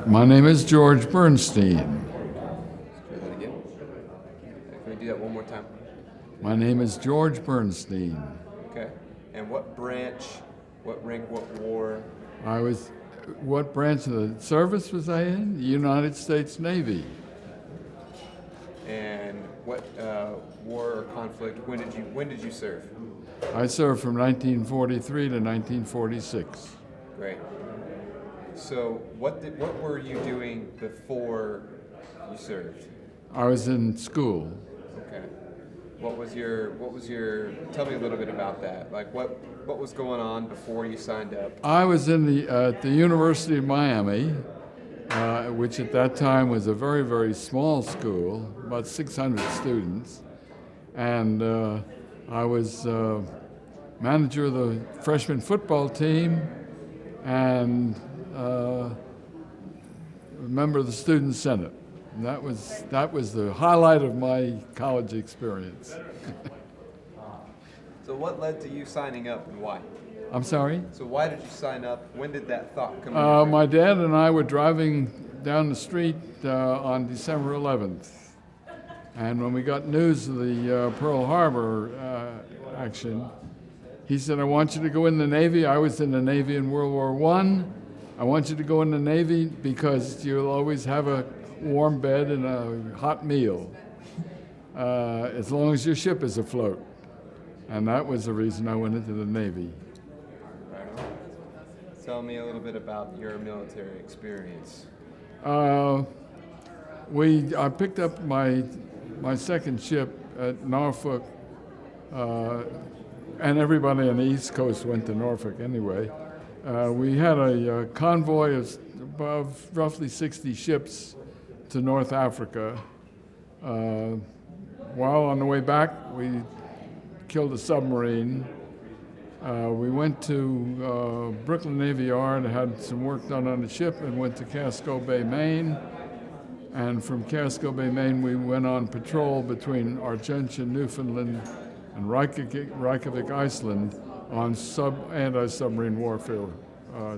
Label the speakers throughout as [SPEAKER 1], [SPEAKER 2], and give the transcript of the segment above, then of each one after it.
[SPEAKER 1] My name is George Bernstein.
[SPEAKER 2] Let's try that again. Can we do that one more time?
[SPEAKER 1] My name is George Bernstein.
[SPEAKER 2] Okay. And what branch, what rank, what war?
[SPEAKER 1] What branch of the service was I in? The United States Navy.
[SPEAKER 2] And what war or conflict? When did you serve?
[SPEAKER 1] I served from 1943 to 1946.
[SPEAKER 2] Great. So what were you doing before you served?
[SPEAKER 1] I was in school.
[SPEAKER 2] Okay. What was your tell me a little bit about that. Like what was going on before you signed up?
[SPEAKER 1] I was at the University of Miami, which at that time was a very, very small school, about 600 students. And I was manager of the freshman football team and a member of the Student Senate. And that was the highlight of my college experience.
[SPEAKER 2] So what led to you signing up and why?
[SPEAKER 1] I'm sorry?
[SPEAKER 2] So why did you sign up? When did that thought come
[SPEAKER 1] My dad and I were driving down the street on December 11th. And when we got news of the Pearl Harbor action, he said, I want you to go in the Navy. I was in the Navy in World War I. I want you to go in the Navy because you'll always have a warm bed and a hot meal as long as your ship is afloat. And that was the reason I went into the Navy.
[SPEAKER 2] Right on. Tell me a little bit about your military experience.
[SPEAKER 1] I picked up my second ship at Norfolk, and everybody on the East Coast went to Norfolk anyway. We had a convoy of roughly 60 ships to North Africa. While on the way back, we killed a submarine. We went to Brooklyn Navy Yard, had some work done on the ship, and went to Casco Bay, Maine. And from Casco Bay, Maine, we went on patrol between Argentia, Newfoundland, and Reykjavik, Iceland, on anti-submarine warfare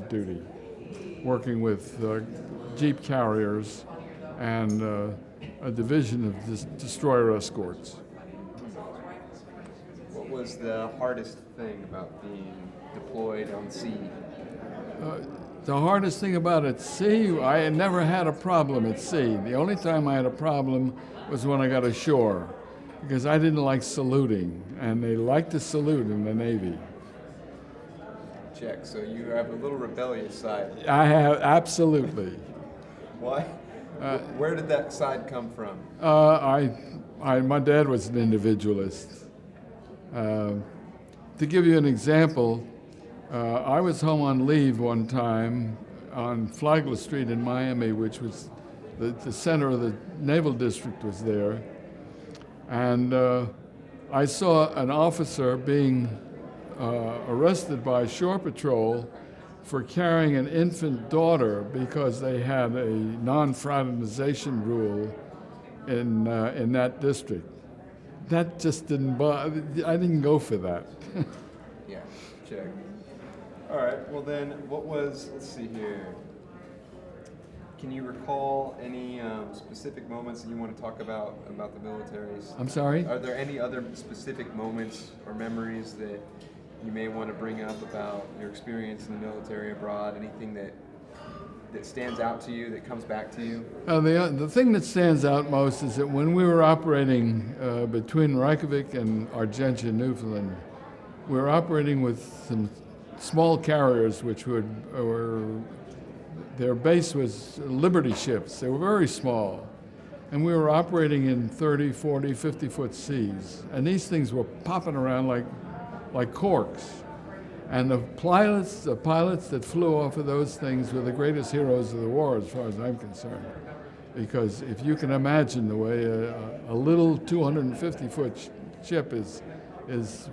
[SPEAKER 1] duty, working with jeep carriers and a division of destroyer escorts.
[SPEAKER 2] What was the hardest thing about being deployed on sea?
[SPEAKER 1] The hardest thing about at sea, I had never had a problem at sea. The only time I had a problem was when I got ashore, because I didn't like saluting, and they like to salute in the Navy.
[SPEAKER 2] Check. So you have a little rebellious side.
[SPEAKER 1] I have, absolutely.
[SPEAKER 2] Why? Where did that side come from?
[SPEAKER 1] My dad was an individualist. To give you an example, I was home on leave one time on Flagler Street in Miami, which was the center of the Naval District was there. And I saw an officer being arrested by Shore Patrol for carrying an infant daughter because they had a non-fraternization rule in that district. That just didn't bother. I didn't go for that.
[SPEAKER 2] Yeah, check. All right, well then, let's see here. Can you recall any specific moments that you want to talk about the militaries?
[SPEAKER 1] I'm sorry?
[SPEAKER 2] Are there any other specific moments or memories that you may want to bring up about your experience in the military abroad? Anything that stands out to you, that comes back to you?
[SPEAKER 1] The thing that stands out most is that when we were operating between Reykjavik and Argentia, Newfoundland, we were operating with some small carriers, which their base was Liberty ships. They were very small. And we were operating in 30, 40, 50-foot seas. And these things were popping around like corks. And the pilots that flew off of those things were the greatest heroes of the war, as far as I'm concerned. Because if you can imagine the way a little 250-foot ship is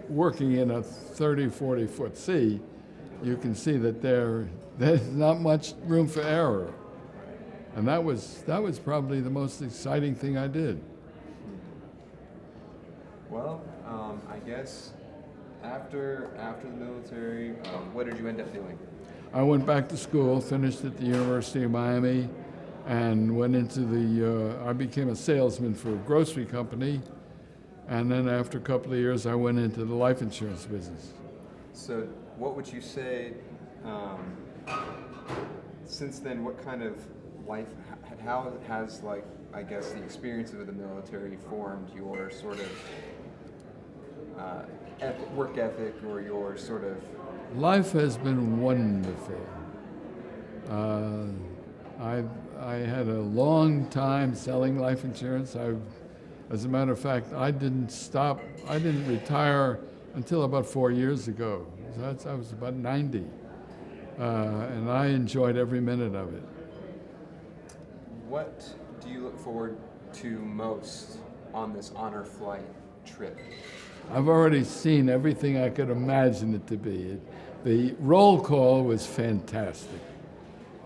[SPEAKER 1] working in a 30, 40-foot sea, you can see that there's not much room for error. And that was probably the most exciting thing I did.
[SPEAKER 2] Well, I guess after the military, what did you end up doing?
[SPEAKER 1] I went back to school, finished at the University of Miami, and went into I became a salesman for a grocery company. And then after a couple of years, I went into the life insurance business.
[SPEAKER 2] So what would you say, since then, what kind of life, how has, like, I guess, the experience of the military formed your sort of work ethic or your sort of...
[SPEAKER 1] Life has been wonderful. I had a long time selling life insurance. As a matter of fact, I didn't retire until about 4 years ago. I was about 90. And I enjoyed every minute of it.
[SPEAKER 2] What do you look forward to most on this honor flight trip?
[SPEAKER 1] I've already seen everything I could imagine it to be. The roll call was fantastic.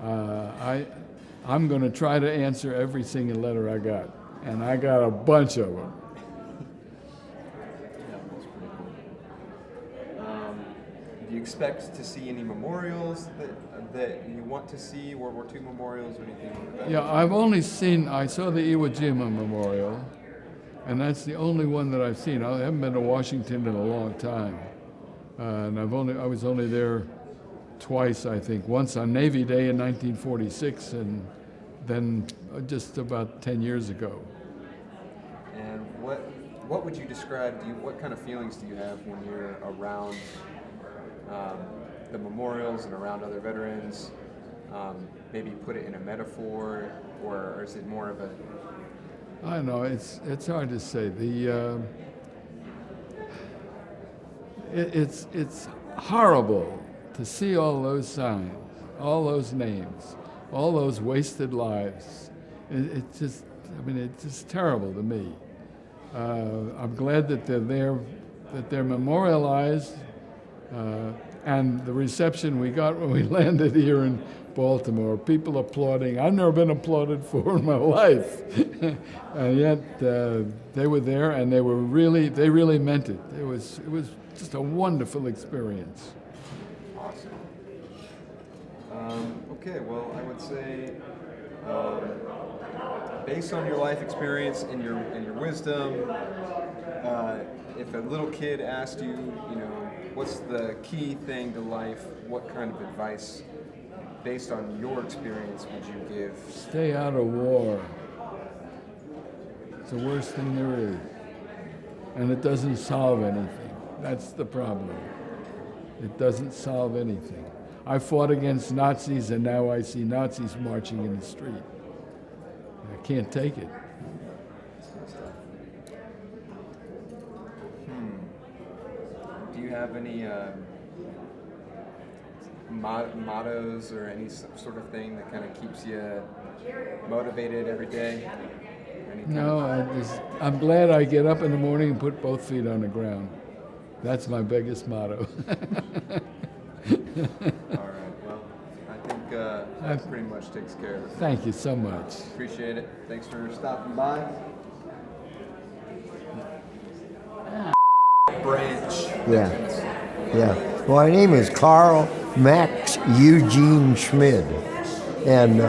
[SPEAKER 1] I'm going to try to answer every single letter I got, and I got a bunch of them.
[SPEAKER 2] Yeah, that's pretty cool. Do you expect to see any memorials that you want to see, World War II memorials or anything like that?
[SPEAKER 1] Yeah, I saw the Iwo Jima Memorial, and that's the only one that I've seen. I haven't been to Washington in a long time. And I was only there twice, I think. Once on Navy Day in 1946, and then just about 10 years ago.
[SPEAKER 2] And what would you describe? What kind of feelings do you have when you're around the memorials and around other veterans? Maybe put it in a metaphor, or is it more of a...
[SPEAKER 1] I don't know. It's hard to say. It's horrible to see all those signs, all those names, all those wasted lives. It's just terrible to me. I'm glad that they're there, that they're memorialized, and the reception we got when we landed here in Baltimore, people applauding. I've never been applauded for in my life, and yet they were there, and they really meant it. It was just a wonderful experience.
[SPEAKER 2] Awesome. Okay, well, I would say, based on your life experience and your wisdom, if a little kid asked you, what's the key thing to life, what kind of advice, based on your experience, would you give?
[SPEAKER 1] Stay out of war. It's the worst thing there is, and it doesn't solve anything. That's the problem. It doesn't solve anything. I fought against Nazis, and now I see Nazis marching in the street. I can't take it.
[SPEAKER 2] Do you have any mottos or any sort of thing that kind of keeps you motivated every day?
[SPEAKER 1] No, I'm glad I get up in the morning and put both feet on the ground. That's my biggest motto.
[SPEAKER 2] All right, well, I think that pretty much takes care of it.
[SPEAKER 1] Thank you so much.
[SPEAKER 2] Appreciate it. Thanks for stopping by. Branch.
[SPEAKER 3] Yeah. Well, my name is Carl Max Eugene Schmid, and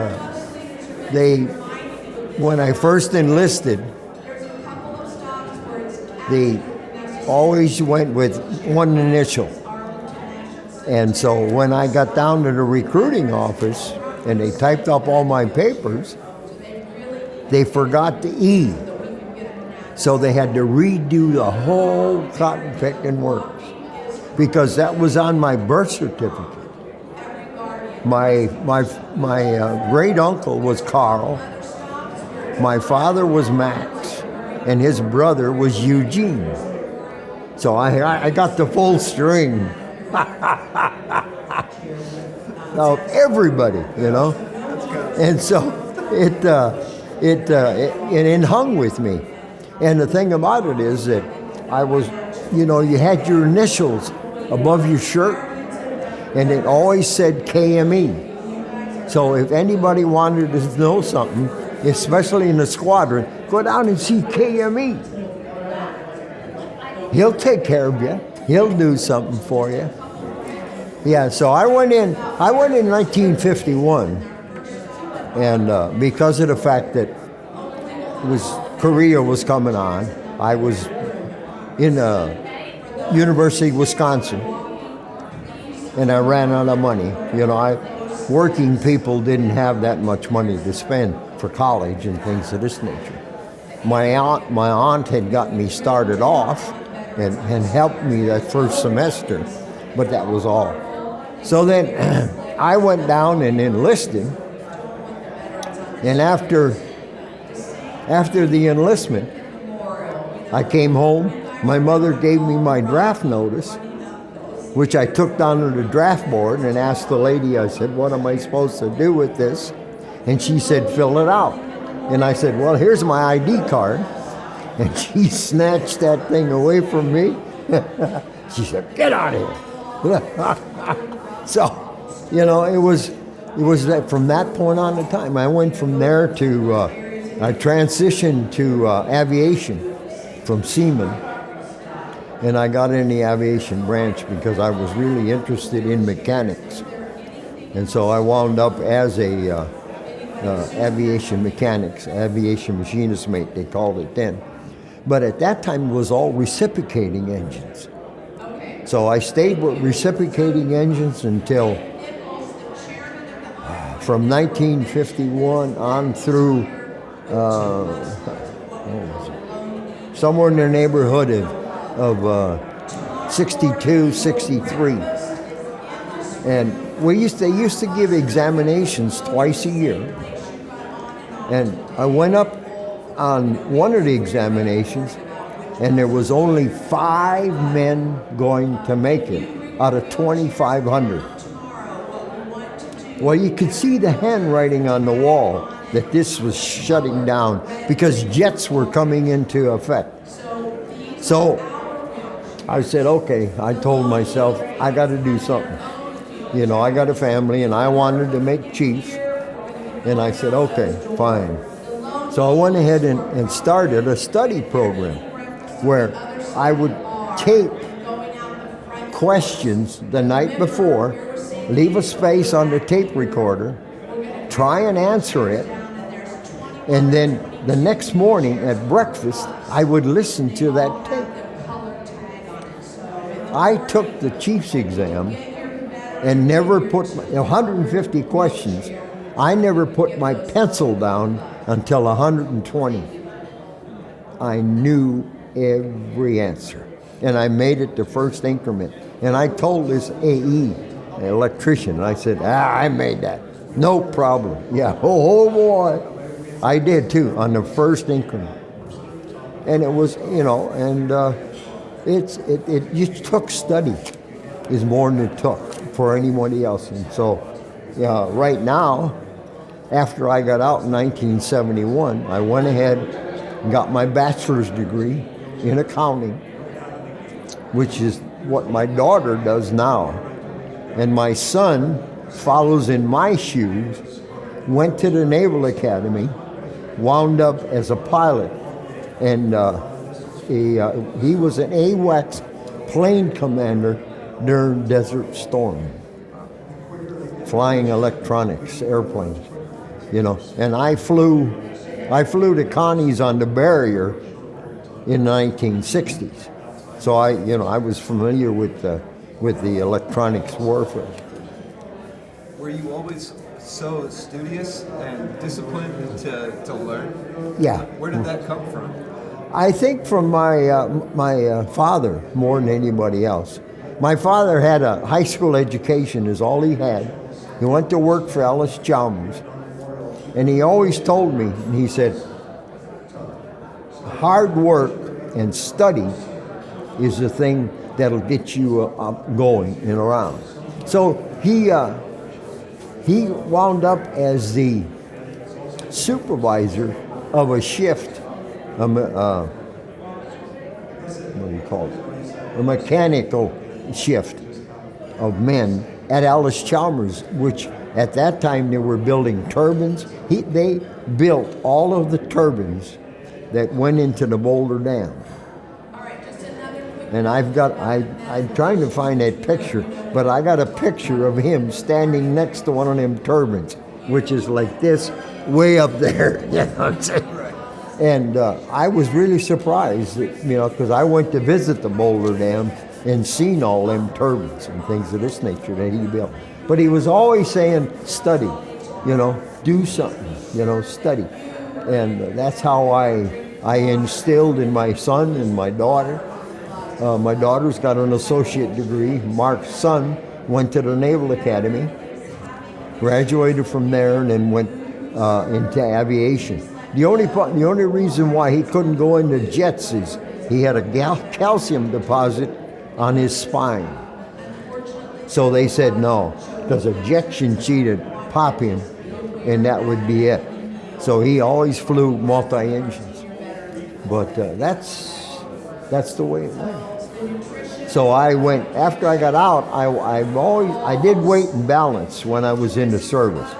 [SPEAKER 3] when I first enlisted, they always went with one initial. And so when I got down to the recruiting office and they typed up all my papers, they forgot the E. So they had to redo the whole cotton picking works because that was on my birth certificate. My great uncle was Carl, my father was Max, and his brother was Eugene. So I got the full string of everybody, and so it hung with me. And the thing about it is that I was, you had your initials above your shirt, and it always said KME. So if anybody wanted to know something, especially in the squadron, go down and see KME. He'll take care of you. He'll do something for you. Yeah, so I went in 1951, and because of the fact that Korea was coming on, I was in University of Wisconsin, and I ran out of money. You know, working people didn't have that much money to spend for college and things of this nature. My aunt had got me started off and helped me that first semester, but that was all. So then I went down and enlisted, and after the enlistment, I came home. My mother gave me my draft notice, which I took down to the draft board and asked the lady, I said, what am I supposed to do with this? And she said, fill it out. And I said, well, here's my ID card. And she snatched that thing away from me. She said, get out of here. So, you know, it was that from that point on in time, I went from there to, I transitioned to aviation from seaman. And I got in the aviation branch because I was really interested in mechanics. And so I wound up as a aviation machinist mate, they called it then. But at that time, it was all reciprocating engines. So I stayed with reciprocating engines until from 1951 on through somewhere in the neighborhood of 62, 63. And they used to give examinations twice a year. And I went up on one of the examinations, and there was only 5 men going to make it out of 2,500. Well, you could see the handwriting on the wall that this was shutting down because jets were coming into effect. So I said, okay, I told myself, I got to do something. You know, I got a family and I wanted to make chief. And I said, okay, fine. So I went ahead and started a study program where I would tape questions the night before, leave a space on the tape recorder, try and answer it, and then the next morning at breakfast, I would listen to that tape. I took the chief's exam and never put 150 questions. I never put my pencil down until 120. I knew every answer, and I made it the first increment. And I told this AE, an electrician, I said, I made that. No problem. Yeah, oh boy. I did too, on the first increment. And it was, you know, and it just took study is more than it took for anybody else. And so, yeah, right now, after I got out in 1971, I went ahead and got my bachelor's degree in accounting, which is what my daughter does now. And my son follows in my shoes, went to the Naval Academy, wound up as a pilot, and he was an AWACS plane commander during Desert Storm, flying electronics, airplanes, you know. And I flew to Connie's on the Barrier in the 1960s, so I was familiar with the electronics warfare.
[SPEAKER 2] Were you always so studious and disciplined to learn?
[SPEAKER 3] Yeah.
[SPEAKER 2] Where did that come from?
[SPEAKER 3] I think from my father more than anybody else. My father had a high school education is all he had. He went to work for Ellis Chalmers. And he always told me, he said, hard work and study is the thing that'll get you up going and around. So he wound up as the supervisor of a shift, what do you call it? A mechanical shift of men at Ellis Chalmers, which at that time they were building turbines. They built all of the turbines that went into the Boulder Dam. And I'm trying to find that picture, but I got a picture of him standing next to one of them turbines, which is like this, way up there. You know what I'm saying? And I was really surprised, because I went to visit the Boulder Dam and seen all them turbines and things of this nature that he built. But he was always saying, study, do something, study. And that's how I instilled in my son and my daughter. My daughter's got an associate degree. Mark's son went to the Naval Academy, graduated from there, and then went into aviation. The only reason why he couldn't go into jets is he had a calcium deposit on his spine. So they said no, because ejection seat would pop him, and that would be it. So he always flew multi-engines. But that's the way it went. So I went, after I got out, I did weight and balance when I was in the service,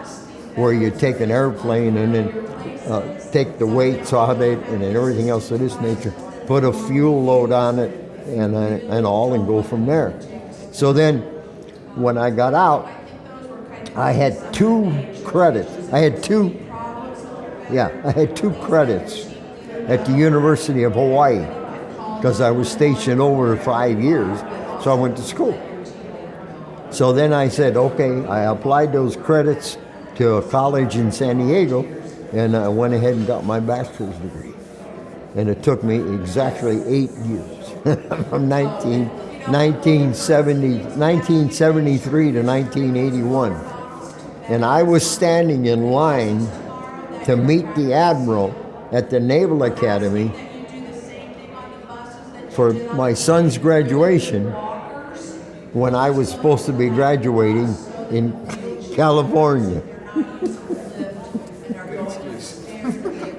[SPEAKER 3] where you take an airplane and then take the weights off it and then everything else of this nature, put a fuel load on it and all, and go from there. So then when I got out, I had 2 credits. I had two credits at the University of Hawaii, because I was stationed over 5 years, so I went to school. So then I said, okay, I applied those credits to a college in San Diego, and I went ahead and got my bachelor's degree. And it took me exactly 8 years, from 1973 to 1981. And I was standing in line to meet the admiral at the Naval Academy for my son's graduation, when I was supposed to be graduating in California.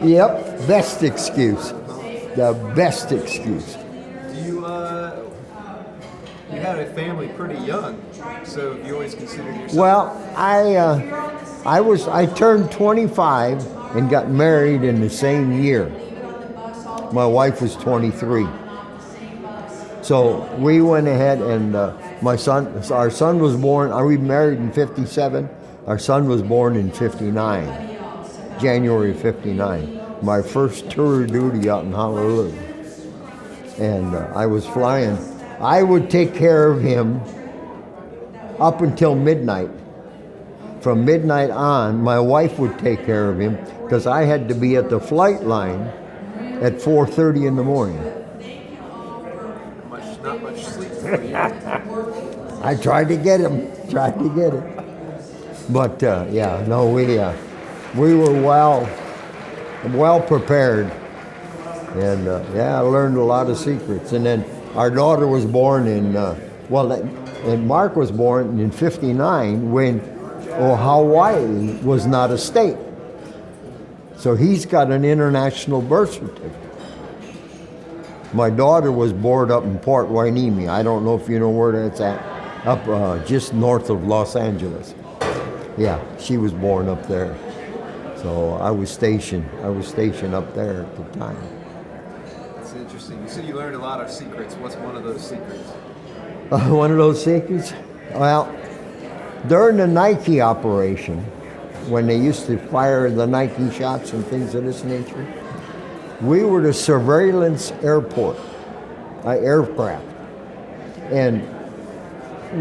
[SPEAKER 3] Yep, best excuse. The best excuse.
[SPEAKER 2] You had a family pretty young, so you always considered yourself...
[SPEAKER 3] Well, I turned 25 and got married in the same year. My wife was 23. So we went ahead and our son was born, we married in 57. Our son was born in 59, January 59. My first tour of duty out in Honolulu. And I was flying. I would take care of him up until midnight. From midnight on, my wife would take care of him, because I had to be at the flight line at 4:30 in the morning.
[SPEAKER 2] Not much sleep for you.
[SPEAKER 3] I tried to get him. But we were well prepared, and I learned a lot of secrets. And then our daughter was born and Mark was born in 59 when Hawaii was not a state. So he's got an international birth certificate. My daughter was born up in Port Hueneme. I don't know if you know where that's at, up just north of Los Angeles. Yeah, she was born up there. So I was stationed up there at the time.
[SPEAKER 2] That's interesting. You said you learned a lot of secrets. What's one of those secrets?
[SPEAKER 3] One of those secrets? Well, during the Nike operation, when they used to fire the Nike shots and things of this nature, we were the surveillance aircraft. And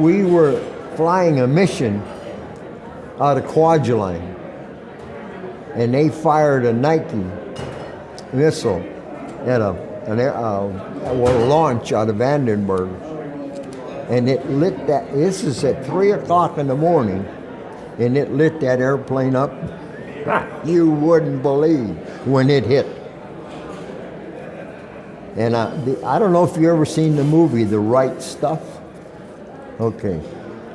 [SPEAKER 3] we were flying a mission out of Kwajalein. And they fired a Nike missile at a launch out of Vandenberg. And it lit that, this is at 3 o'clock in the morning, and it lit that airplane up. You wouldn't believe when it hit. And I don't know if you ever seen the movie, The Right Stuff. Okay.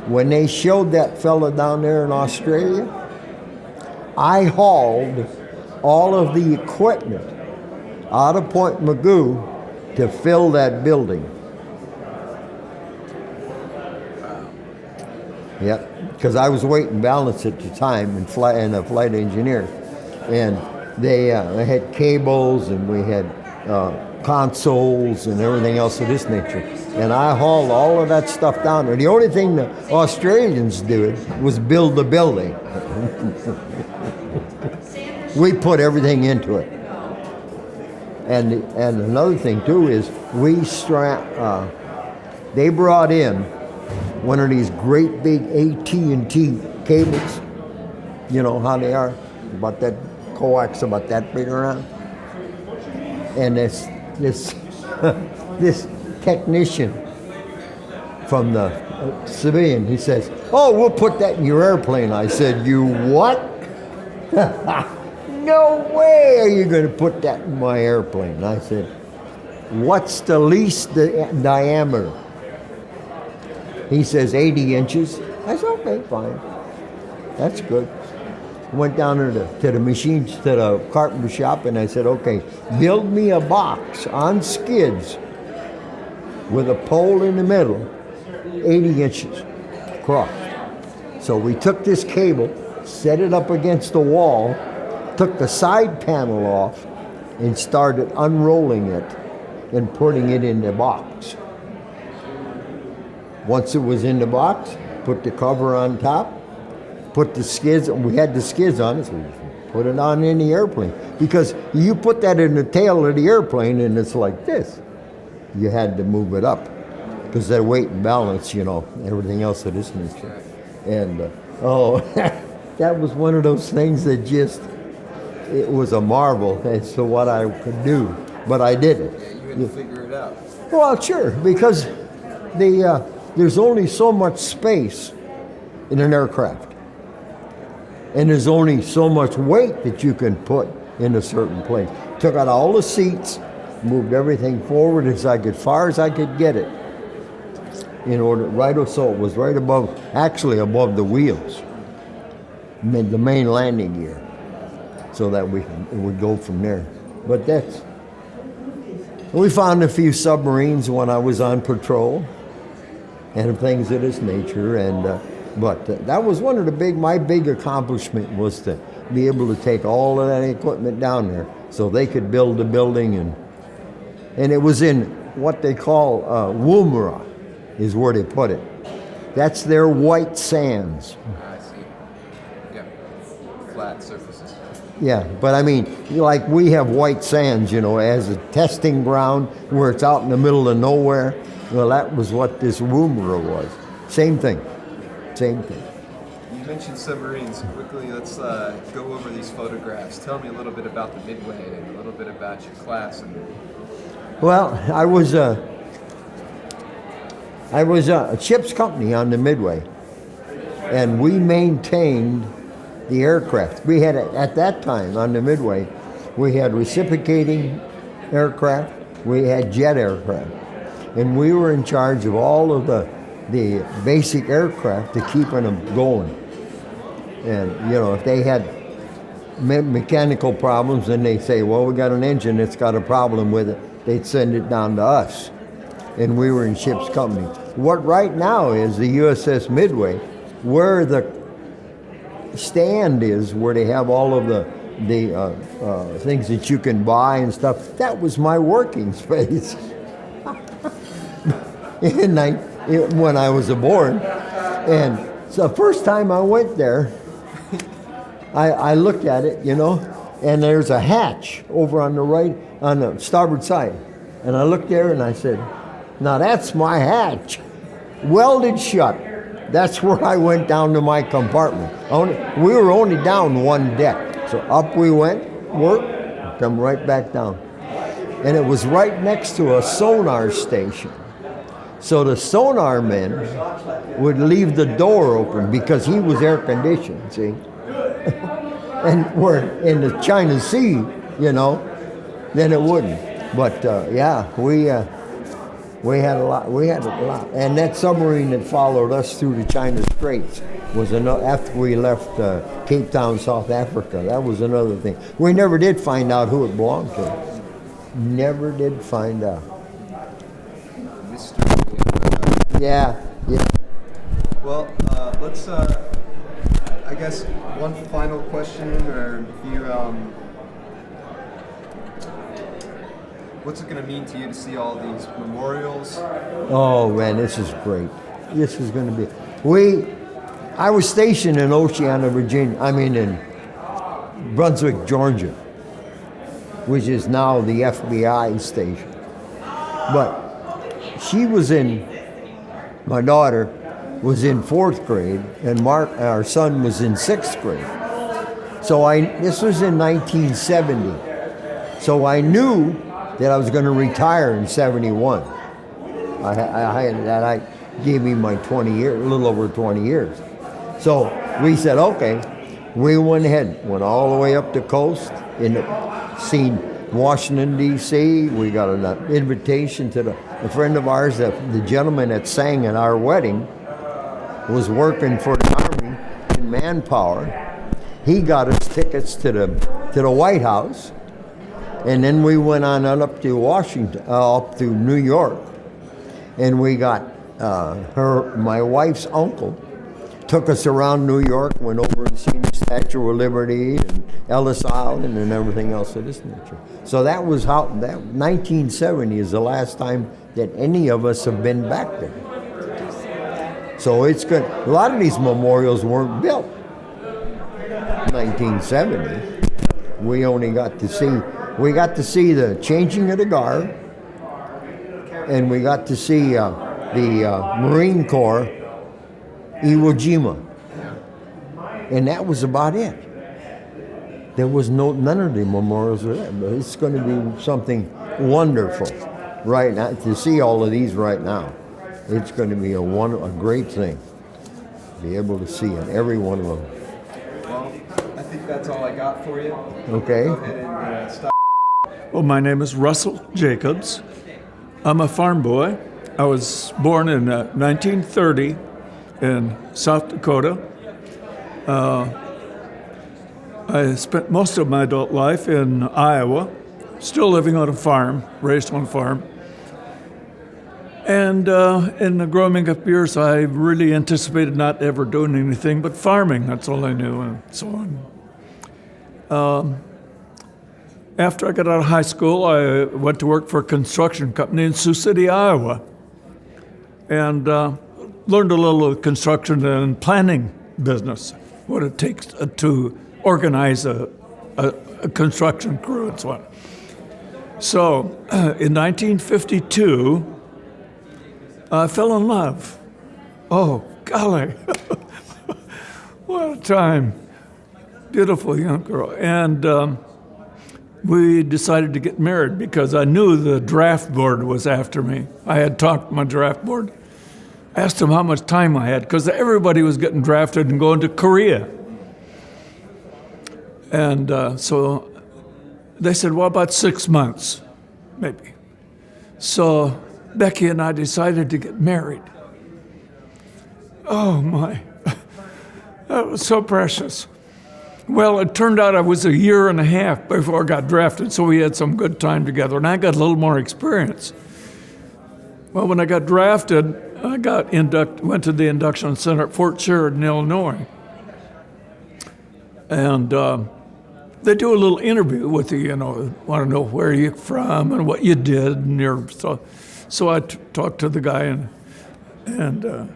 [SPEAKER 3] When they showed that fella down there in Australia, I hauled all of the equipment out of Point Magoo to fill that building. Yep, because I was weight and balance at the time and a flight engineer. And they had cables, and we had consoles and everything else of this nature. And I hauled all of that stuff down there. The only thing the Australians did was build the building. We put everything into it. And another thing too is they brought in one of these great big AT&T cables. You know how they are, about that coax about that big around. And this this technician from the civilian, he says, "Oh, we'll put that in your airplane." I said, "You what?" "No way are you going to put that in my airplane." I said, "What's the least diameter?" He says 80 inches. I said, "Okay, fine. That's good." Went down to the machines, to the carpenter shop, and I said, "Okay, build me a box on skids with a pole in the middle, 80 inches across." So we took this cable, set it up against the wall, took the side panel off, and started unrolling it and putting it in the box. Once it was in the box, put the cover on top, put the skids, we had the skids on it, so we put it on in the airplane. Because you put that in the tail of the airplane and it's like this. You had to move it up because that weight and balance, you know, everything else of this nature. And, that was one of those things that just, it was a marvel as to what I could do. But I did it.
[SPEAKER 2] Yeah, you had to figure it out.
[SPEAKER 3] Well, sure, because there's only so much space in an aircraft. And there's only so much weight that you can put in a certain place. Took out all the seats, moved everything forward as far as I could get it. In order, so it was right above, actually above the wheels, the main landing gear, so that it would go from there. But we found a few submarines when I was on patrol, and things of this nature, but that was one of my big accomplishment was to be able to take all of that equipment down there so they could build the building, and it was in what they call Woomera is where they put it. That's their white sands.
[SPEAKER 2] I see. Yeah. Flat surfaces.
[SPEAKER 3] Yeah, but I mean, like we have white sands, you know, as a testing ground where it's out in the middle of nowhere. Well, that was what this Woomera was. Same thing. Same thing.
[SPEAKER 2] You mentioned submarines. Quickly, let's go over these photographs. Tell me a little bit about the Midway and a little bit about your class.
[SPEAKER 3] Well, I was a ship's company on the Midway, and we maintained the aircraft. We had, at that time on the Midway, we had reciprocating aircraft, we had jet aircraft, and we were in charge of all of the basic aircraft to keeping them going. And, you know, if they had mechanical problems, then they say, well, we got an engine that's got a problem with it, they'd send it down to us. And we were in ship's company. What right now is the USS Midway, where the stand is, where they have all of the things that you can buy and stuff, that was my working space. When I was aboard. And so the first time I went there, I looked at it, you know, and there's a hatch over on the starboard side. And I looked there and I said, now that's my hatch. Welded shut. That's where I went down to my compartment. We were only down one deck. So up we went, worked, come right back down. And it was right next to a sonar station. So the sonar men would leave the door open because he was air conditioned, see? And we're in the China Sea, you know, then it wouldn't. But we had a lot. And that submarine that followed us through the China Straits was after we left Cape Town, South Africa. That was another thing. We never did find out who it belonged to. Never did find out.
[SPEAKER 2] Mystery.
[SPEAKER 3] Yeah.
[SPEAKER 2] Well, let's, I guess, one final question, or if you, What's it going to mean to you to see all these memorials?
[SPEAKER 3] Oh man, this is great. This is going to be. I was stationed in Oceana, Virginia. I mean in Brunswick, Georgia, which is now the FBI station. But she was my daughter was in 4th grade, and our son was in 6th grade. So this was in 1970. So I knew that I was going to retire in 71. I gave me my 20 years, a little over 20 years. So we said, okay. We went ahead, went all the way up the coast, seen Washington, D.C. We got an invitation to a friend of ours, the gentleman that sang at our wedding, was working for the Army in manpower. He got us tickets to the White House, and then we went on up to Washington, up to New York, and we got my wife's uncle took us around New York, went over and seen the Statue of Liberty and Ellis Island and everything else of this nature. So that 1970 is the last time that any of us have been back there. So it's good. A lot of these memorials weren't built in 1970. We only got to see the changing of the guard, and we got to see the Marine Corps Iwo Jima, and that was about it. There was none of the memorials were there, but it's going to be something wonderful right now to see all of these right now. It's going to be a great thing. Be able to see it, every one of them.
[SPEAKER 2] Well, I think that's all I got for you.
[SPEAKER 3] Okay.
[SPEAKER 2] Go ahead and stop.
[SPEAKER 4] Well, my name is Russell Jacobs. I'm a farm boy. I was born in 1930 in South Dakota. I spent most of my adult life in Iowa, still living on a farm, raised on a farm. And in the growing up years, I really anticipated not ever doing anything but farming. That's all I knew, and so on. After I got out of high school, I went to work for a construction company in Sioux City, Iowa, and learned a little of construction and planning business, what it takes to organize a construction crew and so on. So in 1952, I fell in love. Oh, golly. What a time. Beautiful young girl. And we decided to get married because I knew the draft board was after me. I had talked to my draft board, asked them how much time I had, because everybody was getting drafted and going to Korea. And so they said, well, about 6 months, maybe. So Becky and I decided to get married. Oh, my. That was so precious. Well, it turned out I was a year and a half before I got drafted, so we had some good time together, and I got a little more experience. Well, when I got drafted, I went to the induction center at Fort Sheridan, Illinois. And they do a little interview with you, want to know where you're from and what you did. And so I talked to the guy, and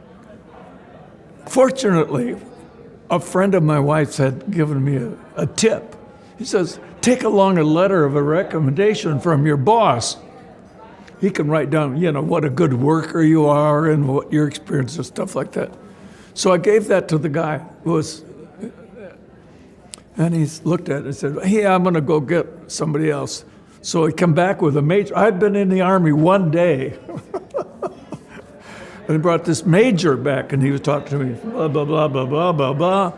[SPEAKER 4] fortunately, a friend of my wife's had given me a tip. He says, take along a letter of a recommendation from your boss. He can write down, what a good worker you are and what your experience and stuff like that. So I gave that to the guy and he looked at it and said, hey, I'm going to go get somebody else. So he come back with a major. I'd been in the Army one day. And he brought this major back, and he was talking to me, blah, blah, blah, blah, blah, blah, blah.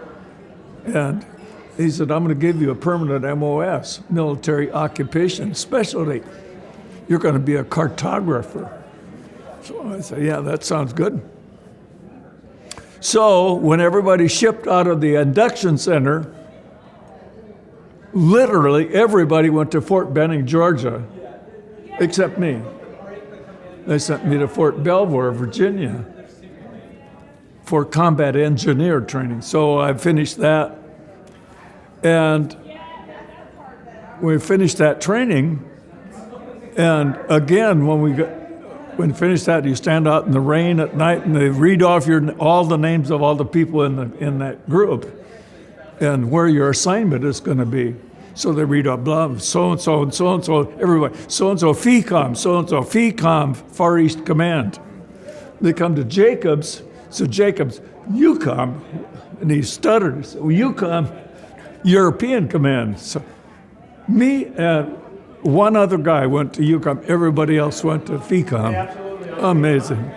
[SPEAKER 4] And he said, I'm going to give you a permanent MOS, military occupation specialty. You're going to be a cartographer. So I said, yeah, that sounds good. So when everybody shipped out of the induction center, literally everybody went to Fort Benning, Georgia, except me. They sent me to Fort Belvoir, Virginia, for combat engineer training. So I finished that. And we finished that training, And again, when we finished that, you stand out in the rain at night, and they read off all the names of all the people in that group, and where your assignment is going to be. So they read off blah, so and so and so and so, everybody, so and so FECOM, Far East Command. They come to Jacobs, so Jacobs, UCOM, and he stuttered. So UCOM, European Command. So me and one other guy went to UCOM. Everybody else went to FECOM. Amazing.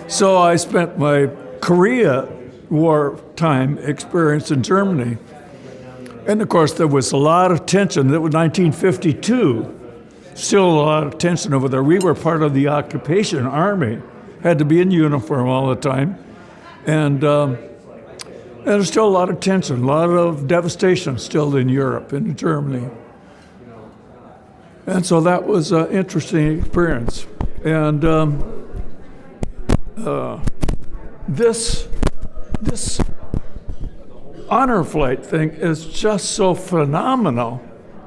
[SPEAKER 4] So I spent my Korea wartime experience in Germany. And of course, there was a lot of tension. That was 1952. Still a lot of tension over there. We were part of the occupation army. Had to be in uniform all the time. And there's still a lot of tension, a lot of devastation still in Europe, in Germany. And so that was an interesting experience. And this honor flight thing is just so phenomenal.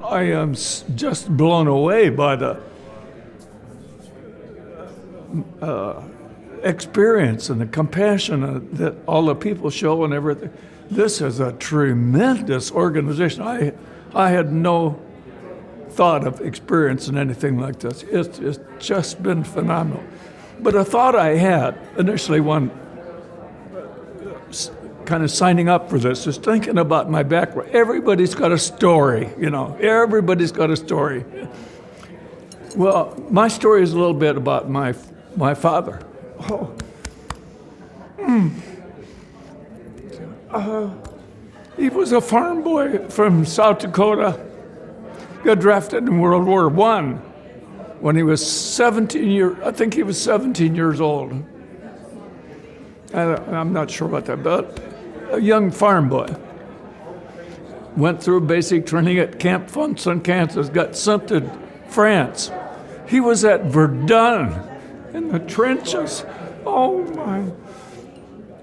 [SPEAKER 4] I am just blown away by the experience and the compassion that all the people show and everything. This is a tremendous organization. I had no thought of experiencing anything like this. It's just been phenomenal. But a thought I had initially when kind of signing up for this is thinking about my background. Everybody's got a story, everybody's got a story. Well, my story is a little bit about my father. He was a farm boy from South Dakota. Got drafted in World War I when he was 17 years old. I'm not sure about that, but a young farm boy. Went through basic training at Camp Funson, Kansas, got sent to France. He was at Verdun in the trenches. Oh my.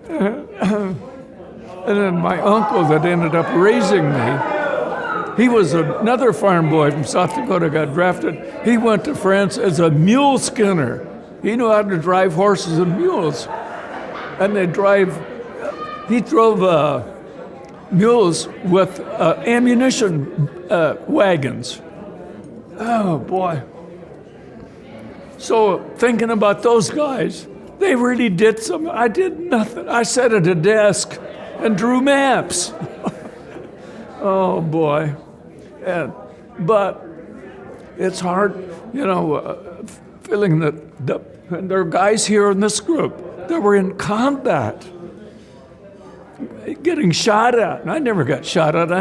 [SPEAKER 4] And then my uncle that ended up raising me, he was another farm boy from South Dakota, got drafted. He went to France as a mule skinner. He knew how to drive horses and mules. And he drove mules with ammunition wagons. Oh boy. So thinking about those guys, they really did something. I did nothing. I sat at a desk and drew maps. Oh boy. But it's hard, feeling that there are guys here in this group that were in combat, getting shot at. And I never got shot at.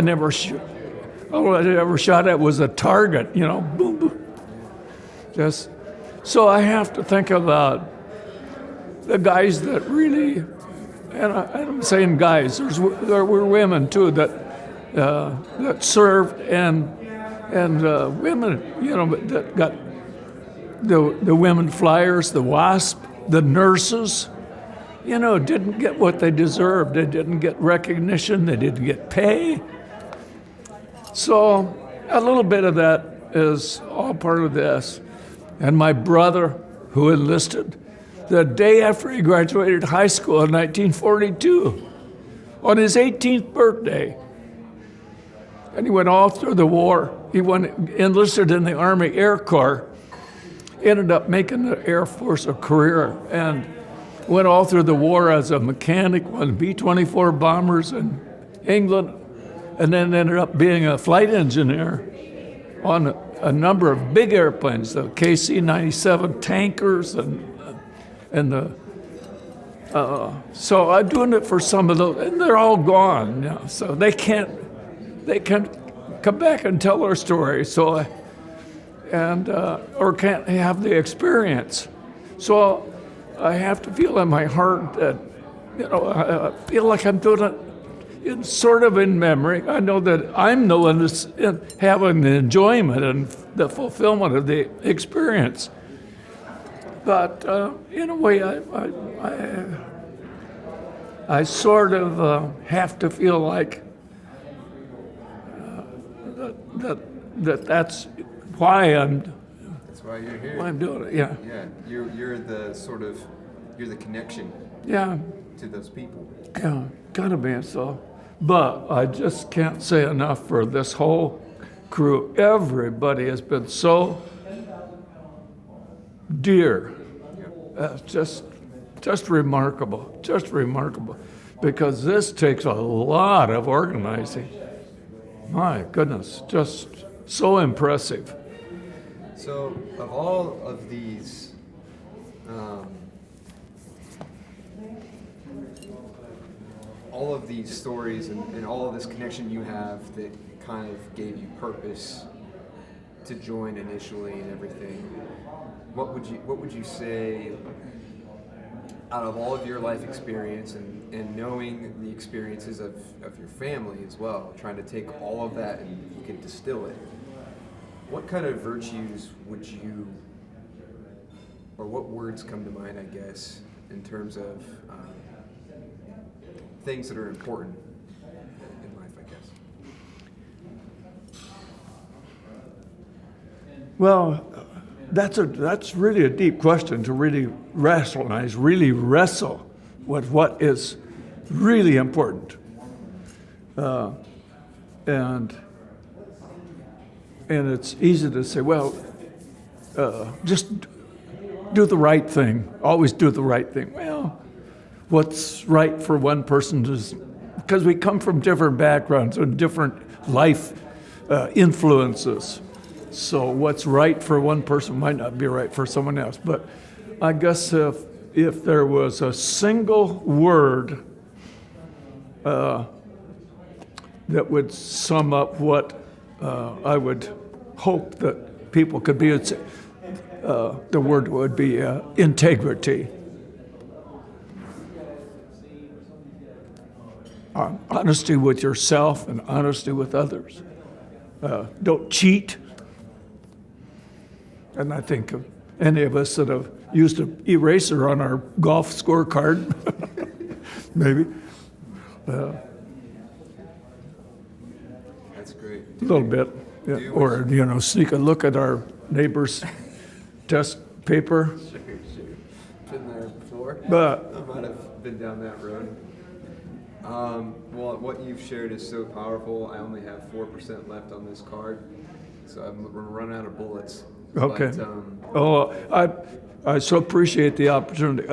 [SPEAKER 4] All I ever shot at was a target, boom, boom. So I have to think about the guys that really, and I'm saying guys, there were women too that served, and women, that got the women flyers, the WASP, the nurses, didn't get what they deserved. They didn't get recognition. They didn't get pay. So a little bit of that is all part of this. And my brother, who enlisted the day after he graduated high school in 1942, on his 18th birthday, and he went all through the war. He enlisted in the Army Air Corps, ended up making the Air Force a career, and went all through the war as a mechanic on B-24 bombers in England, and then ended up being a flight engineer on a number of big airplanes, the KC-97 tankers, so I'm doing it for some of those, and they're all gone. So they can't come back and tell their story. So, or can't have the experience. So I have to feel in my heart that, I feel like I'm doing it sort of in memory. I know that I'm the one that's having the enjoyment and the fulfillment of the experience. But in a way, I sort of have to feel like that's why I'm
[SPEAKER 2] That's why you're here.
[SPEAKER 4] why I'm doing it. Yeah,
[SPEAKER 2] Yeah, you're the connection
[SPEAKER 4] yeah,
[SPEAKER 2] to those people.
[SPEAKER 4] yeah, gotta be so. But I just can't say enough for this whole crew. Everybody has been so dear. Just remarkable, because this takes a lot of organizing. My goodness, just so impressive.
[SPEAKER 2] So, of all of these, stories and all of this connection you have that kind of gave you purpose to join initially and everything, what would you say out of all of your life experience and knowing the experiences of your family as well, trying to take all of that and you can distill it, what kind of virtues would you, or what words come to mind, I guess, in terms of things that are important in life, I guess?
[SPEAKER 4] Well, that's really a deep question to really rationalize, really wrestle with what is really important, and it's easy to say, well, just do the right thing. Always do the right thing. Well, what's right for one person is because we come from different backgrounds and different life influences. So what's right for one person might not be right for someone else. But I guess if there was a single word that would sum up what I would hope that people could be, the word would be integrity. Honesty with yourself and honesty with others. Don't cheat. And I think of any of us that have used an eraser on our golf scorecard, maybe.
[SPEAKER 2] That's great.
[SPEAKER 4] A little bit. Yeah. Or, sneak a look at our neighbor's test paper.
[SPEAKER 2] Sure. Been there before.
[SPEAKER 4] But
[SPEAKER 2] I might have been down that road. Well, what you've shared is so powerful. I only have 4% left on this card, so we're running out of bullets.
[SPEAKER 4] okay.
[SPEAKER 2] But,
[SPEAKER 4] I so appreciate the opportunity.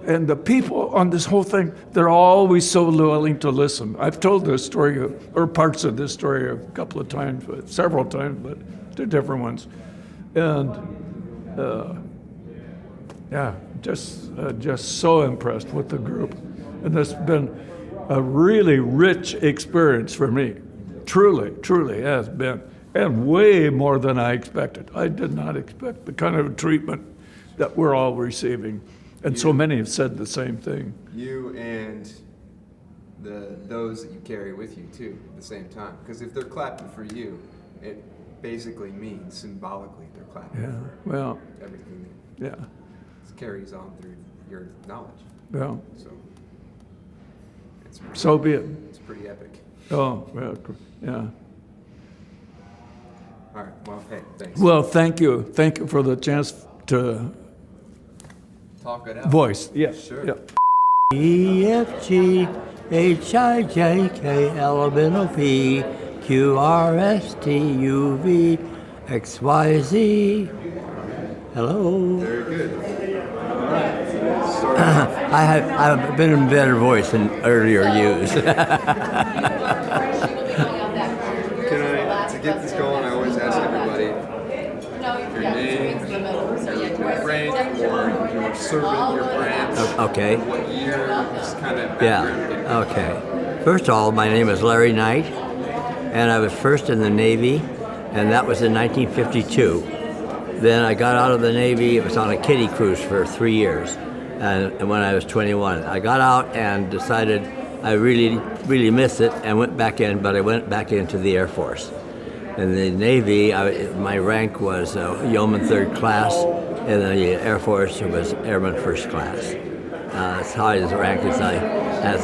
[SPEAKER 4] And the people on this whole thing, they're always so willing to listen. I've told this story, or parts of this story, a couple of times, several times, but to different ones. And just so impressed with the group. And it's been a really rich experience for me. Truly has been. And way more than I expected. I did not expect the kind of treatment that we're all receiving. And so many have said the same thing.
[SPEAKER 2] you and those that you carry with you too at the same time. Because if they're clapping for you, it basically means symbolically they're clapping
[SPEAKER 4] Yeah,
[SPEAKER 2] for
[SPEAKER 4] well,
[SPEAKER 2] everything
[SPEAKER 4] yeah,
[SPEAKER 2] that carries on through your knowledge.
[SPEAKER 4] well,
[SPEAKER 2] So it's
[SPEAKER 4] so be it.
[SPEAKER 2] it's pretty epic.
[SPEAKER 4] Oh, well, yeah.
[SPEAKER 2] All right. Well, hey, thanks.
[SPEAKER 4] Well, thank you. Thank you for the chance to
[SPEAKER 2] Talk it out.
[SPEAKER 4] voice. Yes,
[SPEAKER 2] Sure.
[SPEAKER 4] yeah.
[SPEAKER 5] E, F, G, H, I, J, K, L, M, N, O, P, Q, R, S, T, U, V, X, Y, Z. Hello.
[SPEAKER 2] Very good.
[SPEAKER 5] I've been in better voice than earlier used.
[SPEAKER 2] To get this going, I always ask everybody your name, your rank, or your servant, your branch.
[SPEAKER 5] Okay.
[SPEAKER 2] What year, just kind of
[SPEAKER 5] Yeah.
[SPEAKER 2] background.
[SPEAKER 5] Okay. First of all, my name is Larry Knight, and I was first in the Navy, and that was in 1952. Then I got out of the Navy. It was on a kiddie cruise for 3 years, and when I was 21, I got out and decided I really miss it, and went back in. But I went back into the Air Force. In the Navy, my rank was Yeoman Third Class. In the Air Force, it was Airman First Class. As high as rank as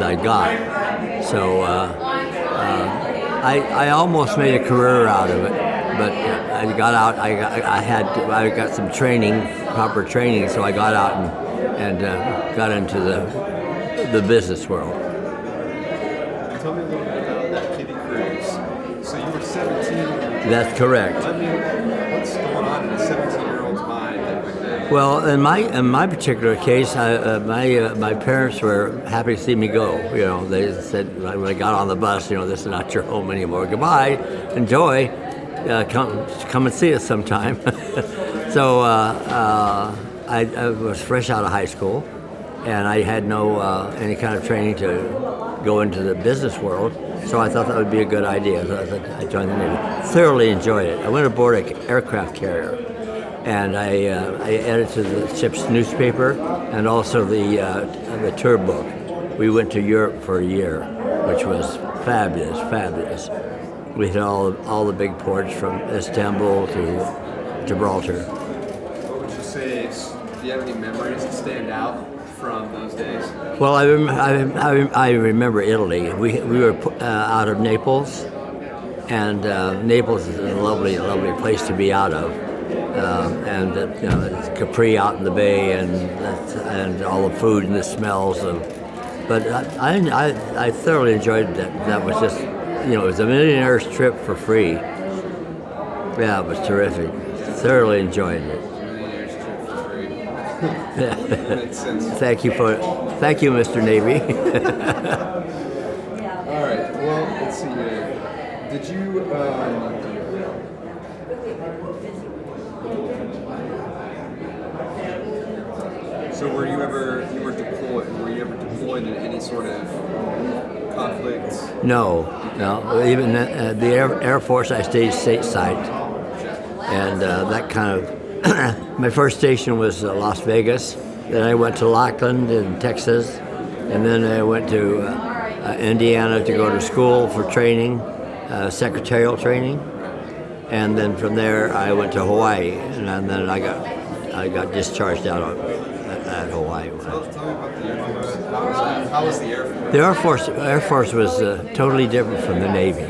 [SPEAKER 5] I got. So I almost made a career out of it. But I got out. I got some training, proper training. So I got out and got into the business world.
[SPEAKER 2] Tell me a little bit about that kiddie cruise. So you were 17.
[SPEAKER 5] That's correct.
[SPEAKER 2] I mean, what's going on in a 17-year-old's mind that would?
[SPEAKER 5] Well, in my particular case, my parents were happy to see me go. You know, they said when I got on the bus, you know, this is not your home anymore. Goodbye, enjoy, come and see us sometime. So I was fresh out of high school, and I had no any kind of training to go into the business world. So I thought that would be a good idea. So I joined the Navy. Thoroughly enjoyed it. I went aboard an aircraft carrier, and I edited the ship's newspaper and also the tour book. We went to Europe for a year, which was fabulous. We hit all the big ports from Istanbul to Gibraltar.
[SPEAKER 2] What would you say? Do you have any memories that stand out from those days?
[SPEAKER 5] Well, I remember Italy. We were out of Naples, and Naples is a lovely place to be out of. And you know, it's Capri out in the bay, and all the food and the smells of. But I thoroughly enjoyed that. That was just, you know, it was a millionaire's trip for free. Yeah, it was terrific. Thoroughly enjoyed it.
[SPEAKER 2] Millionaire's trip for free. Makes sense.
[SPEAKER 5] Thank you, Mr. Navy.
[SPEAKER 2] All right. Well, let's see here. Did you? So were you ever deployed? Were you ever deployed in any sort of conflict?
[SPEAKER 5] No. Even the Air Force, I stayed stateside, and that kind of. My first station was Las Vegas. Then I went to Lackland in Texas, and then I went to Indiana to go to school for training, secretarial training, and then from there I went to Hawaii, and then I got discharged out at Hawaii.
[SPEAKER 2] Tell me about the Air Force. How was the Air Force?
[SPEAKER 5] The Air Force was totally different from the Navy.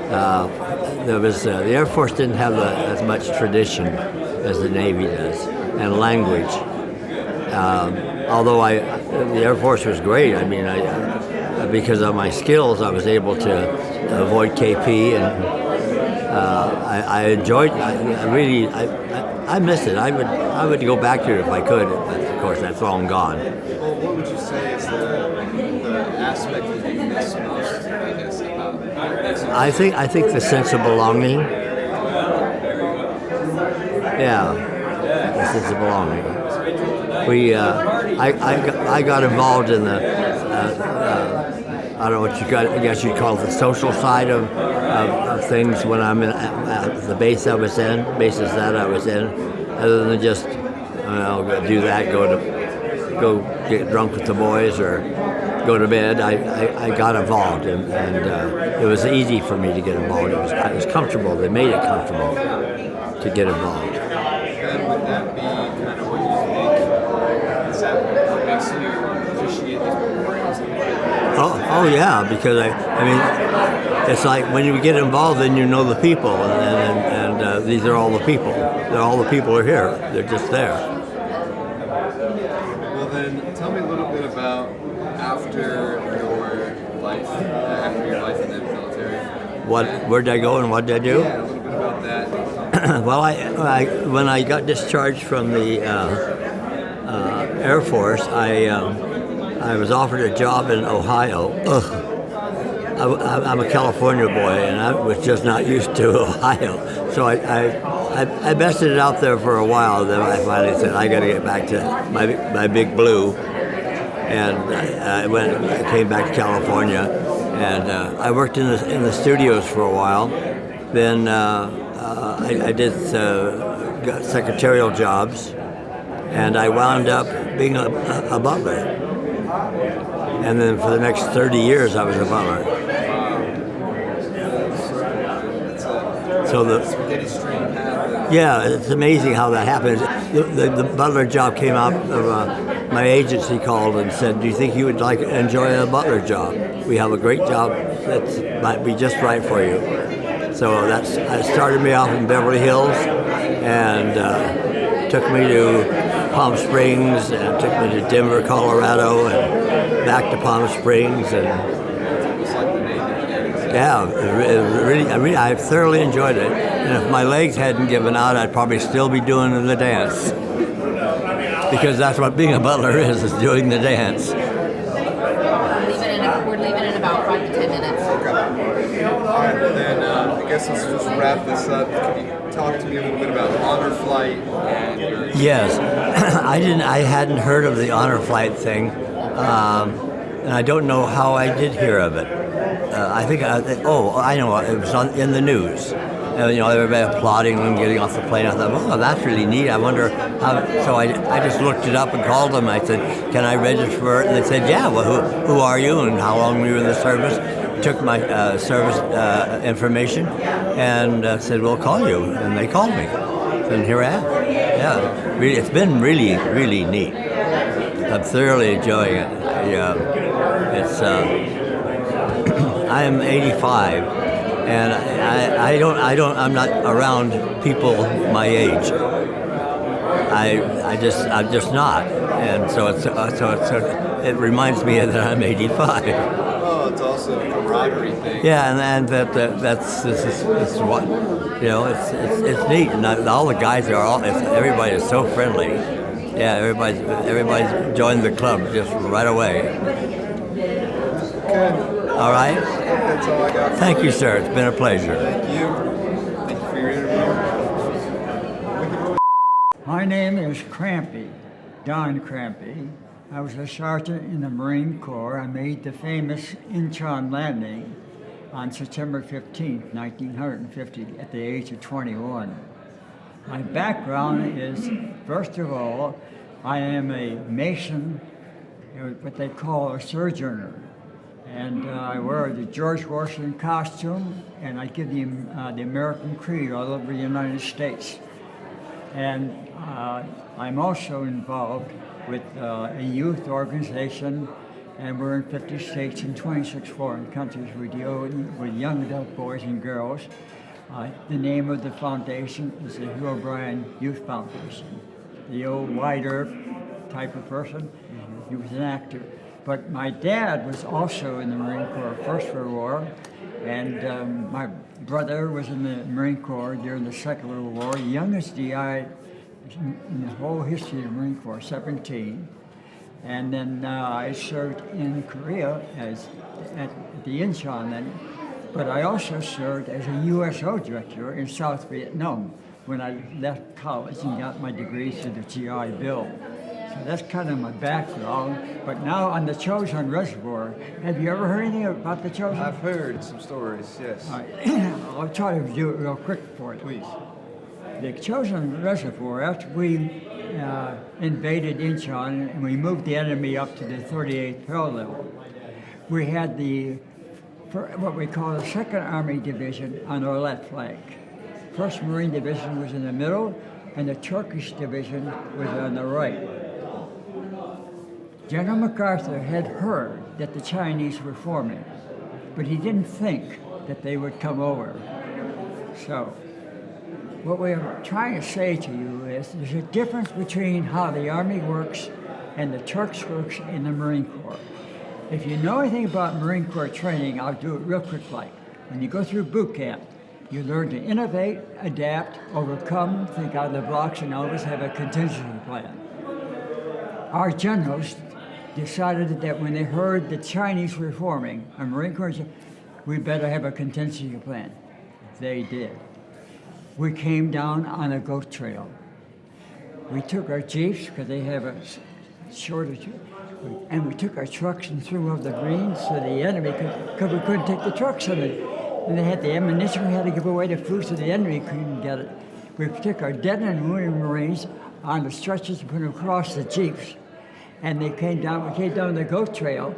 [SPEAKER 5] The Air Force didn't have as much tradition as the Navy does, and language. Although the Air Force was great. I mean, because of my skills, I was able to avoid KP, and I enjoyed. I miss it. I would go back to it if I could. But of course, that's long gone.
[SPEAKER 2] Well, what would you say is the aspect that you miss most? I guess about this?
[SPEAKER 5] I think the sense of belonging. Yeah, the sense of belonging. I got involved in the I don't know what I guess you'd call it the social side of things when I'm in the bases that I was in, other than just do that, go get drunk with the boys or go to bed. I got involved, and it was easy for me to get involved. It was comfortable. They made it comfortable to get involved.
[SPEAKER 2] Then would that be kind of what you think? Is that what makes you appreciate these programs?
[SPEAKER 5] Oh yeah, because I mean, it's like when you get involved, then you know the people, and these are all the people. All the people are here. They're just there.
[SPEAKER 2] Well, then tell me a little bit about after your life in the military.
[SPEAKER 5] Where did I go and what did I do?
[SPEAKER 2] Yeah, a little bit about that.
[SPEAKER 5] Well, when I got discharged from the Air Force, I was offered a job in Ohio. I'm a California boy, and I was just not used to Ohio. So I bested it out there for a while. Then I finally said, I got to get back to my big blue. And I came back to California, and I worked in the studios for a while. Then I did got secretarial jobs, and I wound up being a butler. And then for the next 30 years, I was a butler. So it's amazing how that happens. The butler job came out of my agency called and said, "Do you think you would enjoy a butler job? We have a great job that might be just right for you." So that started me off in Beverly Hills, and took me to Palm Springs, and took me to Denver, Colorado, and back to Palm Springs, and yeah, I thoroughly enjoyed it. And if my legs hadn't given out, I'd probably still be doing the dance, because that's what being a butler is doing the dance.
[SPEAKER 6] We're leaving in about 5 to 10 minutes.
[SPEAKER 2] Okay. All right, well then, I guess let's just wrap this up. Can you talk to me a little bit about honor flight and your...
[SPEAKER 5] Yes, I hadn't heard of the honor flight thing, and I don't know how I did hear of it. I know, it was in the news. Everybody applauding them getting off the plane. I thought, oh, that's really neat. I wonder how. So I just looked it up and called them. I said, can I register for it? And they said, yeah. Well, who are you and how long were you in the service? Took my service information and said, we'll call you. And they called me. And here I am. Yeah, really, it's been really, really neat. I'm thoroughly enjoying it. I am 85, and I'm not around people my age. I'm just not, and so it reminds me that I'm 85.
[SPEAKER 2] Oh, it's also a camaraderie thing.
[SPEAKER 5] Yeah, and that's what it's neat, and all the guys everybody is so friendly. Yeah, everybody's joined the club just right away.
[SPEAKER 2] Good.
[SPEAKER 5] All right.
[SPEAKER 2] That's all I got.
[SPEAKER 5] Thank you, sir. It's been a pleasure.
[SPEAKER 2] Thank you. Thank you for your interview.
[SPEAKER 7] My name is Crampy, Don Crampy. I was a sergeant in the Marine Corps. I made the famous Incheon landing on September 15, 1950, at the age of 21. My background is, first of all, I am a Mason, what they call a sojourner. And I wear the George Washington costume, and I give the American creed all over the United States. And I'm also involved with a youth organization, and we're in 50 states and 26 foreign countries. We deal with young adult boys and girls. The name of the foundation is the Hugh O'Brien Youth Foundation. The old Wide Earp type of person. He was an actor. But my dad was also in the Marine Corps, First World War, and my brother was in the Marine Corps during the Second World War, the youngest DI in the whole history of the Marine Corps, 17. And then I served in Korea at the Incheon then, but I also served as a USO director in South Vietnam when I left college and got my degrees through the GI Bill. So that's kind of my background. But now on the Chosin Reservoir, have you ever heard anything about the Chosin?
[SPEAKER 2] I've heard some stories, yes.
[SPEAKER 7] All right. I'll try to do it real quick for you.
[SPEAKER 2] Please.
[SPEAKER 7] The Chosin Reservoir, after we invaded Incheon and we moved the enemy up to the 38th parallel, we had what we call the 2nd Army Division on our left flank. 1st Marine Division was in the middle, and the Turkish Division was on the right. General MacArthur had heard that the Chinese were forming, but he didn't think that they would come over. So, what we're trying to say to you is there's a difference between how the Army works and the Turks works in the Marine Corps. If you know anything about Marine Corps training, I'll do it real quick like. When you go through boot camp, you learn to innovate, adapt, overcome, think out of the blocks, and always have a contingency plan. Our generals decided that when they heard the Chinese were forming, our Marine Corps said, we better have a contingency plan. They did. We came down on a goat trail. We took our jeeps, because they have a shorter, and we took our trucks and threw over the greens so the enemy because we couldn't take the trucks in it. And they had the ammunition, we had to give away the food so the enemy couldn't get it. We took our dead and wounded Marines on the stretchers and put them across the jeeps. And we came down the goat trail,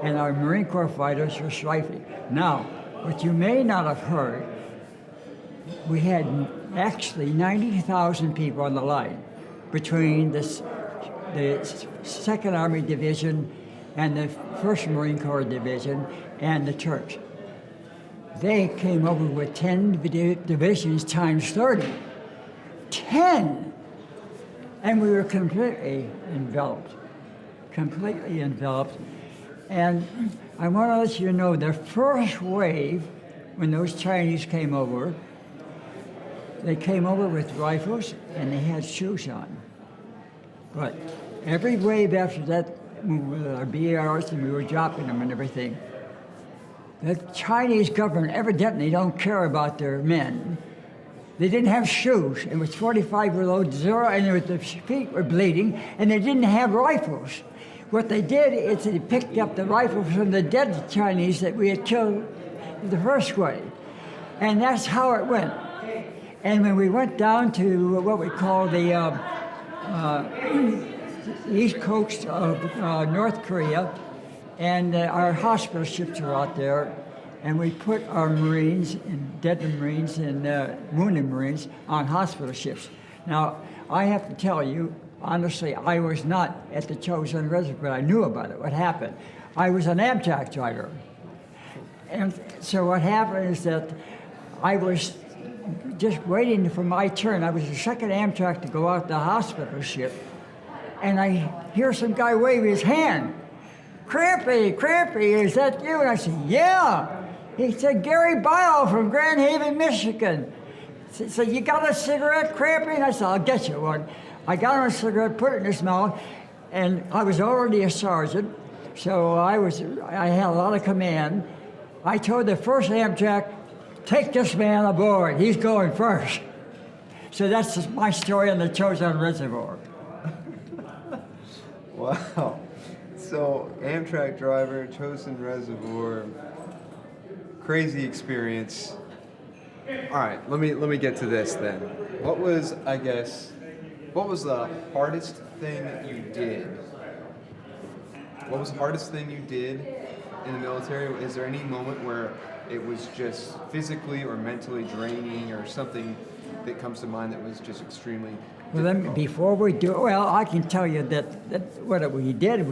[SPEAKER 7] and our Marine Corps fighters were strafing. Now, what you may not have heard, we had actually 90,000 people on the line between the 2nd Army Division and the 1st Marine Corps Division and the Turks. They came over with 10 divisions times 30. 10! And we were completely enveloped. Completely enveloped. And I want to let you know the first wave, when those Chinese came over, they came over with rifles and they had shoes on. But every wave after that, with our BARs and we were dropping them and everything, the Chinese government evidently don't care about their men. They didn't have shoes. It was 45 below zero, and their feet were bleeding, and they didn't have rifles. What they did is they picked up the rifles from the dead Chinese that we had killed the first wave. And that's how it went. And when we went down to what we call the east coast of North Korea, and our hospital ships were out there, and we put our Marines, and dead Marines and wounded Marines on hospital ships. Now, I have to tell you, honestly, I was not at the Chosin Reservoir, but I knew about it, what happened. I was an Amtrak driver. And so what happened is that I was just waiting for my turn. I was the second Amtrak to go out the hospital ship, and I hear some guy wave his hand. Crampy, Crampy, is that you? And I said, yeah. He said, Gary Bile from Grand Haven, Michigan. He said, you got a cigarette, Crampy? And I said, I'll get you one. I got him a cigarette, put it in his mouth, and I was already a sergeant, so I had a lot of command. I told the first Amtrak, take this man aboard, he's going first. So that's my story on the Chosin Reservoir.
[SPEAKER 2] Wow. So, Amtrak driver, Chosin Reservoir, crazy experience. All right, let me get to this then. What was the hardest thing you did? What was the hardest thing you did in the military? Is there any moment where it was just physically or mentally draining, or something that comes to mind that was just extremely
[SPEAKER 7] Well, then, before we do, well, I can tell you that what we did,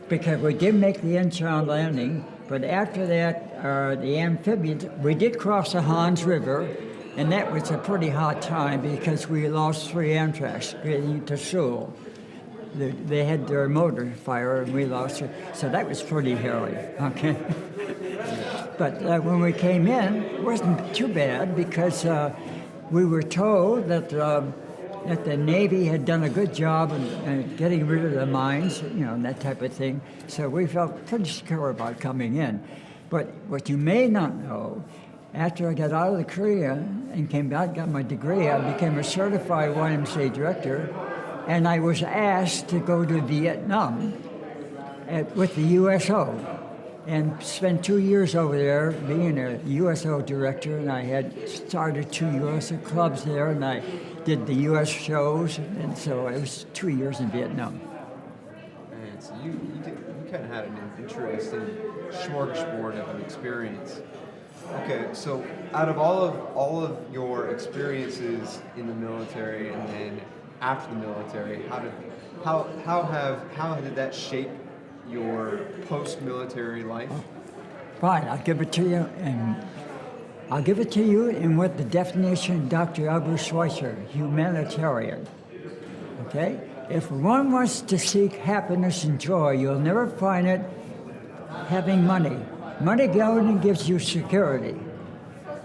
[SPEAKER 7] because we did make the Incheon landing, but after that, the amphibians, we did cross the Hans River, and that was a pretty hot time because we lost 3 Amtraks getting to Seoul. They had their motor fire, and we lost it, so that was pretty hairy, okay? But when we came in, it wasn't too bad because we were told that the Navy had done a good job in getting rid of the mines, and that type of thing. So we felt pretty secure about coming in. But what you may not know, after I got out of the Korea and came back, got my degree, I became a certified YMCA director, and I was asked to go to Vietnam with the USO and spent 2 years over there being a USO director, and I had started 2 USO clubs there, and I did the US shows, and so it was 2 years in Vietnam.
[SPEAKER 2] Man, so you kind of had an interesting smorgasbord of an experience. Okay, so out of all of your experiences in the military and then after the military, how did that shape your post-military life?
[SPEAKER 7] Fine, I'll give it to you, and I'll give it to you in what the definition Dr. Albert Schweitzer, humanitarian. Okay? If one wants to seek happiness and joy, you'll never find it having money. Money only gives you security.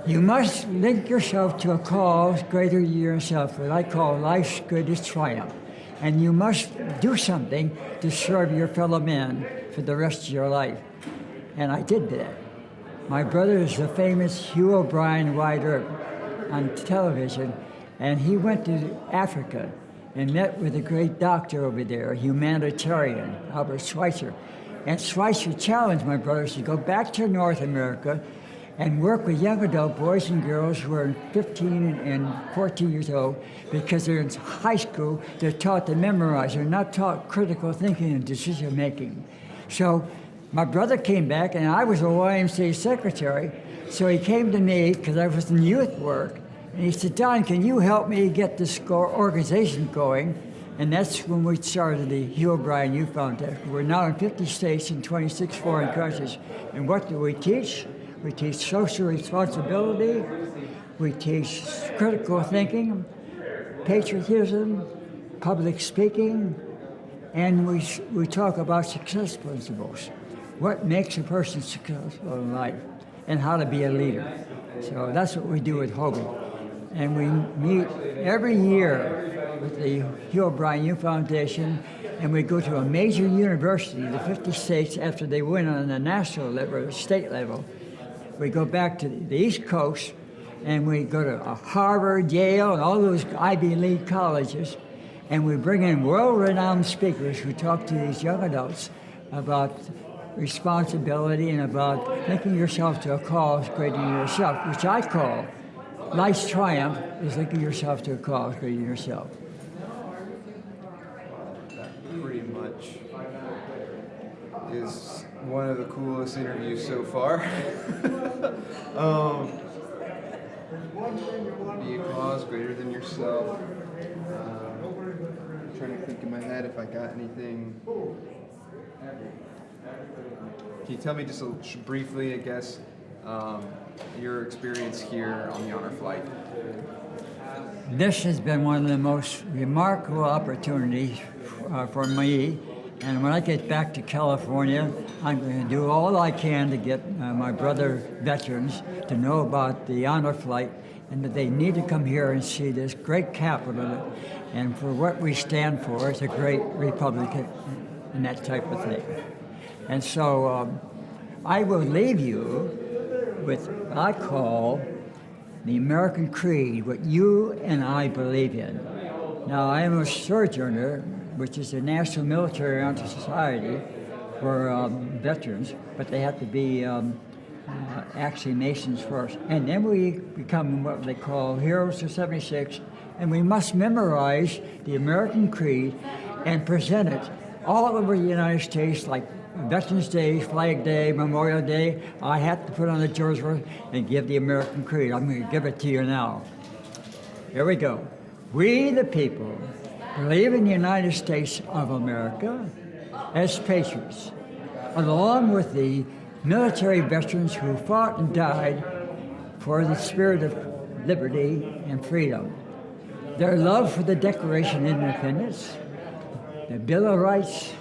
[SPEAKER 7] You must link yourself to a cause greater than yourself, what I call life's greatest triumph. And you must do something to serve your fellow man for the rest of your life. And I did that. My brother is the famous Hugh O'Brien writer on television, and he went to Africa and met with a great doctor over there, a humanitarian, Albert Schweitzer. And Schweitzer challenged my brothers to go back to North America and work with young adult boys and girls who are 15 and 14 years old, because they're in high school, they're taught to memorize, they're not taught critical thinking and decision making. So my brother came back, and I was a YMCA secretary, so he came to me, because I was in youth work, and he said, Don, can you help me get this organization going? And that's when we started the Hugh O'Brien Youth Foundation. We're now in 50 states and 26 foreign countries. And what do we teach? We teach social responsibility. We teach critical thinking, patriotism, public speaking, and we talk about success principles. What makes a person successful in life, and how to be a leader. So that's what we do at Hobie. And we meet every year with the Hugh O'Brien Youth Foundation, and we go to a major university, the 50 states, after they win on the national level, state level. We go back to the East Coast, and we go to Harvard, Yale, and all those Ivy League colleges, and we bring in world-renowned speakers who talk to these young adults about responsibility and about linking yourself to a cause greater than yourself, which I call life's triumph is linking yourself to a cause greater than yourself.
[SPEAKER 2] That pretty much is one of the coolest interviews so far. Be a cause greater than yourself. I'm trying to think in my head if I got anything. Can you tell me just briefly, I guess, your experience here on the honor flight?
[SPEAKER 7] This has been one of the most remarkable opportunities for me. And when I get back to California, I'm going to do all I can to get my brother veterans to know about the honor flight and that they need to come here and see this great capital and for what we stand for as a great republic and that type of thing. And so I will leave you with what I call the American Creed, what you and I believe in. Now, I am a sojourner, which is a National Military Honor Society for veterans, but they have to be actually Masons first. And then we become what they call Heroes of 76, and we must memorize the American Creed and present it all over the United States, like Veterans Day, Flag Day, Memorial Day. I have to put on the jersey and give the American Creed. I'm going to give it to you now. Here we go. We, the people, believe in the United States of America as patriots, along with the military veterans who fought and died for the spirit of liberty and freedom. Their love for the Declaration of Independence, the Bill of Rights,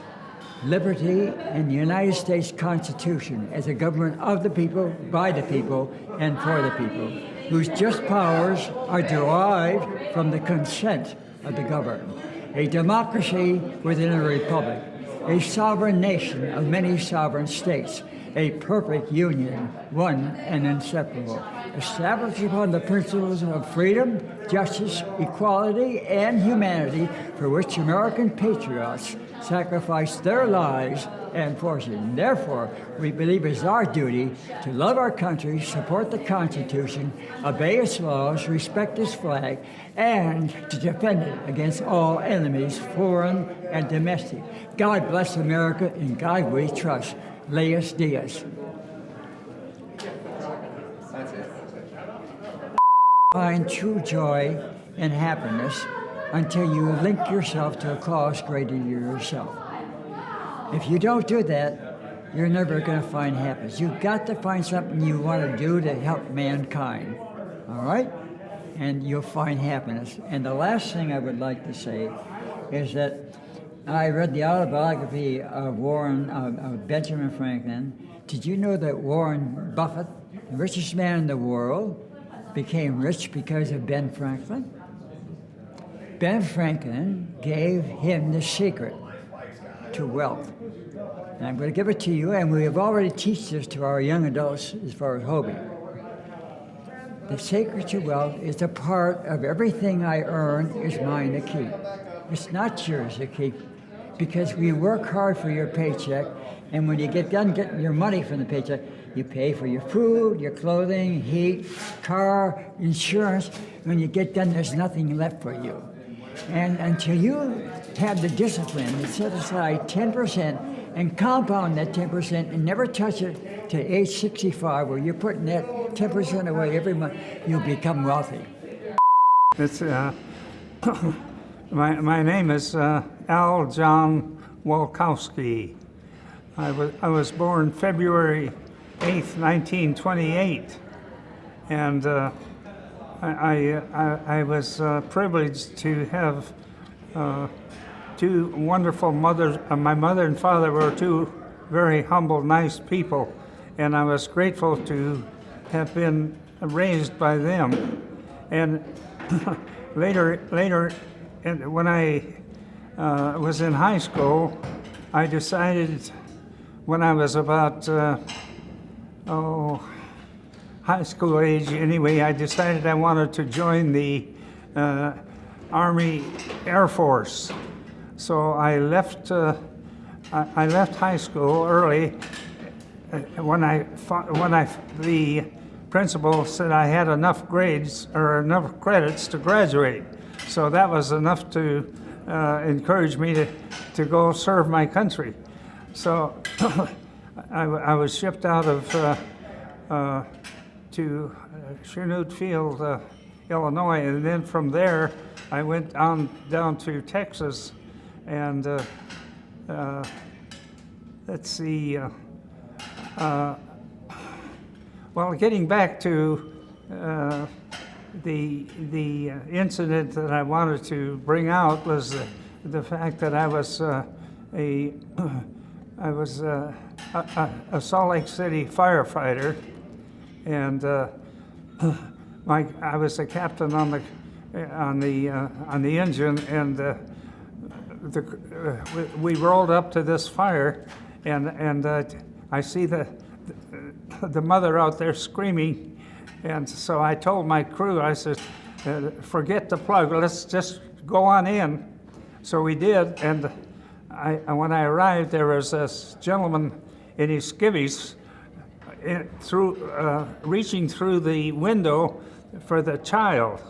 [SPEAKER 7] liberty, and the United States Constitution as a government of the people, by the people, and for the people, whose just powers are derived from the consent of the governed. A democracy within a republic, a sovereign nation of many sovereign states, a perfect union, one and inseparable, established upon the principles of freedom, justice, equality, and humanity, for which American patriots sacrificed their lives and fortune. Therefore, we believe it is our duty to love our country, support the Constitution, obey its laws, respect its flag, and to defend it against all enemies, foreign and domestic. God bless America, in God we trust. Leas Diaz.
[SPEAKER 2] That's it.
[SPEAKER 7] Find true joy and happiness until you link yourself to a cause greater than yourself. If you don't do that, you're never going to find happiness. You've got to find something you want to do to help mankind, all right? And you'll find happiness. And the last thing I would like to say is that I read the autobiography of Benjamin Franklin. Did you know that Warren Buffett, the richest man in the world, became rich because of Ben Franklin? Ben Franklin gave him the secret to wealth. And I'm going to give it to you, and we have already taught this to our young adults as far as Hobie. The secret to wealth is a part of everything I earn is mine to keep. It's not yours to keep, because we work hard for your paycheck, and when you get done getting your money from the paycheck, you pay for your food, your clothing, heat, car, insurance. When you get done, there's nothing left for you. And until you have the discipline to set aside 10% and compound that 10% and never touch it to age 65, where you're putting that 10% away every month, you'll become wealthy.
[SPEAKER 8] It's my name is Al John Walkowski. I was born February 8th, 1928. And I was privileged to have two wonderful mothers. My mother and father were two very humble, nice people, and I was grateful to have been raised by them. And later, and when I was in high school, I decided, when I was about high school age anyway, I decided I wanted to join the Army Air Force. So I left high school early. The principal said I had enough grades or enough credits to graduate. So that was enough to encourage me to go serve my country. So I was shipped out of to Chanute Field, Illinois, and then from there I went down to Texas, and let's see. Well, getting back to the incident that I wanted to bring out was the fact that I was a Salt Lake City firefighter, and I was the captain on the engine, and we rolled up to this fire, and I see the mother out there screaming, and so I told my crew, I said, forget the plug, let's just go on in. So we did, and when I arrived, there was this gentleman in his skivvies reaching through the window for the child.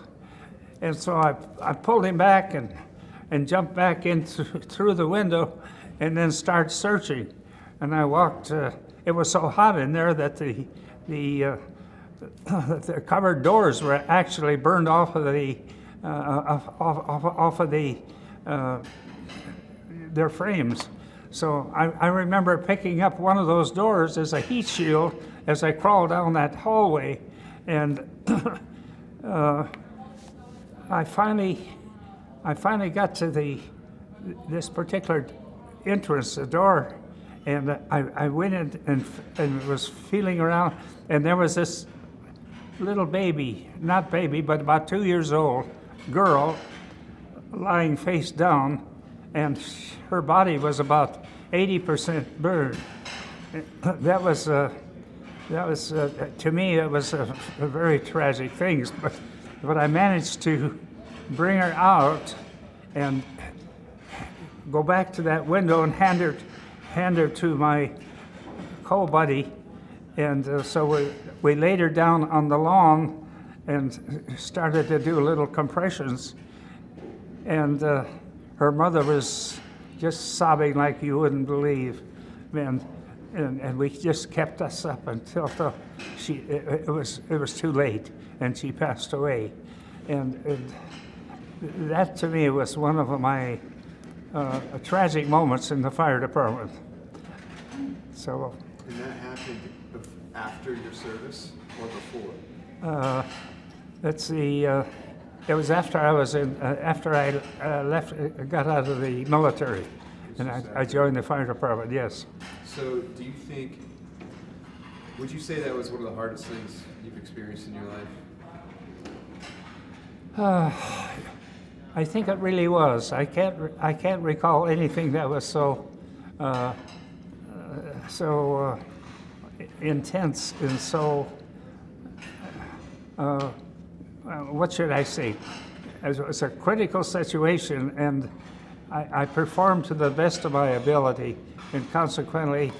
[SPEAKER 8] And so I pulled him back and jumped back in through the window and then started searching. And I walked, it was so hot in there that the cupboard doors were actually burned off of their frames. So I remember picking up one of those doors as a heat shield as I crawled down that hallway, and I finally got to this particular entrance, the door, and I went in and was feeling around, and there was this little baby, not baby, but about 2 years old, girl, lying face down, and her body was about 80% burned. That was to me, it was a very tragic thing, but I managed to bring her out and go back to that window and hand her to my co-buddy, and so we laid her down on the lawn and started to do little compressions, and her mother was just sobbing like you wouldn't believe, and we just kept us up until it was too late, and she passed away, and that to me was one of my tragic moments in the fire department. So.
[SPEAKER 2] And that happened after your service or before?
[SPEAKER 8] Let's see. It was after I was after I got out of the military, and I joined the fire department. Yes.
[SPEAKER 2] So, would you say that was one of the hardest things you've experienced in your life?
[SPEAKER 8] I think it really was. I can't recall anything that was so intense and so. What should I say? It was a critical situation, and I performed to the best of my ability, and consequently,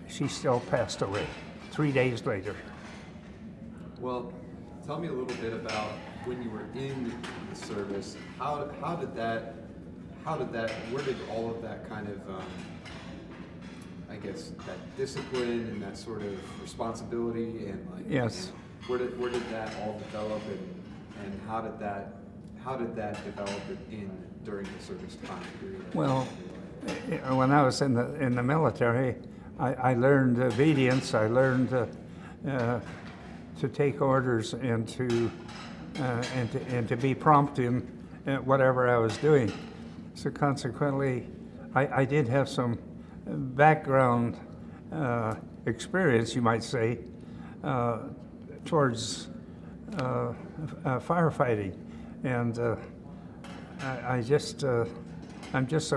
[SPEAKER 8] she still passed away 3 days later.
[SPEAKER 2] Well, tell me a little bit about when you were in the service. How did that? Where did all of that kind of, I guess, that discipline and that sort of responsibility and like.
[SPEAKER 8] Yes.
[SPEAKER 2] Where did that all develop, and how did that develop during the service time period?
[SPEAKER 8] Well, when I was in the military, I learned obedience. I learned to take orders and to be prompt in whatever I was doing. So consequently, I did have some background experience, you might say, towards firefighting, and I'm just so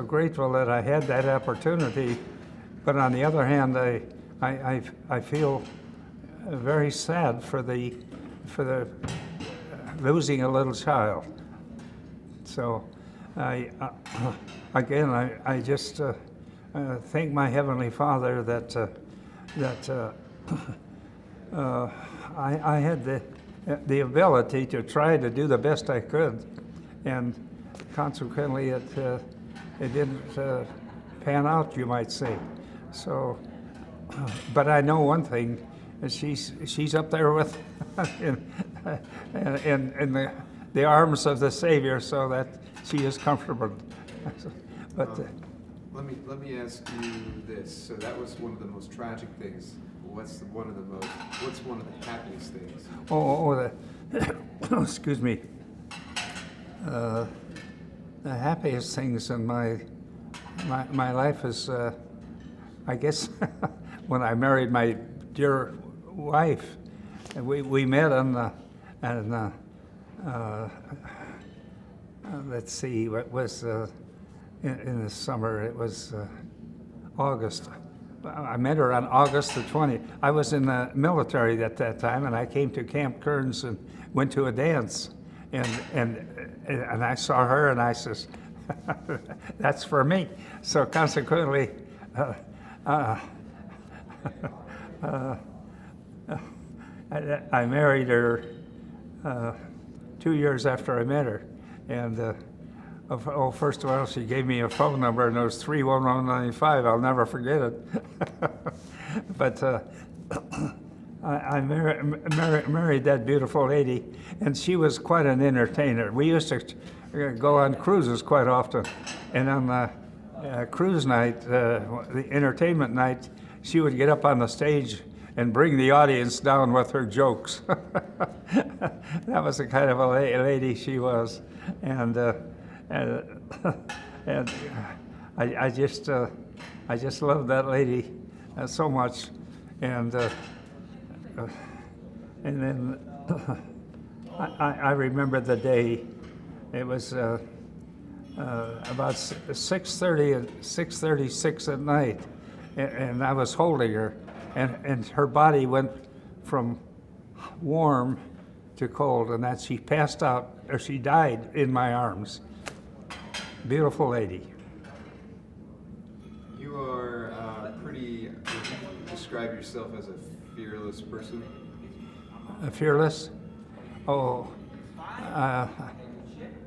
[SPEAKER 8] grateful that I had that opportunity. But on the other hand, I feel very sad for the losing a little child. So I just thank my Heavenly Father that I had the ability to try to do the best I could, and consequently it didn't pan out, you might say. So, but I know one thing: she's up there with in the arms of the Savior, so that she is comfortable. But
[SPEAKER 2] let me ask you this. So that was one of the most tragic things. What's one of the happiest things?
[SPEAKER 8] Excuse me. The happiest things in my life is, I guess, when I married my dear wife. And we met let's see, what was in the summer? It was August. I met her on August the 20th. I was in the military at that time, and I came to Camp Kearns and went to a dance, and I saw her, and I says, "That's for me." So consequently, I married her 2 years after I met her, and first of all, she gave me a phone number, and it was 31195. I'll never forget it. But I married that beautiful lady, and she was quite an entertainer. We used to go on cruises quite often, and on the cruise night, the entertainment night, she would get up on the stage and bring the audience down with her jokes. That was the kind of a lady she was, and I just loved that lady so much, and then I remember the day. It was about 6:36 at night, and I was holding her, and her body went from warm to cold, and that she passed out, or she died in my arms. Beautiful lady.
[SPEAKER 2] You are would you describe yourself as a fearless person?
[SPEAKER 8] Fearless? Oh,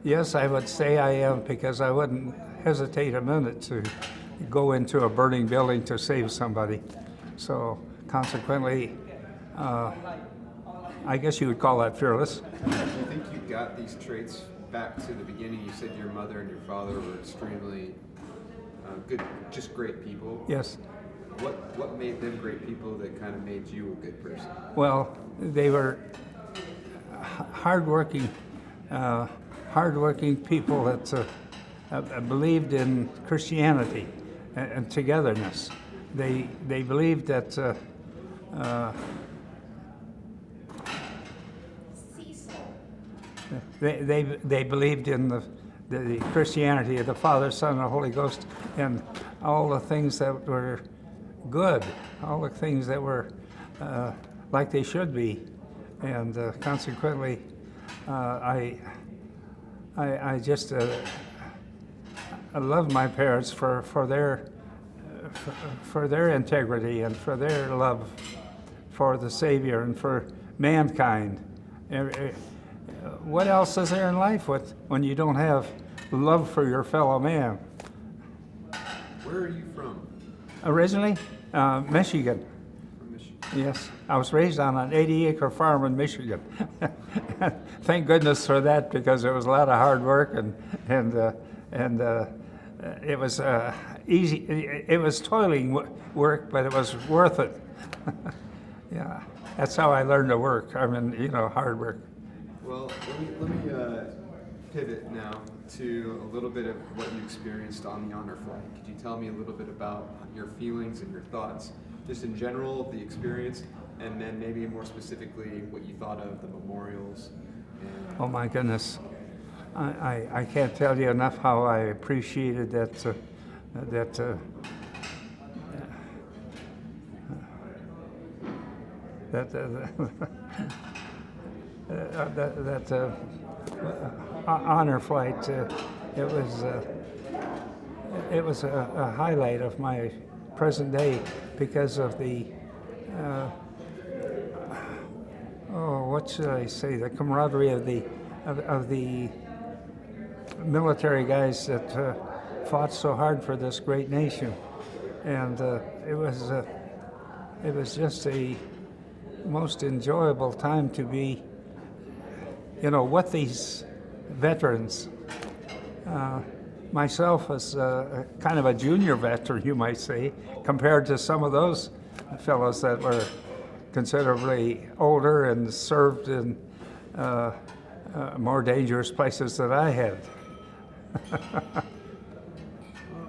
[SPEAKER 8] yes, I would say I am, because I wouldn't hesitate a minute to go into a burning building to save somebody. So consequently, I guess you would call that fearless.
[SPEAKER 2] Do you think you got these traits back to the beginning? You said your mother and your father were extremely good, just great people.
[SPEAKER 8] Yes.
[SPEAKER 2] What made them great people that kind of made you a good person?
[SPEAKER 8] Well, they were hardworking people that believed in Christianity and togetherness. They believed that they believed in the Christianity of the Father, Son, and the Holy Ghost, and all the things that were good, all the things that were like they should be, and consequently, I just I love my parents for their integrity and for their love for the Savior and for mankind. What else is there in life when you don't have love for your fellow man?
[SPEAKER 2] Where are you from?
[SPEAKER 8] Originally, Michigan.
[SPEAKER 2] From Michigan.
[SPEAKER 8] Yes, I was raised on an 80-acre farm in Michigan. Thank goodness for that, because it was a lot of hard work, and it was easy. It was toiling work, but it was worth it. Yeah, that's how I learned to work. I mean, hard work.
[SPEAKER 2] Well, let me pivot now to a little bit of what you experienced on the honor flight. Could you tell me a little bit about your feelings and your thoughts, just in general of the experience, and then maybe more specifically what you thought of the memorials? And
[SPEAKER 8] Oh my goodness, I can't tell you enough how I appreciated that. Honor flight. It was a highlight of my present day because of the what should I say? The camaraderie of the military guys that fought so hard for this great nation, and it was just a most enjoyable time to be, with these veterans. Myself as kind of a junior veteran, you might say, compared to some of those fellows that were considerably older and served in more dangerous places than I had.
[SPEAKER 2] well,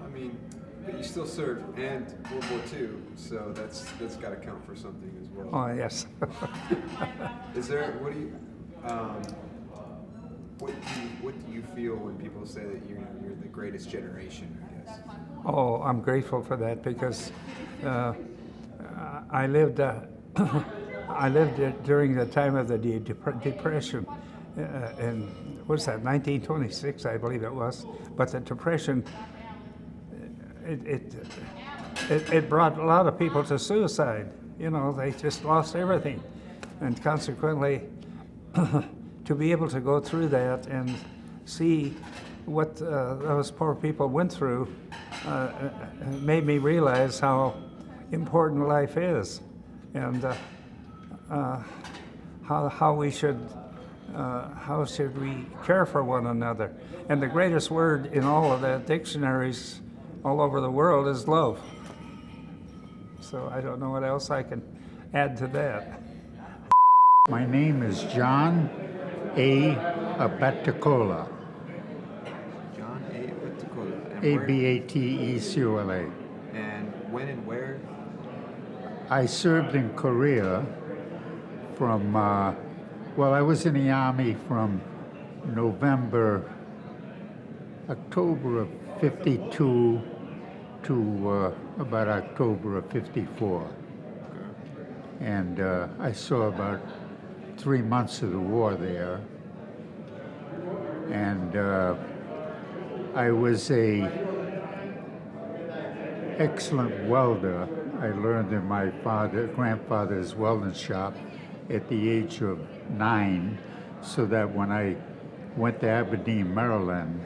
[SPEAKER 2] I mean, but you still served and World War II, so that's got to count for something as well.
[SPEAKER 8] Oh, yes.
[SPEAKER 2] Is there? What do you feel when people say that you're the greatest generation? I guess.
[SPEAKER 8] Oh, I'm grateful for that because I lived I lived during the time of the Depression, and what's that? 1926, I believe it was. But the Depression, it brought a lot of people to suicide. They just lost everything, and consequently, to be able to go through that and see what those poor people went through made me realize how important life is, and how should we care for one another. And the greatest word in all of the dictionaries all over the world is love. So I don't know what else I can add to that.
[SPEAKER 9] My name is John A. Abaticola,
[SPEAKER 2] John A. Abaticola.
[SPEAKER 9] Abatecola.
[SPEAKER 2] And when and where?
[SPEAKER 9] I served in Korea from, I was in the Army from October of 52 to about October of 54. And I saw about 3 months of the war there. And I was a excellent welder. I learned in my grandfather's welding shop at the age of 9, so that when I went to Aberdeen, Maryland,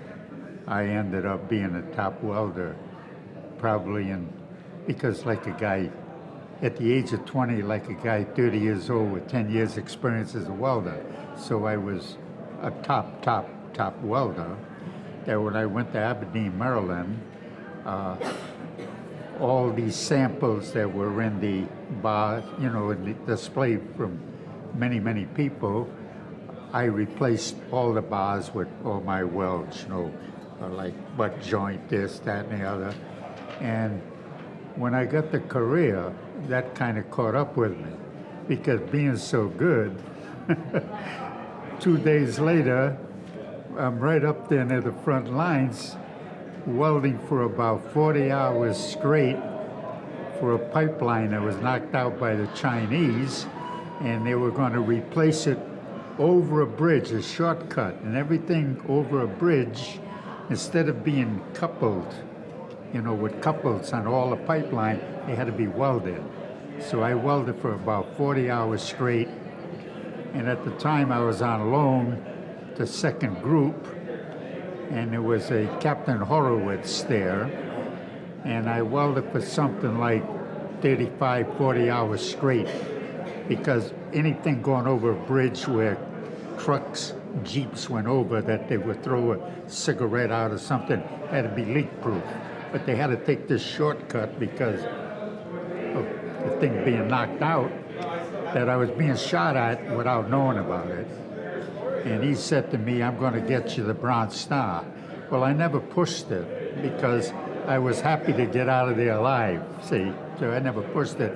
[SPEAKER 9] I ended up being a top welder, probably because like a guy at the age of 20, like a guy 30 years old with 10 years experience as a welder. So I was a top welder. That when I went to Aberdeen, Maryland, all these samples that were in the bar, in the display from many people, I replaced all the bars with all my welds, like butt joint, this, that, and the other. And when I got to Korea, that kind of caught up with me, because being so good, 2 days later, I'm right up there near the front lines, welding for about 40 hours straight for a pipeline that was knocked out by the Chinese, and they were going to replace it over a bridge, a shortcut, and everything over a bridge, instead of being coupled, with couples on all the pipeline, they had to be welded. So I welded for about 40 hours straight, and at the time I was on loan to second group, and there was a Captain Horowitz there, and I welded for something like 35, 40 hours straight, because anything going over a bridge where trucks jeeps went over that they would throw a cigarette out or something. Had to be leak-proof. But they had to take this shortcut because of the thing being knocked out, that I was being shot at without knowing about it. And he said to me, I'm going to get you the Bronze Star. Well, I never pushed it because I was happy to get out of there alive, see? So I never pushed it.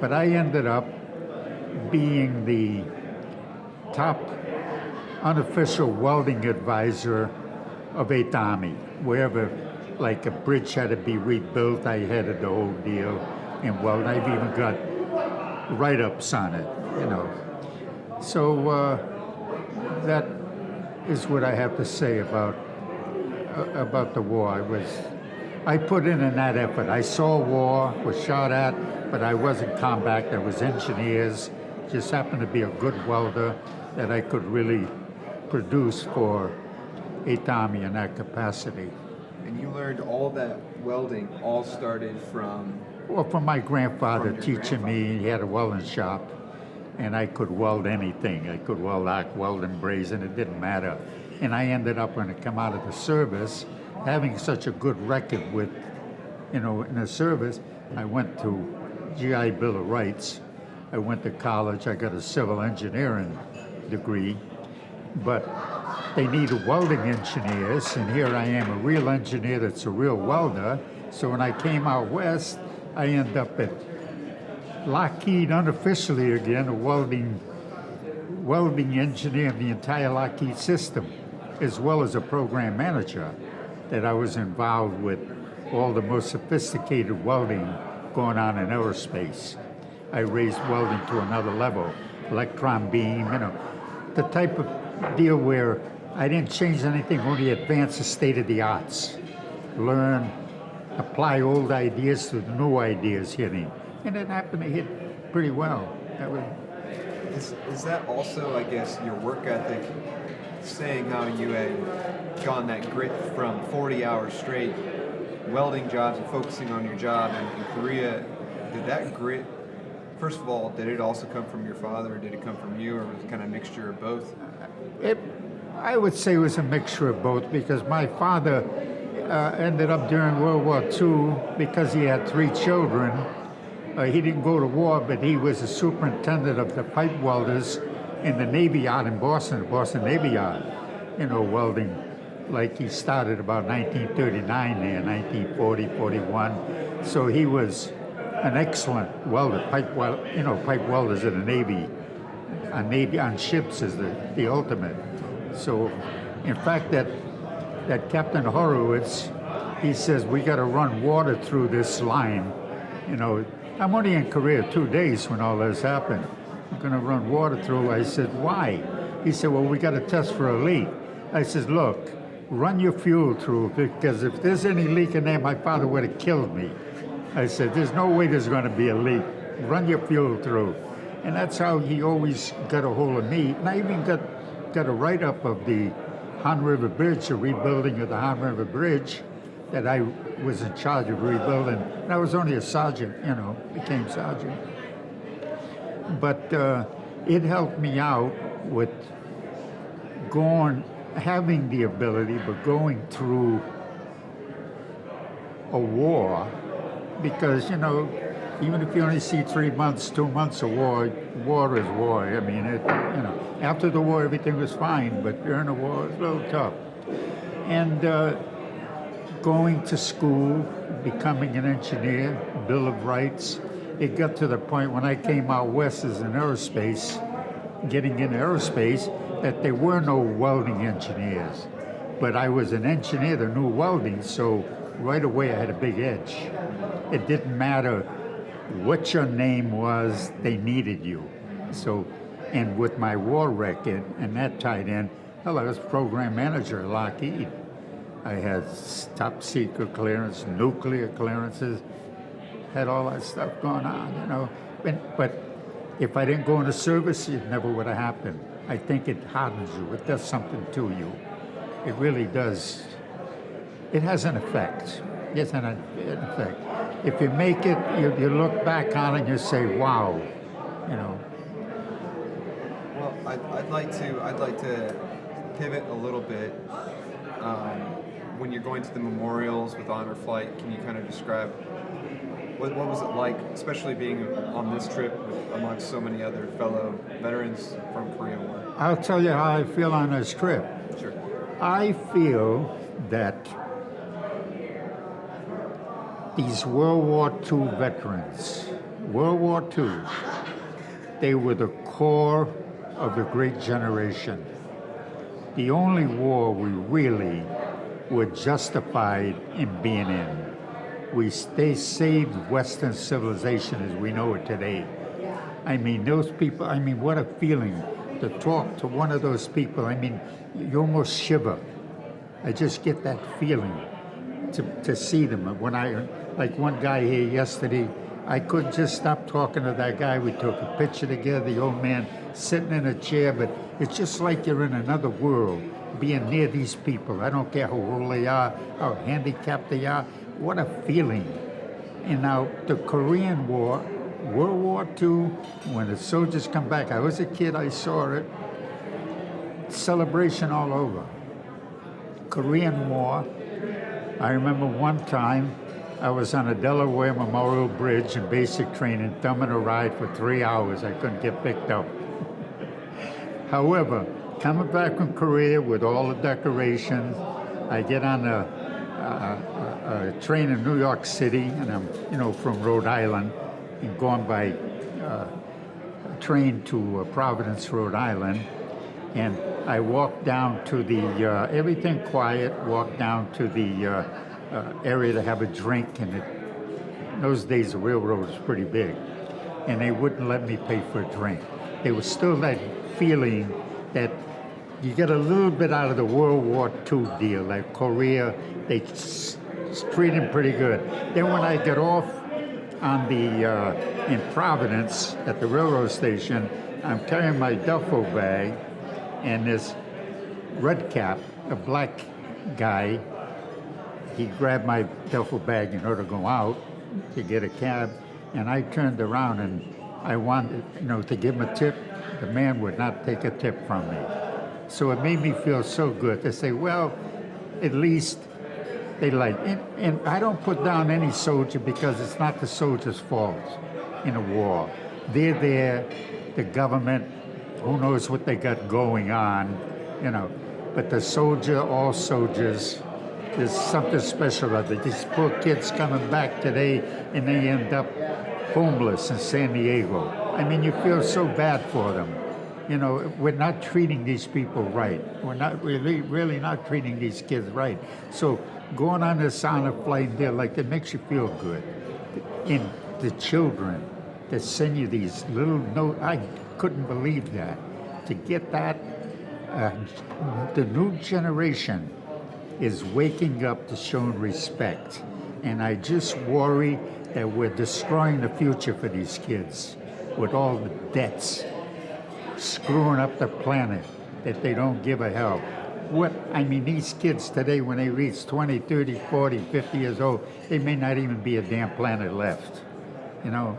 [SPEAKER 9] But I ended up being the top unofficial welding advisor of 8th Army. Wherever, like a bridge had to be rebuilt, I headed the whole deal in welding. I've even got write-ups on it, you know. So that is what I have to say about the war. I put in that effort. I saw war, was shot at, but I wasn't combat. I was engineers. Just happened to be a good welder that I could really produce for 8th Army in that capacity.
[SPEAKER 2] And you learned all that welding all started from...
[SPEAKER 9] Well, from my grandfather
[SPEAKER 2] From your
[SPEAKER 9] teaching me, he had a welding shop, and I could weld anything. I could weld arc, weld and brazen, it didn't matter. And I ended up, when I come out of the service, having such a good record with, you know, in the service, I went to GI Bill of Rights. I went to college, I got a civil engineering degree, but they needed welding engineers, and here I am, a real engineer that's a real welder. So when I came out west, I ended up at Lockheed unofficially again, a welding engineer of the entire Lockheed system, as well as a program manager, that I was involved with all the most sophisticated welding going on in aerospace. I raised welding to another level, electron beam, you know, the type of deal where I didn't change anything, only advance the state of the arts. Learn, apply old ideas to new ideas hitting. And it happened to hit pretty well. That was,
[SPEAKER 2] Is that also, I guess, your work ethic, saying how you had gotten that grit from 40 hours straight, welding jobs and focusing on your job in Korea? Did that grit, first of all, did it also come from your father, or did it come from you, or was it kind of a mixture of both?
[SPEAKER 9] I would say it was a mixture of both, because my father ended up during World War II, because he had 3 children. He didn't go to war, but he was a superintendent of the pipe welders in the Navy Yard in Boston, the Boston Navy Yard, you know, welding. Like he started about 1939 there, 1940, 41. So he was an excellent welder, pipe welders in the Navy. On ships is the ultimate. So, in fact, that Captain Horowitz, he says, we got to run water through this line. You know, I'm only in Korea 2 days when all this happened. I'm going to run water through. I said, why? He said, well, we got to test for a leak. I said, look, run your fuel through, because if there's any leak in there, my father would have killed me. I said, there's no way there's going to be a leak. Run your fuel through. And that's how he always got a hold of me. And I even got a write-up of the Han River Bridge, the rebuilding of the Han River Bridge, that I was in charge of rebuilding. And I was only a sergeant, you know, became sergeant. But it helped me out with having the ability, but going through a war, because, you know, even if you only see 3 months, 2 months of war, war is war. I mean, you know, after the war, everything was fine, but during the war, it was a little tough. And going to school, becoming an engineer, Bill of Rights, it got to the point when I came out west as an aerospace, getting into aerospace, that there were no welding engineers. But I was an engineer that knew welding, so right away I had a big edge. It didn't matter what your name was, they needed you. So, and with my war record, and that tied in, hell, I was program manager at Lockheed. I had top secret clearance, nuclear clearances, had all that stuff going on, you know. But if I didn't go into service, it never would have happened. I think it hardens you, it does something to you. It really does. It has an effect. Yes, an effect. If you make it, you look back on it and you say, wow, you know.
[SPEAKER 2] Well, I'd like to pivot a little bit. When you're going to the memorials with Honor Flight, can you kind of describe what was it like, especially being on this trip amongst so many other fellow veterans from Korean War?
[SPEAKER 9] I'll tell you how I feel on this trip.
[SPEAKER 2] Sure.
[SPEAKER 9] I feel that these World War II veterans, World War II, they were the core of the great generation. The only war we really were justified in being in. They saved Western civilization as we know it today. I mean, those people, I mean, what a feeling to talk to one of those people. I mean, you almost shiver. I just get that feeling to see them. When like one guy here yesterday, I couldn't just stop talking to that guy. We took a picture together, the old man sitting in a chair, but it's just like you're in another world, being near these people. I don't care how old they are, how handicapped they are. What a feeling. And now the Korean War, World War II, when the soldiers come back, I was a kid, I saw it. Celebration all over. Korean War, I remember one time I was on a Delaware Memorial Bridge in basic training, thumbing a ride for 3 hours. I couldn't get picked up. However, coming back from Korea with all the decorations, I get on a train in New York City, and I'm, from Rhode Island, and going by train to Providence, Rhode Island, and I walked down to the, everything quiet, walked down to the area to have a drink, and in those days the railroad was pretty big, and they wouldn't let me pay for a drink. There was still that feeling that you get a little bit out of the World War II deal, like Korea, they treat them pretty good. Then when I get off on the, in Providence at the railroad station, I'm carrying my duffel bag, and this red cap, a black guy, he grabbed my duffel bag in order to go out to get a cab, and I turned around and I wanted, to give him a tip. The man would not take a tip from me. So it made me feel so good to say, well, at least they like it. And I don't put down any soldier because it's not the soldier's fault in a war. They're there, the government, who knows what they got going on, But the soldier, all soldiers, there's something special about it. These poor kids coming back today and they end up homeless in San Diego. I mean, you feel so bad for them. We're not treating these people right. We're not really not treating these kids right. So going on this honor flight there, like, that makes you feel good. And the children that send you these little notes, I couldn't believe that. To get that, the new generation is waking up to showing respect. And I just worry that we're destroying the future for these kids with all the debts, screwing up the planet, that they don't give a hell. These kids today, when they reach 20, 30, 40, 50 years old, they may not even be a damn planet left. So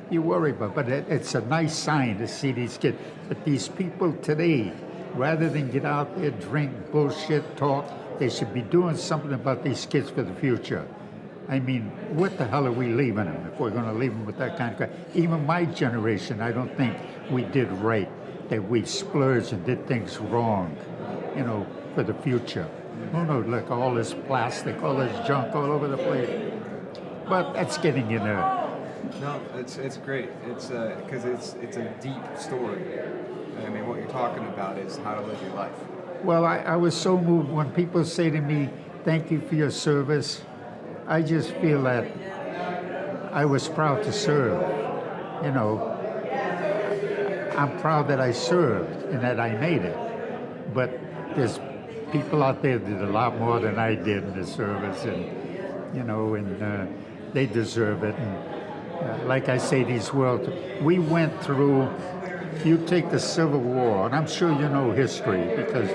[SPEAKER 9] you worry about, but it's a nice sign to see these kids. But these people today, rather than get out there, drink, bullshit, talk, they should be doing something about these kids for the future. What the hell are we leaving them if we're going to leave them with that kind of crap? Even my generation, I don't think we did right, that we splurged and did things wrong, for the future. Who knows, look, all this plastic, all this junk all over the place. But that's getting in there.
[SPEAKER 2] No, it's great. It's because it's a deep story. What you're talking about is how to live your life.
[SPEAKER 9] Well, I was so moved when people say to me, thank you for your service. I just feel that I was proud to serve. I'm proud that I served and that I made it. But there's people out there that did a lot more than I did in the service, and they deserve it. And like I say, we went through. You take the Civil War, and I'm sure you know history because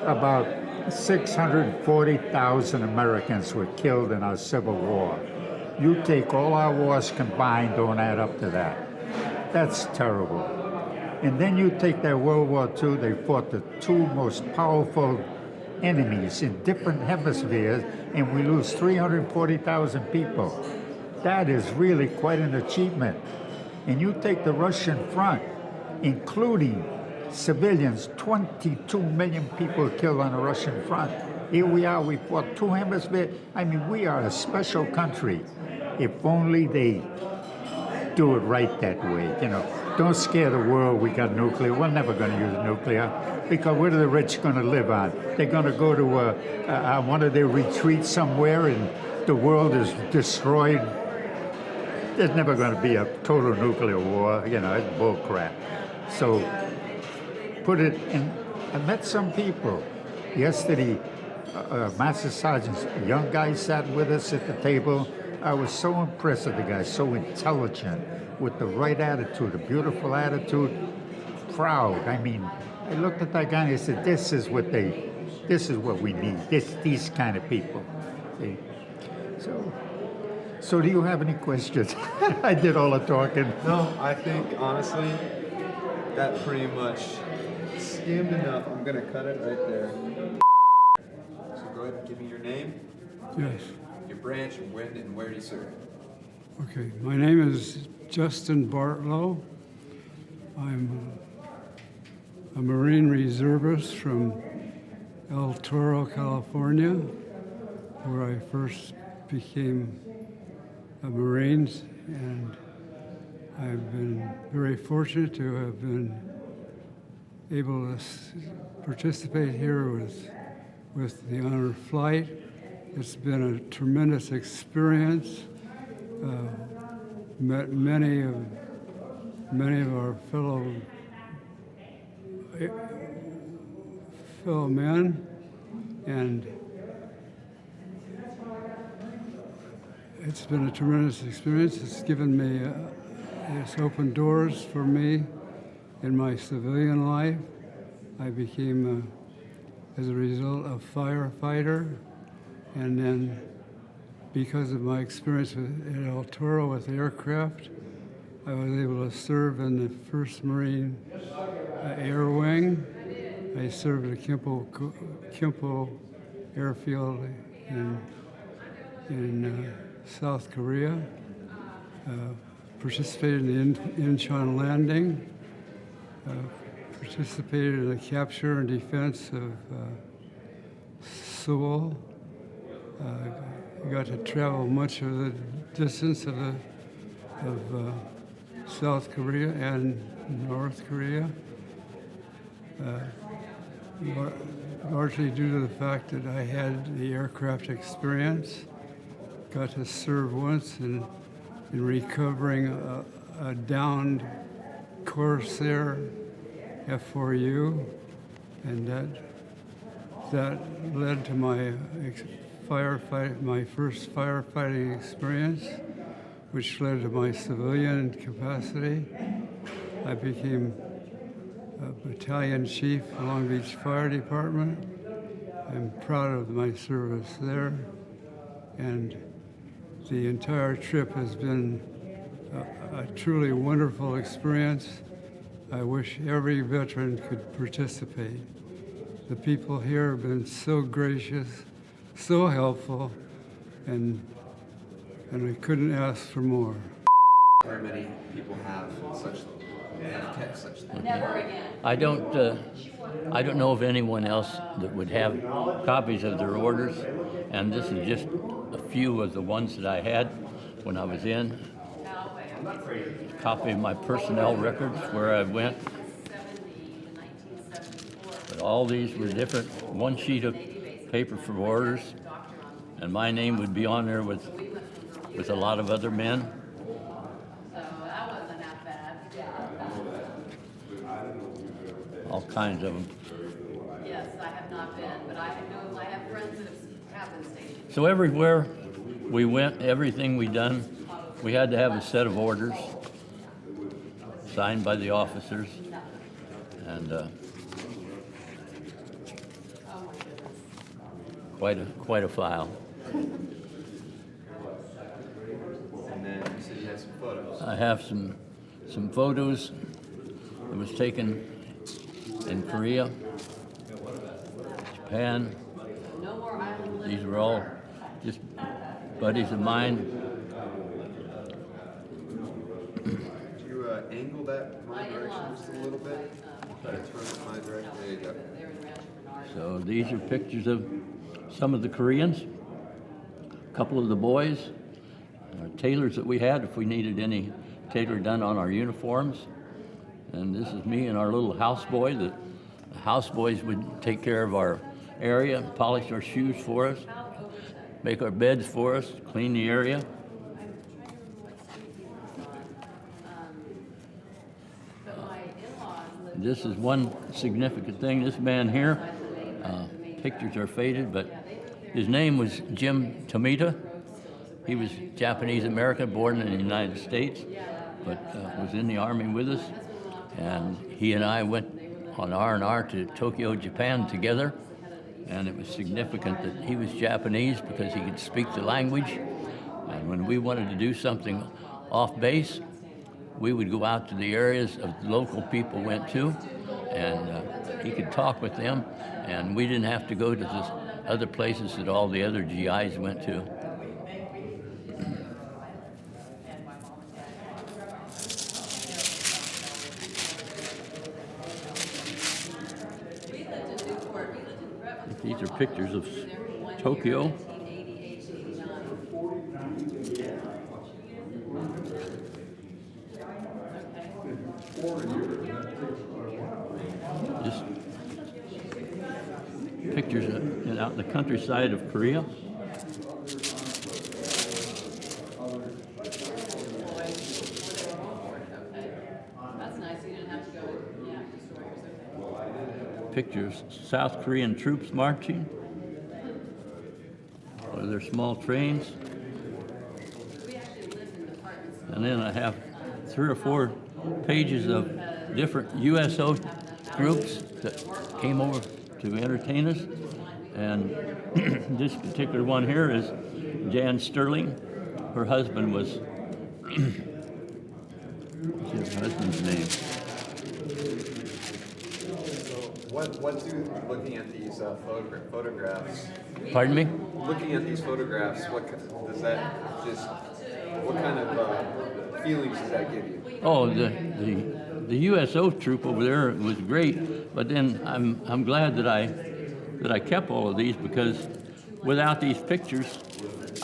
[SPEAKER 9] about 640,000 Americans were killed in our Civil War. You take all our wars combined, don't add up to that. That's terrible. And then you take that World War II, they fought the two most powerful enemies in different hemispheres, and we lose 340,000 people. That is really quite an achievement. And you take the Russian front, including civilians, 22 million people killed on the Russian front. Here we are, we fought two hemispheres. I mean, we are a special country. If only they do it right that way, you know. Don't scare the world we got nuclear. We're never going to use nuclear because what are the rich going to live on? They're going to go to one of their retreats somewhere and the world is destroyed. There's never going to be a total nuclear war. You know, it's bull crap. So put it in. I met some people yesterday, Master Sergeants, a young guy sat with us at the table. I was so impressed with the guy, so intelligent, with the right attitude, a beautiful attitude, proud. I mean, I looked at that guy and I said, this is what we need, these kind of people. See? So do you have any questions? I did all the talking.
[SPEAKER 2] No, I think honestly, that pretty much skimmed enough. I'm gonna cut it right there. So go ahead and give me your name,
[SPEAKER 10] Yes.
[SPEAKER 2] your branch, when and where do you serve?
[SPEAKER 10] Okay. My name is Justin Bartlow. I'm a Marine reservist from El Toro, California, where I first became a Marine, and I've been very fortunate to have been able to participate here with the honor flight. It's been a tremendous experience. Met many of our fellow men, and it's been a tremendous experience. It's given me, it's opened doors for me in my civilian life. I became, as a result, a firefighter, and then because of my experience at El Toro with aircraft, I was able to serve in the 1st Marine Air Wing. I served at Kimpo Airfield in South Korea. Participated in the Incheon landing. Participated in the capture and defense of Seoul. I got to travel much of the distance of South Korea and North Korea, largely due to the fact that I had the aircraft experience. Got to serve once in recovering a downed Corsair F4U, and that led to my my first firefighting experience, which led to my civilian capacity. I became a battalion chief of Long Beach Fire Department. I'm proud of my service there, and the entire trip has been a truly wonderful experience. I wish every veteran could participate. The people here have been so gracious, so helpful, and I couldn't ask for more.
[SPEAKER 2] Very many people have kept such things.
[SPEAKER 5] I don't know of anyone else that would have copies of their orders, and this is just a few of the ones that I had when I was in. A copy of my personnel records, where I went. But all these were different. One sheet of paper for orders, and my name would be on there with a lot of other men. All kinds of them.
[SPEAKER 6] Yes, I have not been, but I have friends that have been stationed.
[SPEAKER 5] So everywhere we went, everything we done, we had to have a set of orders signed by the officers, and quite a file.
[SPEAKER 2] And then you said you had some photos.
[SPEAKER 5] I have some photos
[SPEAKER 11] that was taken in Korea, Japan. These were all just buddies of mine.
[SPEAKER 2] Could you angle that my direction just a little bit? Try to turn it my direction. There you go.
[SPEAKER 11] So these are pictures of some of the Koreans, a couple of the boys, tailors that we had if we needed any tailor done on our uniforms. And this is me and our little houseboy. The houseboys would take care of our area, polish our shoes for us, make our beds for us, clean the area. This is one significant thing. This man here, pictures are faded, but his name was Jim Tomita. He was Japanese American, born in the United States, but was in the Army with us. And he and I went on R&R to Tokyo, Japan together. And it was significant that he was Japanese because he could speak the language. And when we wanted to do something off base, we would go out to the areas of the local people went to, and he could talk with them, and we didn't have to go to the other places that all the other GIs went to. These are pictures of Tokyo. Just pictures out in the countryside of Korea.
[SPEAKER 6] That's nice. You didn't have to go. Yeah, destroyers.
[SPEAKER 11] Pictures South Korean troops marching. Or their small trains.
[SPEAKER 6] We actually lived in apartments.
[SPEAKER 11] And then I have 3 or 4 pages of different USO groups that came over to entertain us. And this particular one here is Jan Sterling. Her husband was, what's her husband's name?
[SPEAKER 2] What do, looking at these photographs,
[SPEAKER 11] Pardon me?
[SPEAKER 2] looking at these photographs, what does that just, what kind of feelings does that give you?
[SPEAKER 11] Oh, the USO troop over there was great, but then I'm glad that I kept all of these, because without these pictures,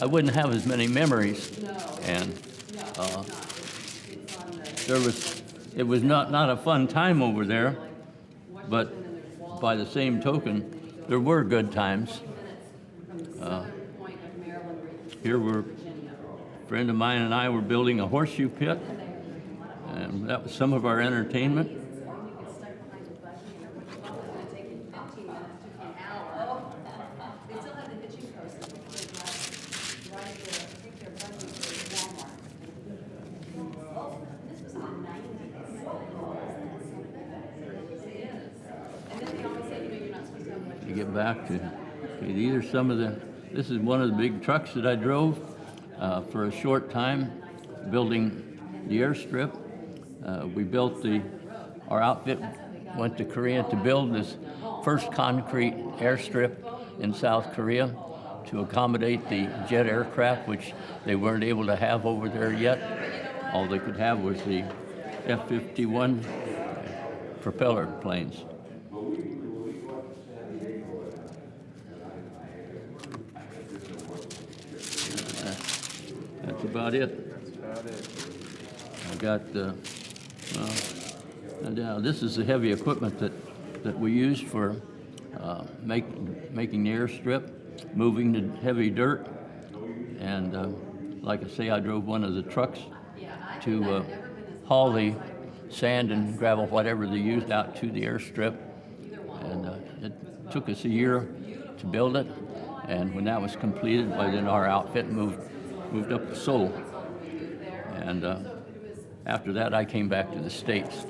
[SPEAKER 11] I wouldn't have as many memories. And it was not a fun time over there, but by the same token, there were good times. Here a friend of mine and I were building a horseshoe pit, and that was some of our entertainment. To get back to, okay, these are some of this is one of the big trucks that I drove for a short time, building the airstrip. We built our outfit went to Korea to build this first concrete airstrip in South Korea to accommodate the jet aircraft, which they weren't able to have over there yet. All they could have was the F-51 propeller planes. That's about it.
[SPEAKER 2] That's about it.
[SPEAKER 11] I got, and this is the heavy equipment that we used for making the airstrip, moving the heavy dirt, and like I say, I drove one of the trucks to haul the sand and gravel, whatever they used, out to the airstrip, and it took us a year to build it, and when that was completed, by then our outfit moved up to Seoul, and after that I came back to the States.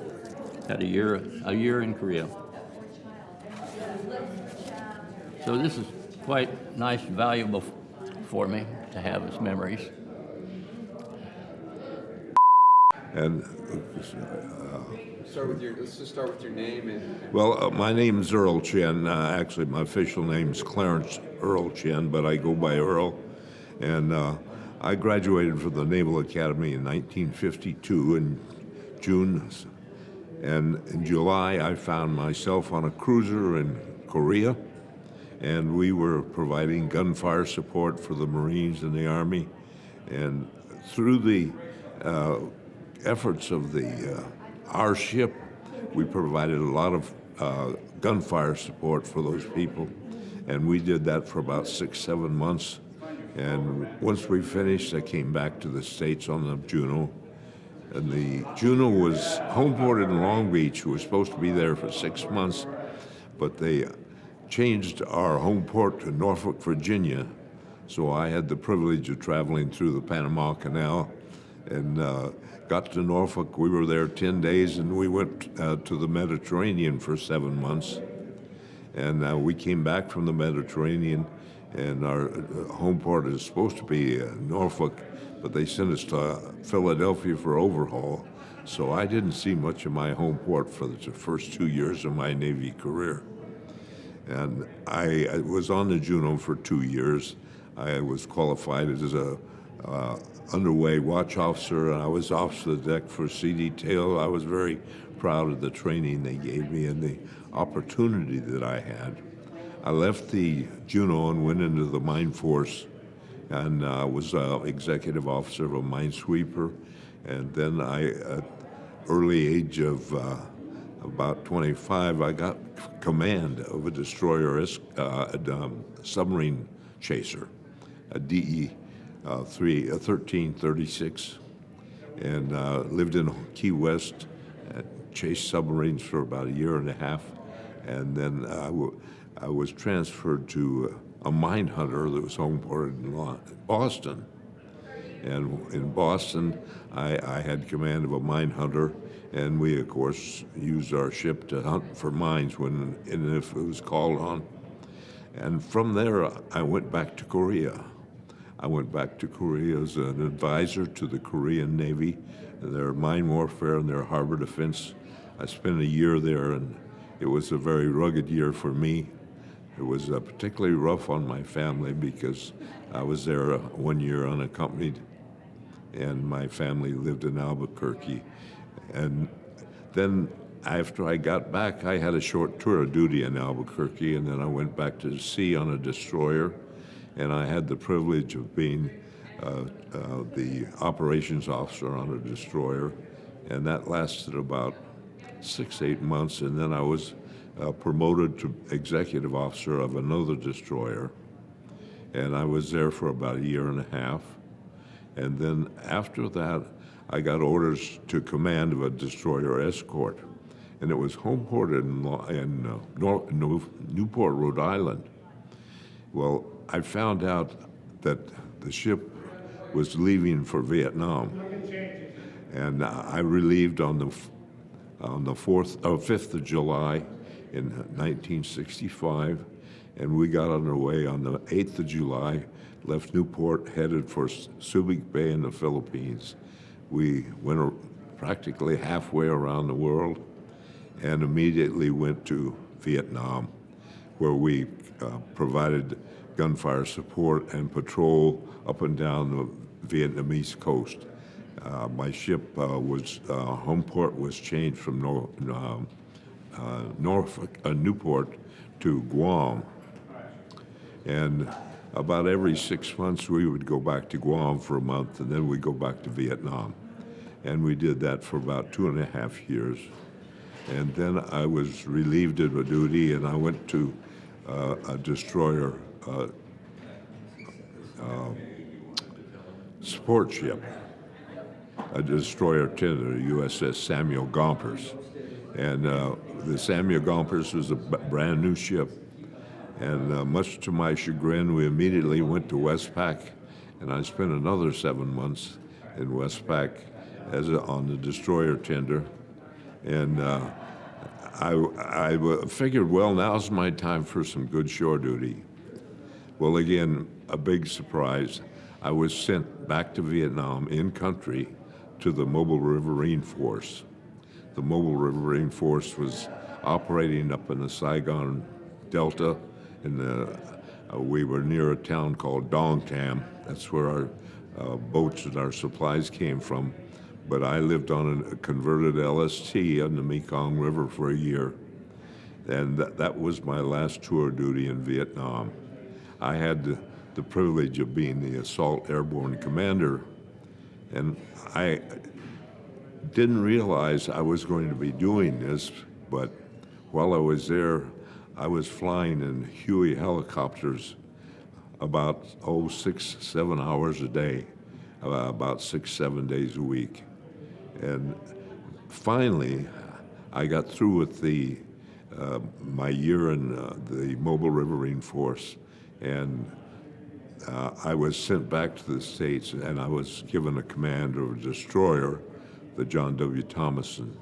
[SPEAKER 11] Had a year in Korea. So this is quite nice, valuable for me to have as memories.
[SPEAKER 12] And
[SPEAKER 2] Let's just start with your name and
[SPEAKER 12] well, my name is Earl Chen. Actually, my official name is Clarence Earl Chen, but I go by Earl. And I graduated from the Naval Academy in 1952 in June. And in July, I found myself on a cruiser in Korea, and we were providing gunfire support for the Marines and the Army. And through the efforts of our ship, we provided a lot of gunfire support for those people, and we did that for about 6-7 months. And once we finished, I came back to the States on the Juno. And the Juno was homeported in Long Beach. We were supposed to be there for 6 months, but they changed our home port to Norfolk, Virginia. So I had the privilege of traveling through the Panama Canal and got to Norfolk. We were there 10 days, and we went to the Mediterranean for 7 months. And we came back from the Mediterranean, and our home port is supposed to be Norfolk, but they sent us to Philadelphia for overhaul. So I didn't see much of my home port for the first 2 years of my Navy career. And I was on the Juno for 2 years. I was qualified as a underway watch officer, and I was off the deck for sea detail. I was very proud of the training they gave me and the opportunity that I had. I left the Juno and went into the mine force, and was executive officer of a minesweeper. And then at early age of about 25, I got command of a destroyer, submarine chaser, a DE 1336, and lived in Key West, chased submarines for about a year and a half, and then I was transferred to a mine hunter that was homeported in Boston. And in Boston, I had command of a mine hunter, and we, of course, used our ship to hunt for mines when and if it was called on. And from there, I went back to Korea. I went back to Korea as an advisor to the Korean Navy, their mine warfare and their harbor defense. I spent a year there, and it was a very rugged year for me. It was particularly rough on my family because I was there 1 year unaccompanied, and my family lived in Albuquerque. And then after I got back, I had a short tour of duty in Albuquerque, and then I went back to sea on a destroyer, and I had the privilege of being the operations officer on a destroyer, and that lasted about 6-8 months, and then I was promoted to executive officer of another destroyer, and I was there for about a year and a half. And then after that, I got orders to command of a destroyer escort, and it was homeported in Newport, Rhode Island. Well, I found out that the ship was leaving for Vietnam, and I relieved on the 5th of July in 1965, and we got underway on the 8th of July, left Newport, headed for Subic Bay in the Philippines. We went practically halfway around the world and immediately went to Vietnam, where we provided gunfire support and patrol up and down the Vietnamese coast. My ship home port was changed from Newport to Guam. And about every 6 months, we would go back to Guam for a month, and then we'd go back to Vietnam. And we did that for about 2.5 years. And then I was relieved of duty, and I went to a destroyer support ship, a destroyer tender, USS Samuel Gompers. And the Samuel Gompers was a brand new ship. And much to my chagrin, we immediately went to Westpac, and I spent another 7 months in Westpac on the destroyer tender. And I figured, well, now's my time for some good shore duty. Well, again, a big surprise. I was sent back to Vietnam in country to the Mobile Riverine Force. The Mobile Riverine Force was operating up in the Saigon Delta, and we were near a town called Dongtam. That's where our boats and our supplies came from. But I lived on a converted LST on the Mekong River for a year, and that was my last tour duty in Vietnam. I had the privilege of being the Assault Airborne Commander, and I didn't realize I was going to be doing this, but while I was there, I was flying in Huey helicopters about 6-7 hours a day, about 6-7 days a week. And finally, I got through with my year in the Mobile Riverine Force, and I was sent back to the States, and I was given a command of a destroyer, the John W. Thomason.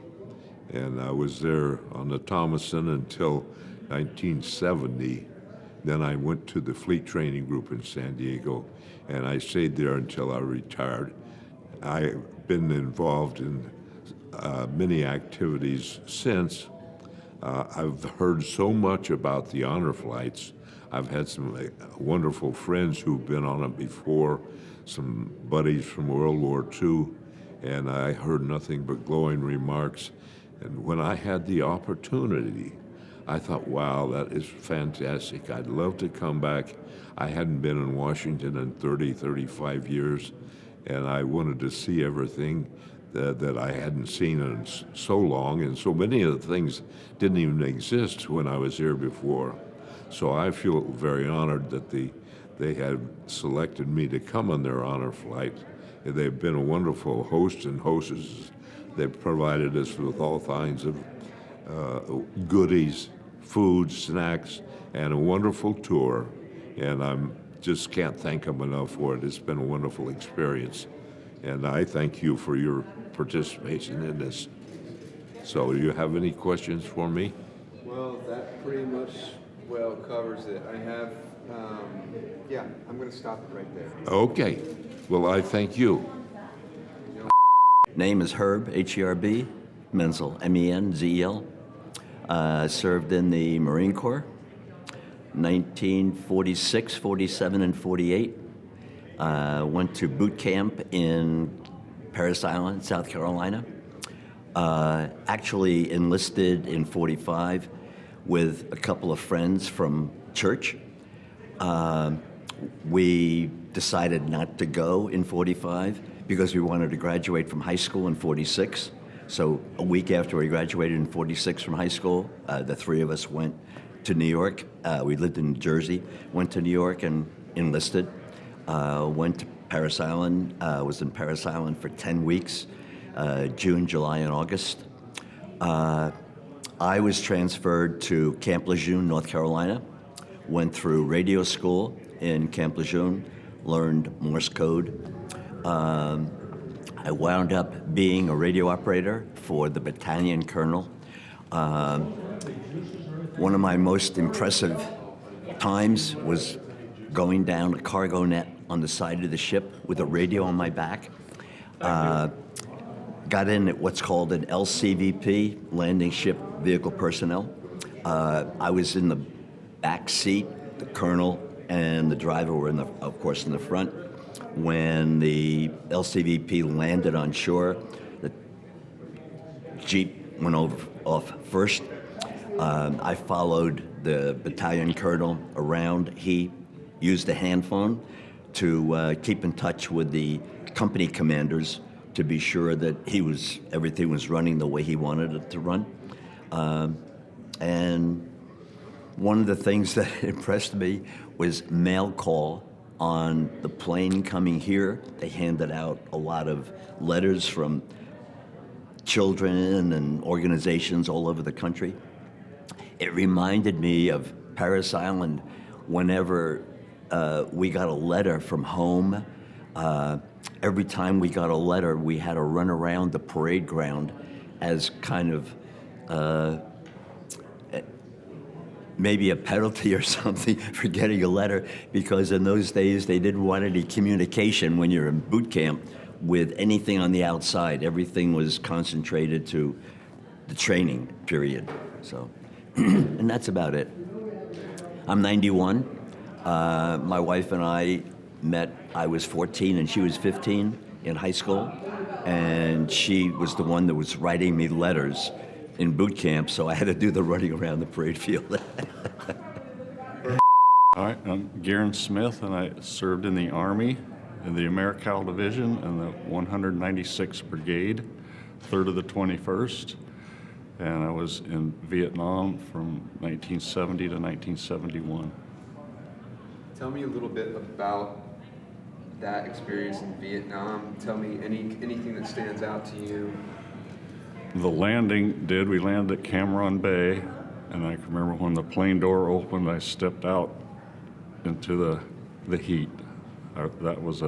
[SPEAKER 12] And I was there on the Thomason until 1970. Then I went to the Fleet Training Group in San Diego, and I stayed there until I retired. I've been involved in many activities since. I've heard so much about the honor flights. I've had some wonderful friends who've been on it before, some buddies from World War II, and I heard nothing but glowing remarks. And when I had the opportunity, I thought, wow, that is fantastic. I'd love to come back. I hadn't been in Washington in 35 years, and I wanted to see everything that I hadn't seen in so long, and so many of the things didn't even exist when I was here before. So I feel very honored that they had selected me to come on their honor flight. They've been a wonderful host and hostess. They've provided us with all kinds of goodies, food, snacks, and a wonderful tour. And I just can't thank them enough for it. It's been a wonderful experience. And I thank you for your participation in this. So do you have any questions for me?
[SPEAKER 2] Well, that pretty much well covers it. I have, I'm going to stop it right there.
[SPEAKER 12] Okay. Well, I thank you.
[SPEAKER 13] Name is Herb, H-E-R-B, Menzel, M-E-N-Z-E-L. Served in the Marine Corps, 1946, 47, and 48. Went to boot camp in Parris Island, South Carolina. Actually enlisted in 45 with a couple of friends from church. We decided not to go in 45 because we wanted to graduate from high school in 46. So a week after we graduated in 46 from high school, the three of us went to New York. We lived in New Jersey, went to New York and enlisted. Went to Parris Island, was in Parris Island for 10 weeks, June, July, and August. I was transferred to Camp Lejeune, North Carolina, went through radio school in Camp Lejeune, learned Morse code. I wound up being a radio operator for the battalion colonel. One of my most impressive times was going down a cargo net on the side of the ship with a radio on my back. Got in at what's called an LCVP, landing ship vehicle personnel. I was in the back seat. The colonel and the driver were, of course, in the front. When the LCVP landed on shore, the Jeep went off first. I followed the battalion colonel around. He used a hand phone to keep in touch with the company commanders to be sure that everything was running the way he wanted it to run. And one of the things that impressed me was mail call on the plane coming here. They handed out a lot of letters from children and organizations all over the country. It reminded me of Parris Island whenever we got a letter from home. Every time we got a letter, we had to run around the parade ground as kind of maybe a penalty or something for getting a letter, because in those days they didn't want any communication when you're in boot camp with anything on the outside. Everything was concentrated to the training period. So, and that's about it. I'm 91. My wife and I met, I was 14 and she was 15 in high school. And she was the one that was writing me letters in boot camp, so I had to do the running around the parade field.
[SPEAKER 14] Hi, I'm Garen Smith, and I served in the Army, in the Americal Division, and the 196th Brigade, 3rd of the 21st. And I was in Vietnam from 1970 to 1971.
[SPEAKER 2] Tell me a little bit about that experience in Vietnam. Tell me anything that stands out to you.
[SPEAKER 14] The landing did. We landed at Cam Bay, and I can remember when the plane door opened, I stepped out into the heat. That was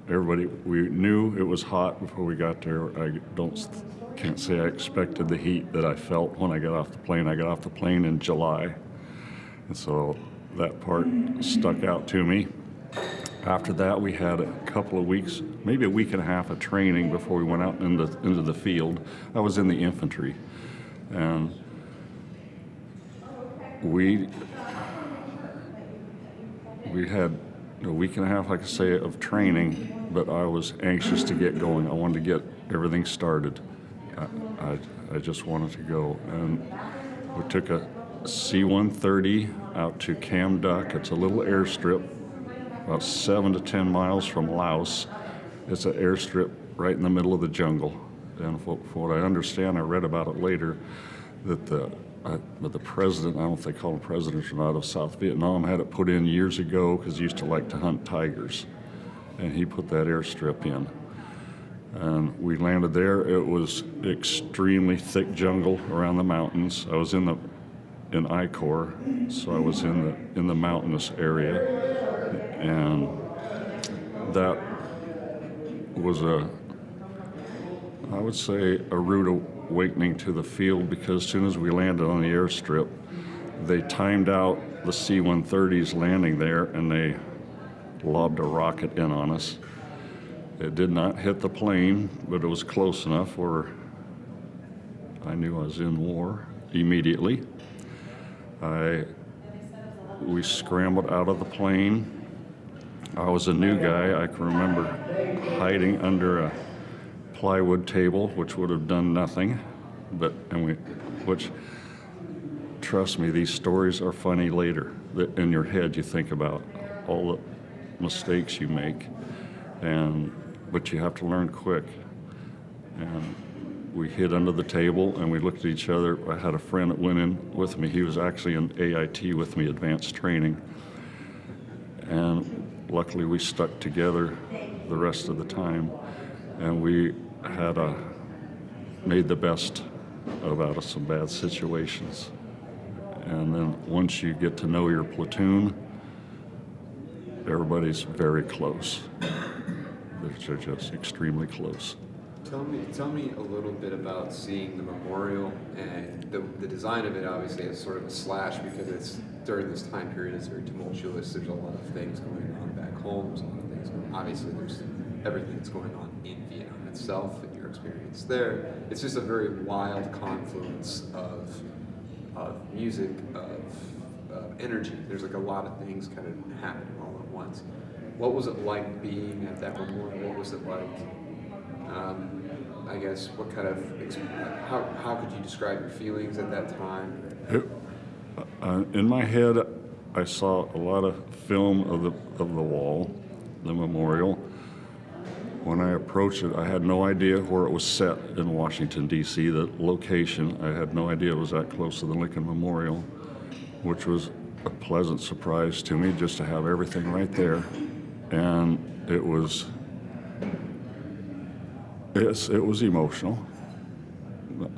[SPEAKER 14] everybody, we knew it was hot before we got there. Can't say I expected the heat that I felt when I got off the plane. I got off the plane in July, and so that part stuck out to me. After that, we had a couple of weeks, maybe a week and a half of training before we went out into the field. I was in the infantry, and we had a week and a half, like I say, of training, but I was anxious to get going. I wanted to get everything started. I just wanted to go, and we took a C-130 out to Cam Duck. It's a little airstrip about 7 to 10 miles from Laos. It's an airstrip right in the middle of the jungle. And for what I understand, I read about it later, that the president, I don't know if they call him president or not, of South Vietnam had it put in years ago because he used to like to hunt tigers. And he put that airstrip in. And we landed there. It was extremely thick jungle around the mountains. I was in I Corps, so I was in the mountainous area. And that was I would say, a rude awakening to the field, because as soon as we landed on the airstrip, they timed out the C-130's landing there, and they lobbed a rocket in on us. It did not hit the plane, but it was close enough where I knew I was in war immediately. We scrambled out of the plane. I was a new guy. I can remember hiding under a plywood table, which would have done nothing, which, trust me, these stories are funny later. In your head, you think about all the mistakes you make, but you have to learn quick. And we hid under the table and we looked at each other. I had a friend that went in with me. He was actually in AIT with me, advanced training. And luckily we stuck together the rest of the time. And we had made the best out of some bad situations. And then once you get to know your platoon, everybody's very close. They're just extremely close.
[SPEAKER 2] Tell me a little bit about seeing the memorial, and the design of it obviously is sort of a slash because it's during this time period. It's very tumultuous. There's a lot of things going on back home. There's a lot of things obviously there's everything that's going on in Vietnam itself and your experience there. It's just a very wild confluence of music, of energy. There's like a lot of things kind of happening all at once. What was it like being at that memorial? What was it like? I guess what kind of how could you describe your feelings at that time?
[SPEAKER 14] In my head, I saw a lot of film of the wall, the memorial. When I approached it, I had no idea where it was set in Washington, D.C., the location. I had no idea it was that close to the Lincoln Memorial, which was a pleasant surprise to me, just to have everything right there. And it was emotional.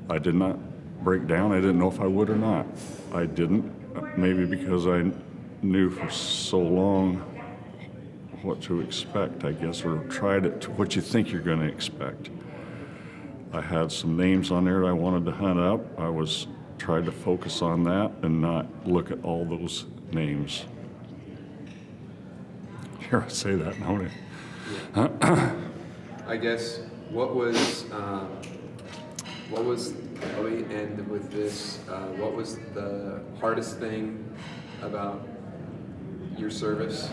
[SPEAKER 14] I did not break down. I didn't know if I would or not. I didn't, maybe because I knew for so long what to expect, I guess, or tried it to what you think you're going to expect. I had some names on there that I wanted to hunt up. I tried to focus on that and not look at all those names. Here I say that, don't I?
[SPEAKER 2] I guess what was let me end with this. What was the hardest thing about your service,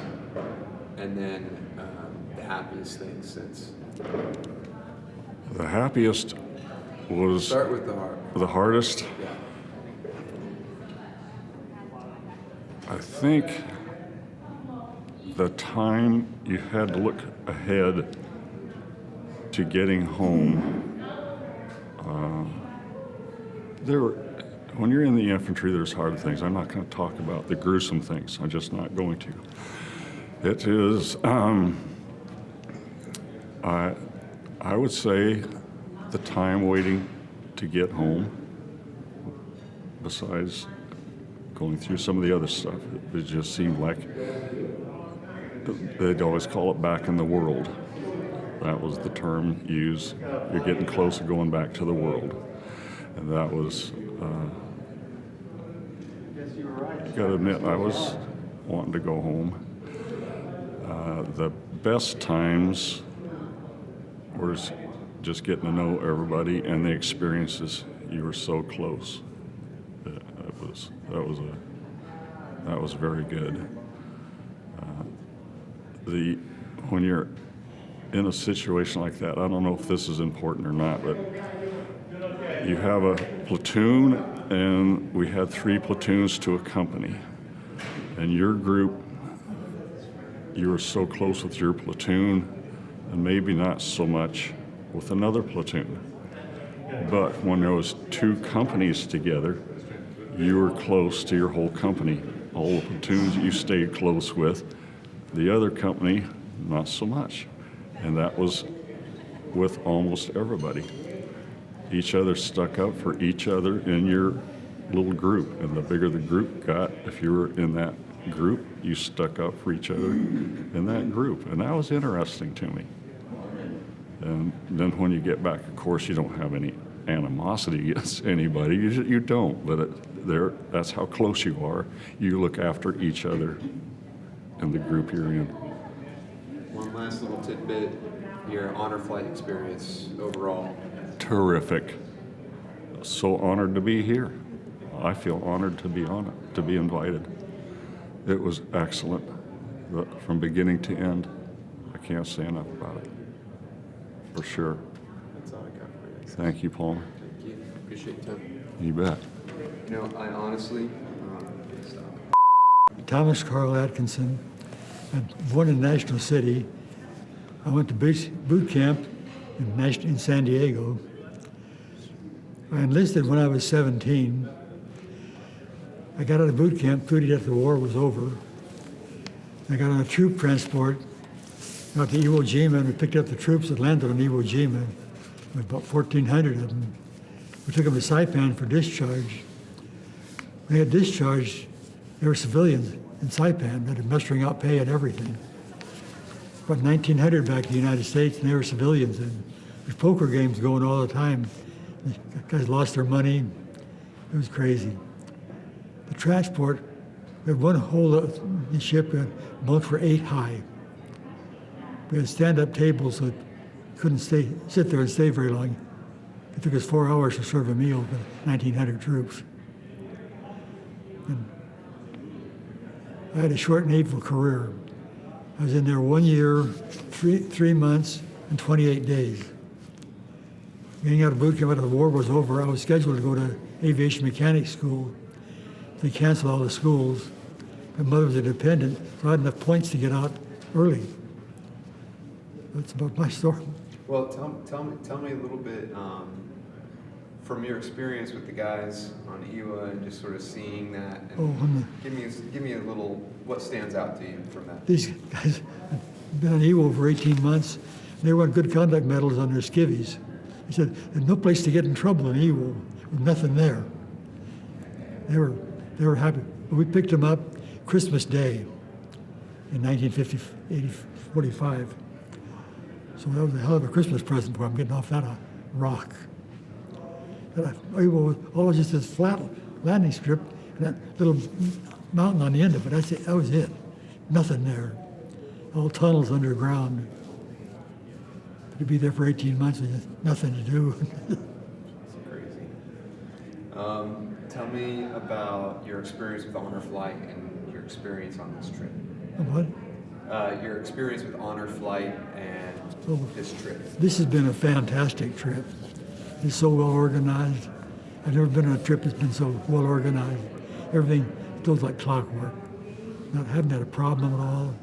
[SPEAKER 2] and then the happiest thing since?
[SPEAKER 14] The happiest was
[SPEAKER 2] Start with the hard.
[SPEAKER 14] the hardest.
[SPEAKER 2] Yeah.
[SPEAKER 14] I think the time you had to look ahead to getting home. When you're in the infantry, there's hard things. I'm not going to talk about the gruesome things. I'm just not going to. It is, I would say, the time waiting to get home, besides going through some of the other stuff, it just seemed like they'd always call it back in the world. That was the term used. You're getting close to going back to the world. And that was, I gotta admit, I was wanting to go home. The best times was just getting to know everybody and the experiences. You were so close. That was very good. When you're in a situation like that, I don't know if this is important or not, but you have a platoon, and we had 3 platoons to a company. And your group, you were so close with your platoon, and maybe not so much with another platoon. But when there was 2 companies together, you were close to your whole company. All the platoons you stayed close with, the other company, not so much. And that was with almost everybody. Each other stuck up for each other in your little group. And the bigger the group got, if you were in that group, you stuck up for each other in that group. And that was interesting to me. And then when you get back, of course, you don't have any animosity against anybody. You don't, but that's how close you are. You look after each other in the group you're in.
[SPEAKER 2] One last little tidbit, your honor flight experience overall.
[SPEAKER 14] Terrific. So honored to be here. I feel honored to be on it, to be invited. It was excellent from beginning to end. I can't say enough about it. For sure.
[SPEAKER 2] That's all I got for you.
[SPEAKER 14] Thank you, Palmer.
[SPEAKER 2] Thank you. Appreciate your time.
[SPEAKER 14] You bet.
[SPEAKER 2] You know, I honestly,
[SPEAKER 10] Thomas Carl Atkinson. I'm born in National City. I went to boot camp in San Diego. I enlisted when I was 17. I got out of boot camp 30 days after the war was over. I got on a troop transport out to Iwo Jima, and we picked up the troops that landed on Iwo Jima. With about 1,400 of them. We took them to Saipan for discharge. When they had discharged, they were civilians in Saipan that had mustering out pay and everything. About 1,900 back to the United States, and they were civilians. And there's poker games going all the time. The guys lost their money. It was crazy. The transport, we had one hole in the ship, bunks were 8 high. We had stand-up tables that couldn't sit there and stay very long. It took us 4 hours to serve a meal for 1,900 troops. And I had a short naval career. I was in there 1 year, 3 months, and 28 days. Getting out of boot camp after the war was over, I was scheduled to go to aviation mechanics school. They canceled all the schools. My mother was a dependent, so I had enough points to get out early. That's about my story.
[SPEAKER 2] well, tell me a little bit from your experience with the guys on Iwa and just sort of seeing that. And give me a little, what stands out to you from that?
[SPEAKER 10] These guys had been on Iwo for 18 months. And they won good conduct medals on their skivvies. He said, there's no place to get in trouble in Iwo. There's nothing there. They were happy. But we picked them up Christmas Day in 1945. So that was a hell of a Christmas present for them, getting off that rock. Iwo was all just this flat landing strip and that little mountain on the end of it. That was it. Nothing there. All tunnels underground.
[SPEAKER 15] to be there for 18 months with nothing to do.
[SPEAKER 2] That's crazy. Tell me about your experience with Honor Flight and your experience on this trip.
[SPEAKER 15] What?
[SPEAKER 2] Your experience with Honor Flight and
[SPEAKER 15] Oh,
[SPEAKER 2] this trip.
[SPEAKER 15] this has been a fantastic trip. It's so well organized. I've never been on a trip that's been so well organized. Everything feels like clockwork. Haven't had a problem at all.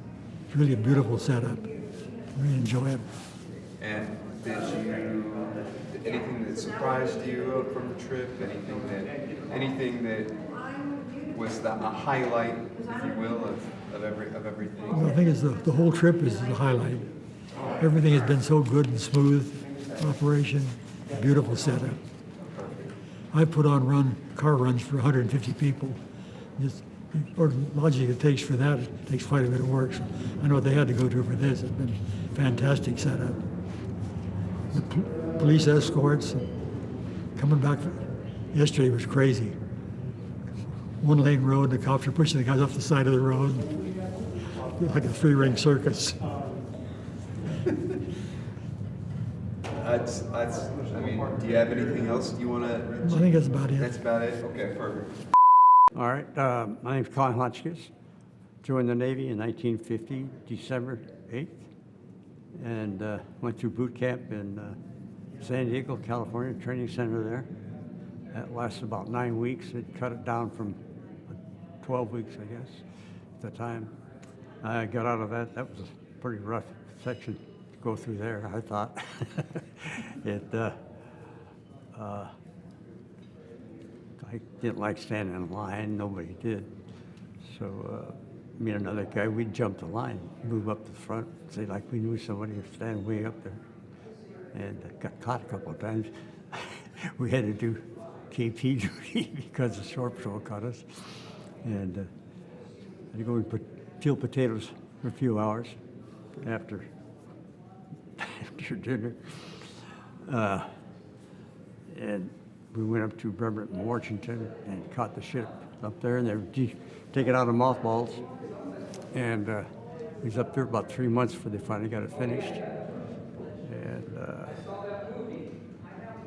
[SPEAKER 15] It's really a beautiful setup. Really enjoy it.
[SPEAKER 2] And did anything that surprised you from the trip? Anything that was a highlight, if you will, of everything?
[SPEAKER 15] Well, I think it's the whole trip is the highlight. Everything has been so good and smooth. Operation, beautiful setup. I put on car runs for 150 people. Just or logic it takes for that, it takes quite a bit of work. So I know what they had to go to for this. It's been fantastic setup. The police escorts coming back yesterday was crazy. One lane road, the cops are pushing the guys off the side of the road like a three-ring circus.
[SPEAKER 2] I mean, do you have anything else you want to?
[SPEAKER 15] I think that's about it.
[SPEAKER 2] That's about it. Okay, perfect.
[SPEAKER 16] All right, my name's Colin Hotchkiss. Joined the Navy in 1950, December 8th, and went through boot camp in San Diego, California, training center there. That lasted about 9 weeks. It cut it down from 12 weeks, I guess, at the time. I got out of that. That was a pretty rough section to go through there, I thought. I didn't like standing in line. Nobody did. So me and another guy, we'd jump the line, move up to the front, say like we knew somebody was standing way up there. And got caught a couple of times. We had to do KP duty because the shore patrol caught us. And I had to go and peel potatoes for a few hours after dinner. And we went up to Bremerton, Washington, and caught the ship up there, and they were taking out of mothballs. And we was up there about 3 months before they finally got it finished. And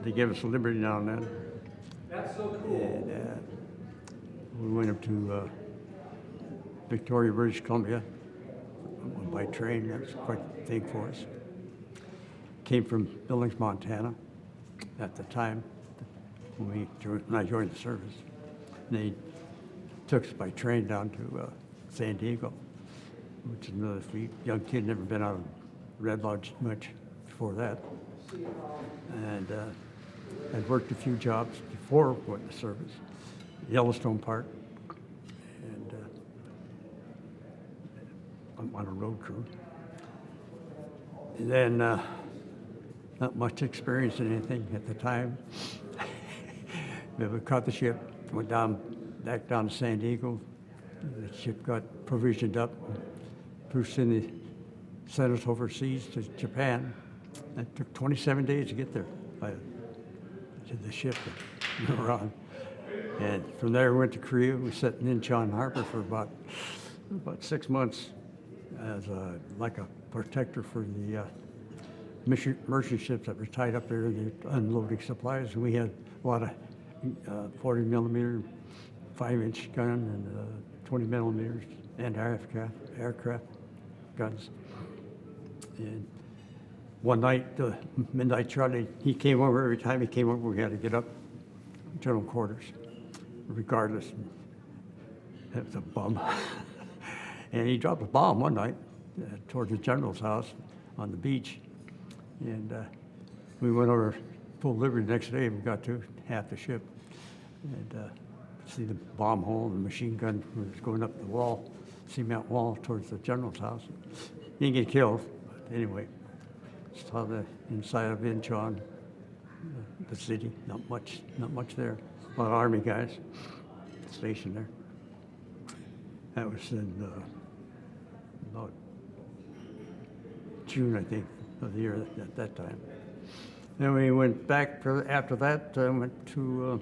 [SPEAKER 16] they gave us liberty now and then. That's so cool. And we went up to Victoria, British Columbia, by train. That was quite a thing for us. Came from Billings, Montana, at the time when I joined the service. And they took us by train down to San Diego, which is another fleet. Young kid, never been out of Red Lodge much before that. And I'd worked a few jobs before going to service, Yellowstone Park, and I'm on a road crew. And then not much experience in anything at the time. But we caught the ship, went back down to San Diego. The ship got provisioned up, pushed in the sent us overseas to Japan. It took 27 days to get there to the ship that we were on. And from there we went to Korea. We sat in Incheon Harbor for about 6 months as like a protector for the merchant ships that were tied up there and they're unloading supplies. And we had a lot of 40 millimeter, 5-inch gun and 20 millimeters and aircraft guns. And one night, Midnight Charlie, he came over. Every time he came over, we had to get up general quarters, regardless. It was a bum. And he dropped a bomb one night towards the general's house on the beach. And we went over full liberty the next day. We got to half the ship. And see the bomb hole and the machine gun was going up the wall, cement wall towards the general's house. He didn't get killed, but anyway. Saw the inside of Incheon, the city. Not much there. A lot of Army guys stationed there. That was in about June, I think, of the year at that time. Then we went back after that. Went to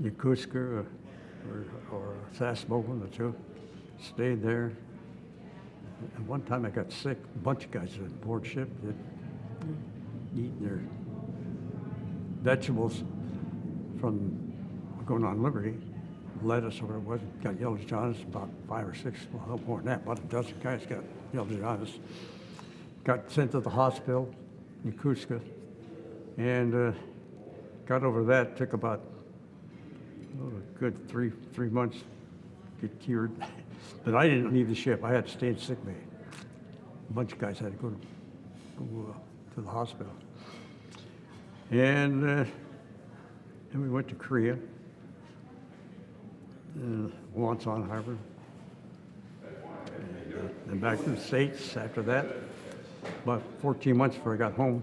[SPEAKER 16] Yokosuka or Sasebo, one of the two. Stayed there. And one time I got sick. A bunch of guys on board ship. eating their vegetables from going on Liberty, lettuce or whatever it was, got yellow jaundice, about 5 or 6, well, more than that, about a dozen guys got yellow jaundice. Got sent to the hospital in Cusco, and got over that. Took about a good three months to get cured. But I didn't leave the ship. I had to stay in sick bay. A bunch of guys had to go to the hospital. And then we went to Korea, Wonsan Harbor, and back to the States after that. About 14 months before I got home.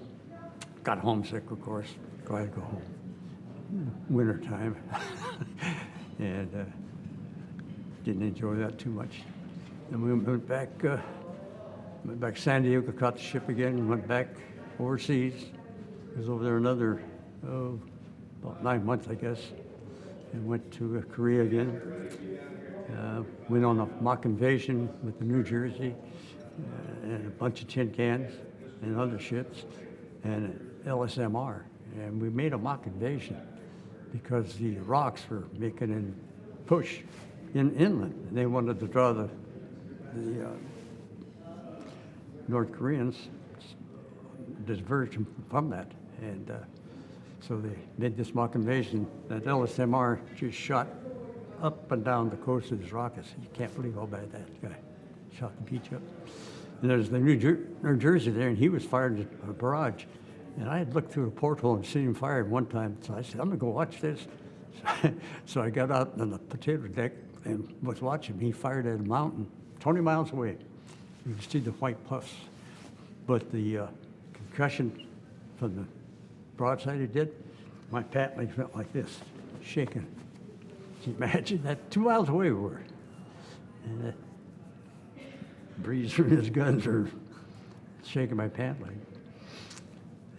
[SPEAKER 16] Got homesick, of course. Glad to go home. Winter time. And didn't enjoy that too much. Then we went back to San Diego, caught the ship again, and went back overseas. Was over there another, about 9 months, I guess, and went to Korea again. Went on a mock invasion with the New Jersey and a bunch of tin cans and other ships and LSMR. And we made a mock invasion because the rocks were making a push inland. And they wanted to draw the North Koreans diversion from that. And so they made this mock invasion. That LSMR just shot up and down the coast of these rockets. You can't believe how bad that guy shot the beach up. And there's the New Jersey there, and he was fired at a barrage. And I had looked through a porthole and seen him fired one time. So I said, I'm going to go watch this. So I got out on the potato deck and was watching. He fired at a mountain 20 miles away. You could see the white puffs. But the concussion from the broadside he did, my pant legs went like this, shaking. Can you imagine that? 2 miles away we were. And the breeze from his guns are shaking my pant leg.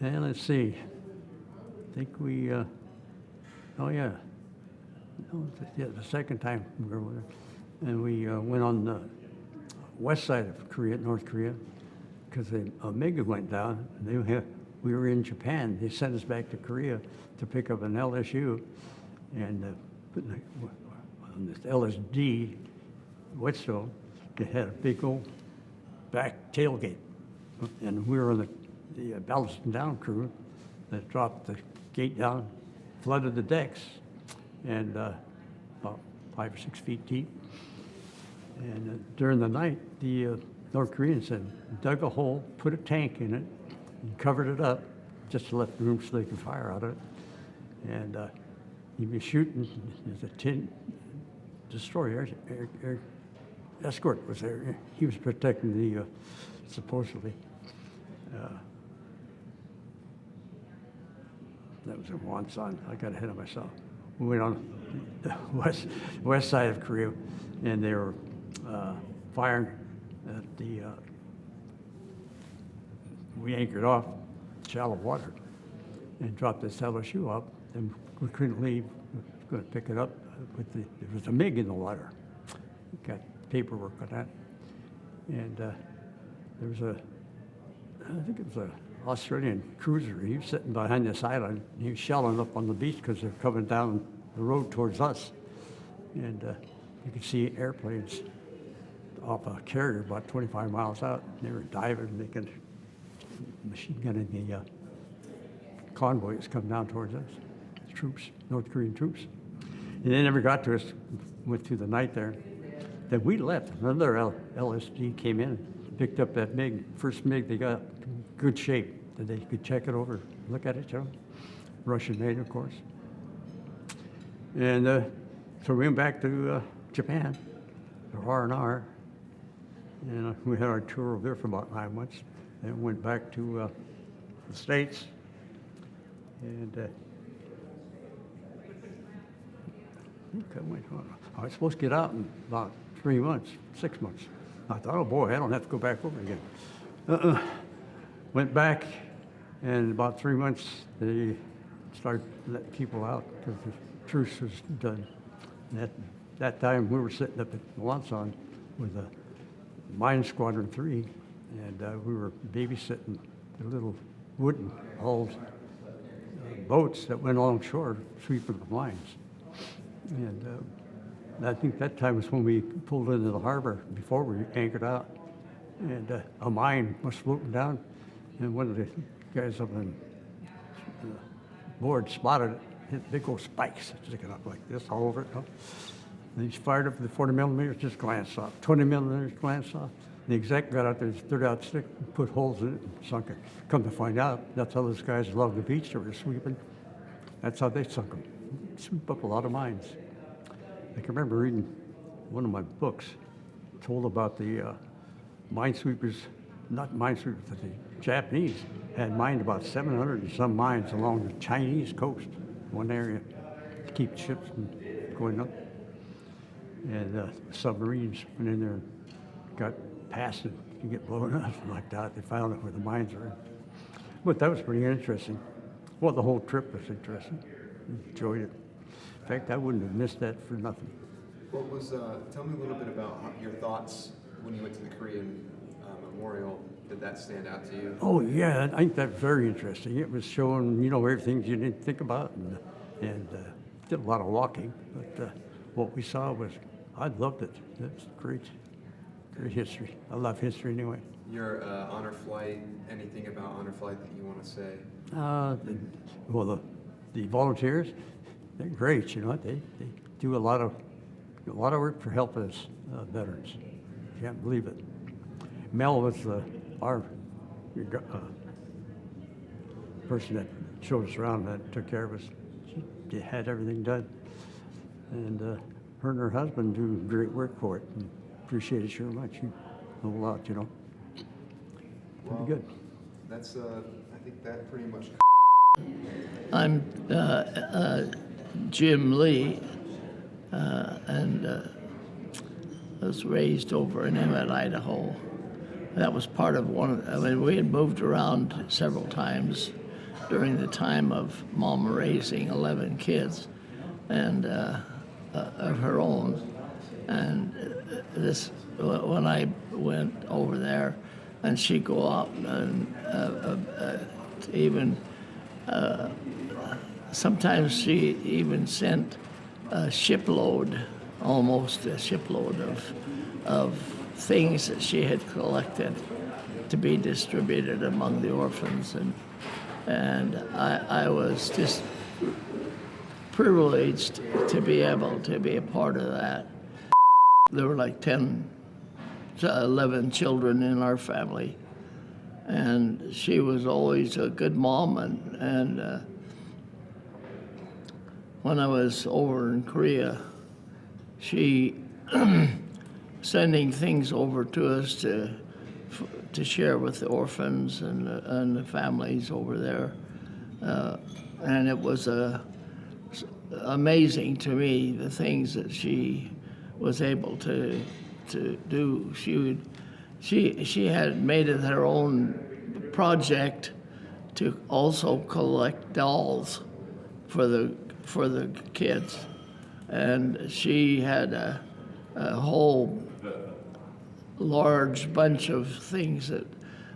[SPEAKER 16] And let's see, I think we, oh yeah, the second time we were with her. And we went on the west side of Korea, North Korea, because the Omega went down. We were in Japan. They sent us back to Korea to pick up an LSU, and on this LSD Whetstone, it had a big old back tailgate, and we were on the ballasting down crew that dropped the gate down, flooded the decks, and about 5 or 6 feet deep. And during the night, the North Koreans had dug a hole, put a tank in it, and covered it up, just to let room so they could fire out of it. And he'd be shooting. There's a tin destroyer, air escort was there. He was protecting the, supposedly. That was in Wonsan. I got ahead of myself. We went on the west side of Korea, and they were firing at the. We anchored off shallow water and dropped this LSU up, and we couldn't leave. We were going to pick it up there was a MiG in the water. Got paperwork on that, and there was I think it was an Australian cruiser. He was sitting behind this island. He was shelling up on the beach because they're coming down the road towards us, and you could see airplanes off a carrier about 25 miles out. They were diving, making machine gunning the convoys come down towards us, troops, North Korean troops. And they never got to us, went through the night there. Then we left. Another LSD came in, picked up that MiG, first MiG they got, good shape, that they could check it over, look at it, you know. Russian made, of course. And so we went back to Japan, to R&R, and we had our tour over there for about 9 months. Then went back to the States, and I was supposed to get out in about 3 months, 6 months. I thought, oh boy, I don't have to go back over again. Went back, and about 3 months, they started letting people out because the truce was done. And at that time, we were sitting up at Wonsan with Mine Squadron 3, and we were babysitting the little wooden hauled boats that went along shore sweeping the mines. And I think that time was when we pulled into the harbor before we anchored out. And a mine was floating down, and one of the guys up on the board spotted it. Hit big old spikes sticking up like this all over it. And he fired up the 40 millimeters, just glanced off. 20 millimeters, glanced off. The exec got out there, his 30-aught stick, put holes in it, and sunk it. Come to find out, that's how those guys along the beach that were sweeping. That's how they sunk them. Sweep up a lot of mines. I can remember reading one of my books, told about the minesweepers, not minesweepers, but the Japanese had mined about 700 and some mines along the Chinese coast, one area, to keep ships from going up. And submarines went in there and got past it to get blown up like that. They found it where the mines were. But that was pretty interesting. Well, the whole trip was interesting. Enjoyed it. In fact, I wouldn't have missed that for nothing.
[SPEAKER 2] What was? Tell me a little bit about your thoughts when you went to the Korean Memorial. Did that stand out to you?
[SPEAKER 16] Oh yeah, I think that's very interesting. It was showing, everything you didn't think about, and did a lot of walking. But what we saw was, I loved it. It's great history. I love history anyway.
[SPEAKER 2] Your honor flight. Anything about honor flight that you want to say?
[SPEAKER 16] Well, the volunteers, they're great. They do a lot of work for helpless veterans. Can't believe it. Mel was our person that showed us around, that took care of us. She had everything done, and her and her husband do great work for it. And appreciate it sure much. A whole lot, Pretty good.
[SPEAKER 2] That's I think that pretty much.
[SPEAKER 17] I'm Jim Lee, and was raised over in Emmett, Idaho. That was part of we had moved around several times during the time of Mom raising 11 kids and of her own. And when I went over there, and she'd go out and even sometimes she even sent a shipload, almost a shipload of things that she had collected to be distributed among the orphans, and I was just privileged to be able to be a part of that. There were like 10 to 11 children in our family, and she was always a good mom, and when I was over in Korea, she sending things over to us to share with the orphans and the families over there, and it was amazing to me the things that she was able to do. She had made it her own project to also collect dolls for the kids, and she had a whole large bunch of things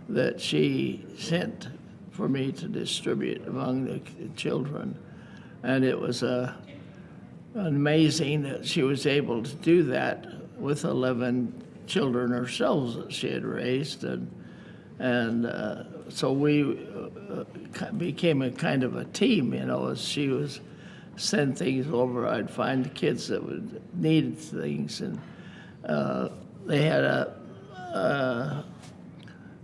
[SPEAKER 17] that she sent for me to distribute among the children, and it was amazing that she was able to do that with 11 children herself that she had raised, and so we became a kind of a team, as she was send things over. I'd find the kids that would needed things, and they had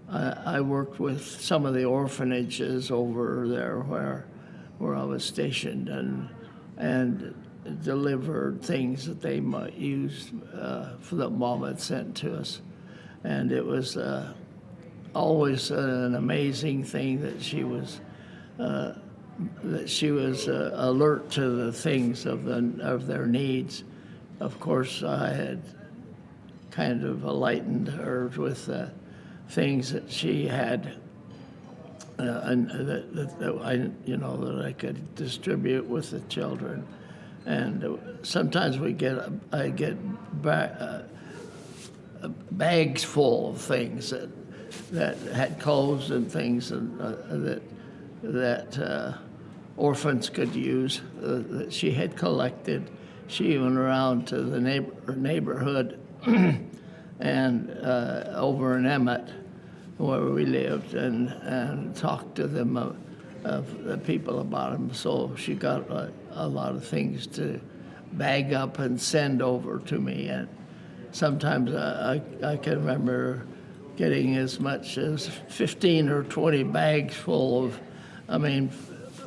[SPEAKER 17] I worked with some of the orphanages over there where I was stationed, and delivered things that they might use for that Mom had sent to us, and it was always an amazing thing that she was alert to the things of their needs. Of course, I had kind of enlightened her with things that she had, and that I could distribute with the children. And sometimes I get bags full of things that that had clothes and things and, that orphans could use that she had collected. She went around to the neighborhood and over in Emmett, where we lived, and talked to them of the people about them. So she got a lot of things to bag up and send over to me. And sometimes I can remember getting as much as 15 or 20 bags full of,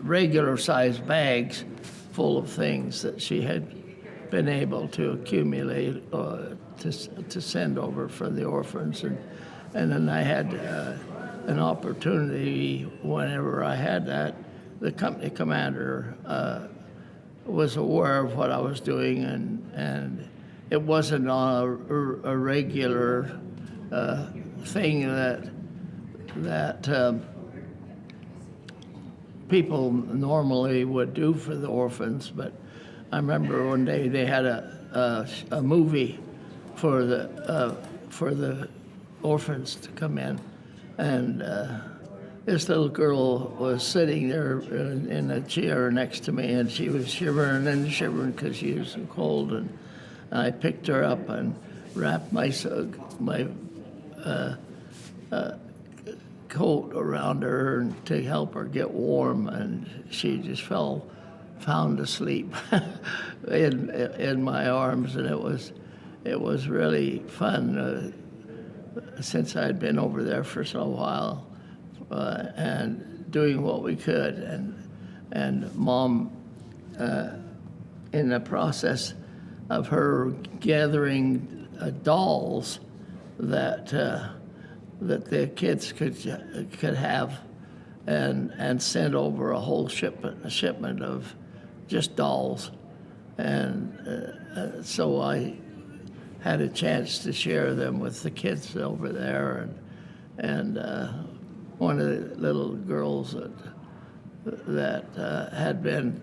[SPEAKER 17] regular sized bags full of things that she had been able to accumulate to send over for the orphans. And then I had an opportunity whenever I had that. The company commander was aware of what I was doing, and it wasn't on a regular thing that people normally would do for the orphans. But I remember one day they had a movie for the orphans to come in, and this little girl was sitting there in a chair next to me, and she was shivering and shivering because she was so cold. And I picked her up and wrapped my coat around her to help her get warm, and she just found asleep in my arms, and it was really fun since I'd been over there for so while and doing what we could, and Mom in the process of her gathering dolls that the kids could have, and send over a whole shipment of just dolls, and so I had a chance to share them with the kids over there, and one of the little girls that had been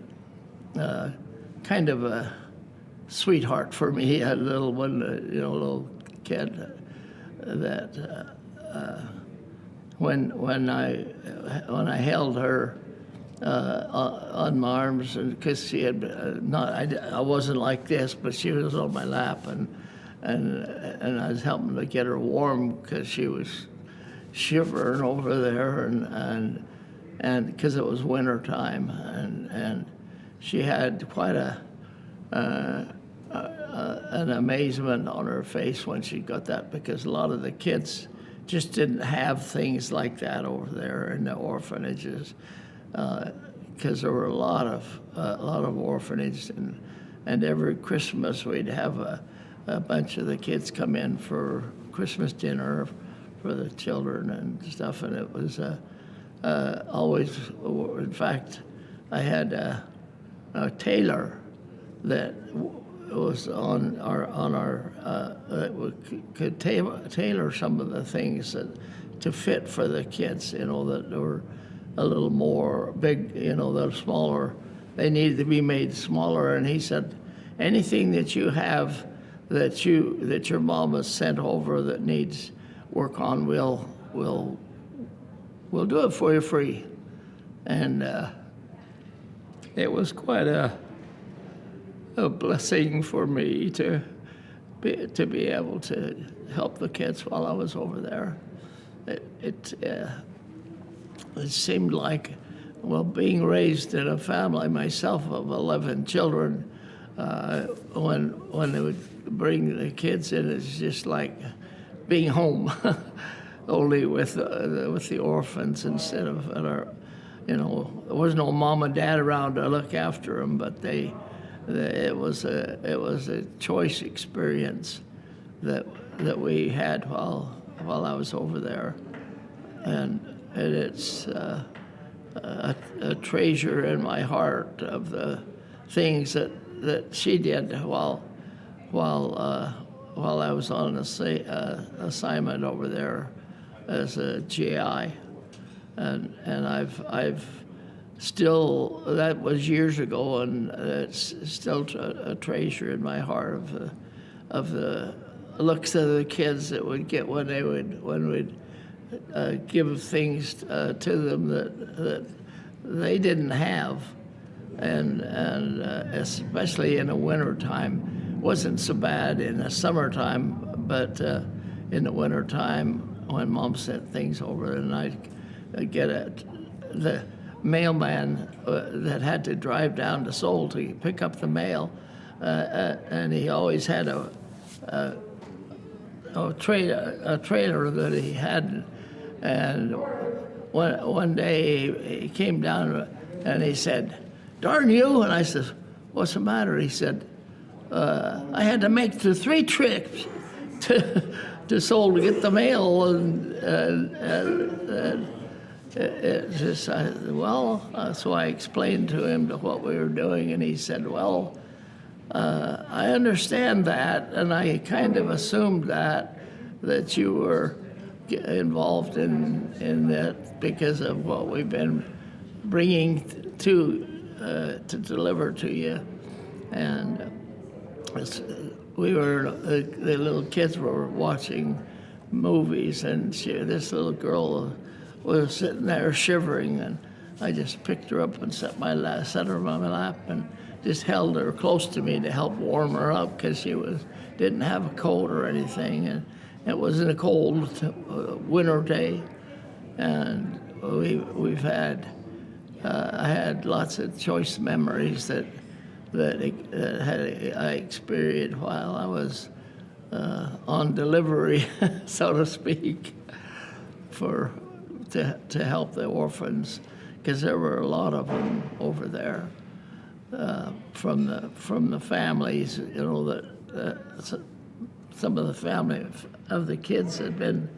[SPEAKER 17] kind of a sweetheart for me, a little one, little kid that when I held her on my arms, and because she had I wasn't like this, but she was on my lap, and I was helping to get her warm because she was shivering over there, and because it was winter time, and she had quite an amazement on her face when she got that, because a lot of the kids just didn't have things like that over there in the orphanages, because there were a lot of orphanages, and every Christmas we'd have a bunch of the kids come in for Christmas dinner for the children and stuff, and it was always, in fact, I had a tailor that was on our could tailor some of the things to fit for the kids, that were a little more big, they're smaller. They needed to be made smaller, and he said, anything that you have that your mom has sent over that needs work on, we'll do it for you free. And it was quite a blessing for me to be able to help the kids while I was over there. It seemed like, being raised in a family myself of 11 children, when they would bring the kids in, it's just like being home, only with the orphans instead of there was no mom and dad around to look after them, but it was a choice experience that we had while I was over there, and it's a treasure in my heart of the things that she did while I was on assignment over there as a GI, and I've still, that was years ago, and it's still a treasure in my heart of the looks of the kids that would get when we'd give things to them that they didn't have, and especially in the wintertime. Wasn't so bad in the summertime, but in the wintertime when Mom sent things over, and I'd get the mailman that had to drive down to Seoul to pick up the mail, and he always had a trailer that he had, and one day he came down and he said, "Darn you!" And I said, "What's the matter?" He said, "I had to make 3 trips to Seoul to get the mail, and it's just, so I explained to him what we were doing, and he said, well, I understand that, and I kind of assumed that you were involved in that because of what we've been bringing to deliver to you." And the little kids were watching movies, and this little girl was sitting there shivering, and I just picked her up and set her on my lap and just held her close to me to help warm her up because she didn't have a coat or anything, and it was in a cold winter day, and I had lots of choice memories that I experienced while I was on delivery, so to speak, to help the orphans, because there were a lot of them over there from the families, that some of the family of the kids had been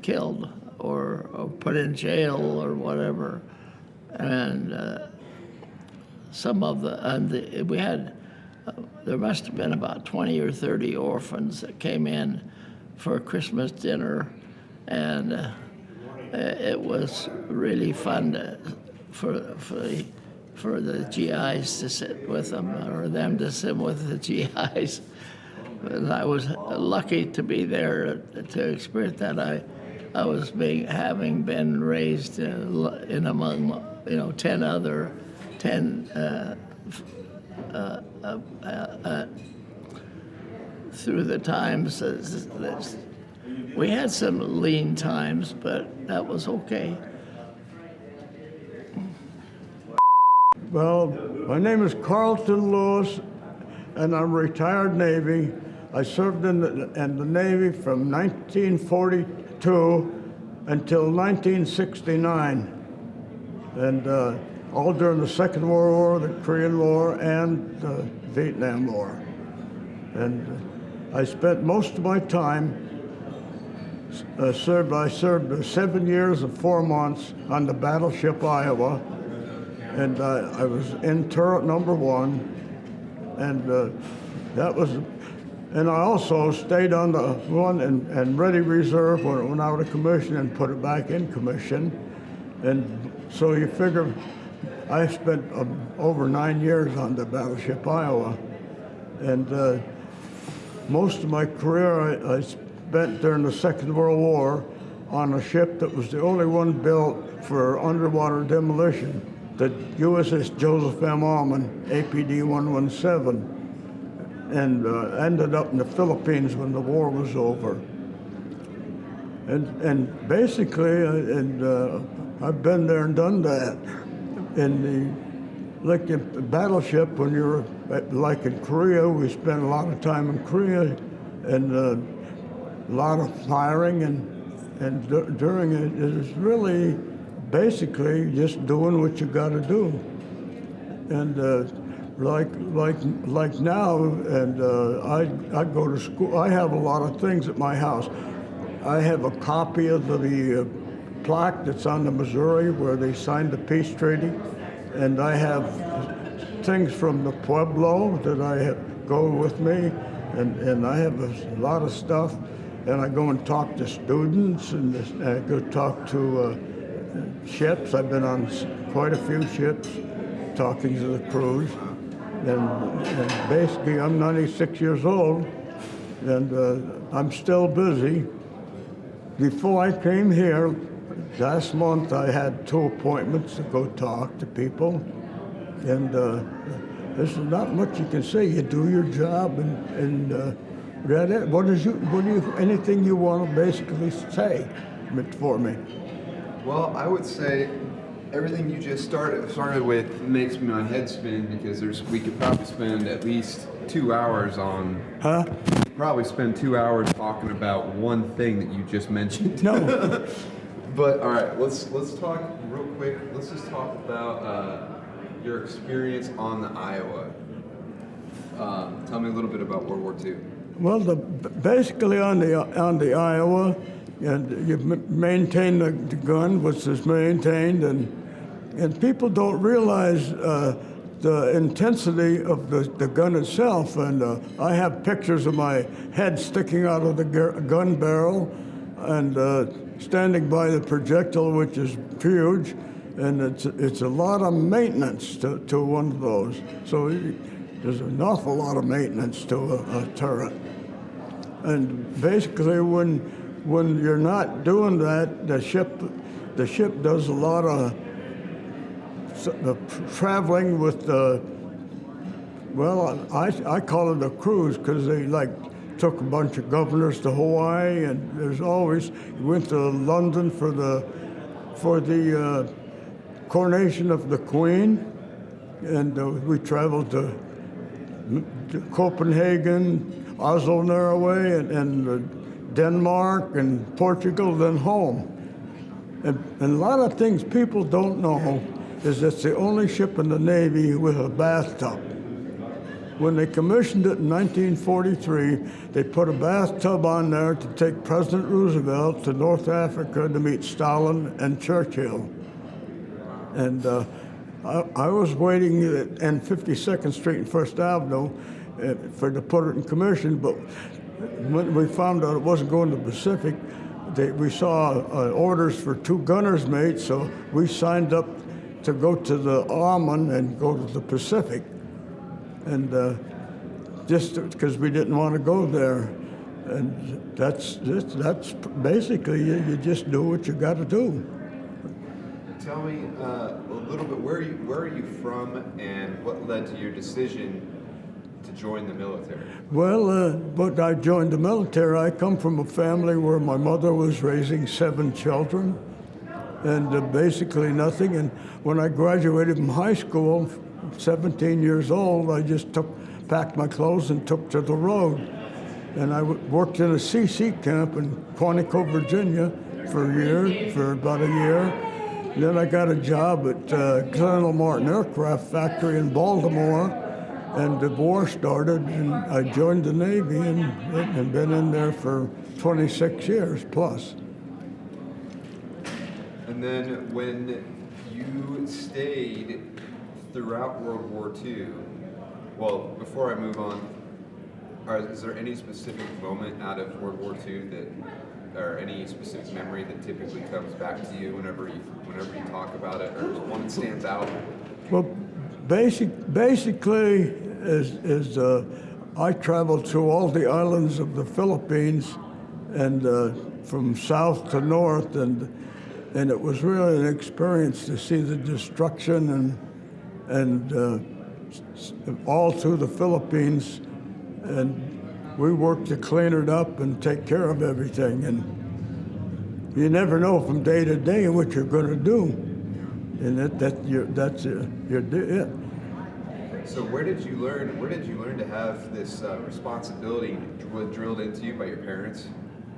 [SPEAKER 17] killed or put in jail or whatever, and we had. There must have been about 20 or 30 orphans that came in for a Christmas dinner, and it was really fun for the GIs to sit with them, or them to sit with the GIs. And I was lucky to be there to experience that. I was having been raised in among 10 through the times. We had some lean times, but that was okay.
[SPEAKER 18] Well, my name is Carlton Lewis, and I'm retired Navy. I served in the Navy from 1942 until 1969, and all during the Second World War, the Korean War, and the Vietnam War. And I spent most of my time I served 7 years and 4 months on the battleship Iowa, and I was in turret number 1, and and I also stayed on the one and ready reserve when it went out of commission and put it back in commission. And so you figure I spent over 9 years on the battleship Iowa, and most of my career I spent during the Second World War on a ship that was the only one built for underwater demolition, the USS Joseph M. Alman, APD 117, and ended up in the Philippines when the war was over. And basically, I've been there and done that. Like the battleship, when you're like in Korea, we spent a lot of time in Korea, and a lot of firing, and during it is really basically just doing what you got to do. And like now, and I go to school. I have a lot of things at my house. I have a copy of the plaque that's on the Missouri where they signed the peace treaty, and I have things from the Pueblo that I go with me, and I have a lot of stuff, and I go and talk to students, and I go talk to ships. I've been on quite a few ships talking to the crews, and basically I'm 96 years old, and I'm still busy. before I came here, last month I had 2 appointments to go talk to people, and there's not much you can say. You do your job, and that it. Anything you want to basically say for me?
[SPEAKER 2] Well, I would say everything you just started with makes my head spin, because we could probably spend at least 2 hours on.
[SPEAKER 18] Huh?
[SPEAKER 2] Probably spend 2 hours talking about one thing that you just mentioned.
[SPEAKER 18] No.
[SPEAKER 2] But all right, let's talk real quick. Let's just talk about your experience on the Iowa. Tell me a little bit about World War II.
[SPEAKER 18] Well, basically on the Iowa, you maintain the gun, which is maintained, and people don't realize the intensity of the gun itself. And I have pictures of my head sticking out of the gun barrel, and standing by the projectile, which is huge, and it's a lot of maintenance to one of those. So there's an awful lot of maintenance to a turret. And basically, when you're not doing that, the ship does a lot of traveling with the. Well, I call it a cruise, because they took a bunch of governors to Hawaii, and there's always went to London for the coronation of the Queen, and we traveled to Copenhagen, Oslo, Norway, and Denmark and Portugal, then home. And a lot of things people don't know is it's the only ship in the Navy with a bathtub. When they commissioned it in 1943, they put a bathtub on there to take President Roosevelt to North Africa to meet Stalin and Churchill. And I was waiting at 52nd Street and First Avenue to put it in commission, but when we found out it wasn't going to the Pacific, we saw orders for 2 gunner's mates, so we signed up to go to the Arman and go to the Pacific. And just because we didn't want to go there. And that's basically, you just do what you got to do.
[SPEAKER 2] Tell me a little bit, where are you from, and what led to your decision to join the military?
[SPEAKER 18] Well, but I joined the military. I come from a family where my mother was raising 7 children, and basically nothing. And when I graduated from high school, 17 years old, I just packed my clothes and took to the road. And I worked in a CC camp in Quantico, Virginia for about a year. Then I got a job at Colonel Martin Aircraft Factory in Baltimore, and the war started, and I joined the Navy and been in there for 26 years plus.
[SPEAKER 2] And then when you stayed throughout World War II, well, before I move on, is there any specific moment out of World War II or any specific memory that typically comes back to you whenever you talk about it, or one that stands out?
[SPEAKER 18] Well, basically, is I traveled through all the islands of the Philippines, and from south to north, and it was really an experience to see the destruction and all through the Philippines, and we worked to clean it up and take care of everything. And you never know from day to day what you're going to do, and that's it.
[SPEAKER 2] So where did you learn to have this responsibility drilled into you by your parents?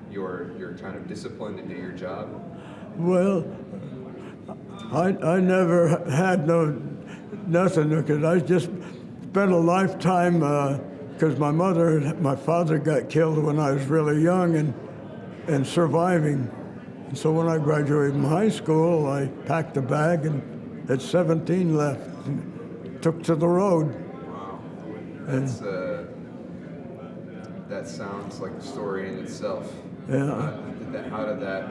[SPEAKER 2] Your kind of discipline to do your job?
[SPEAKER 18] Well, I never had nothing, because I just spent a lifetime, because my father got killed when I was really young and surviving. And so when I graduated from high school, I packed a bag and at 17 left and took to the road.
[SPEAKER 2] Wow. That sounds like a story in itself.
[SPEAKER 18] Yeah.
[SPEAKER 2] How did that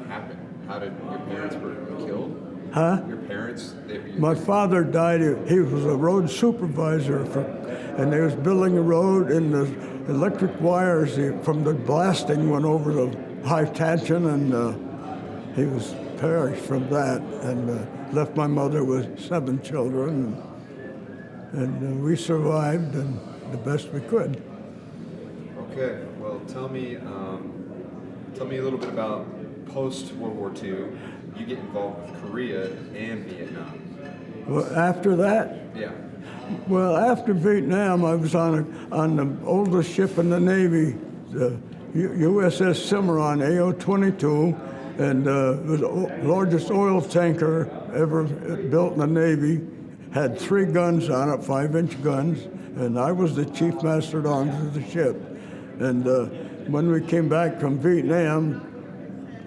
[SPEAKER 2] happen? How did your parents were killed?
[SPEAKER 18] Huh?
[SPEAKER 2] Your parents?
[SPEAKER 18] My father died. He was a road supervisor, and they was building a road, and the electric wires from the blasting went over the high tension, and he was perished from that, and left my mother with 7 children, and we survived and the best we could.
[SPEAKER 2] Okay, well, tell me a little bit about post World War II. You get involved with Korea and Vietnam.
[SPEAKER 18] Well, after that,
[SPEAKER 2] Yeah.
[SPEAKER 18] well, after Vietnam, I was on the oldest ship in the Navy, the USS Cimarron, AO-22, and it was the largest oil tanker ever built in the Navy. Had 3 guns on it, 5-inch guns, and I was the chief master at arms of the ship. And when we came back from Vietnam,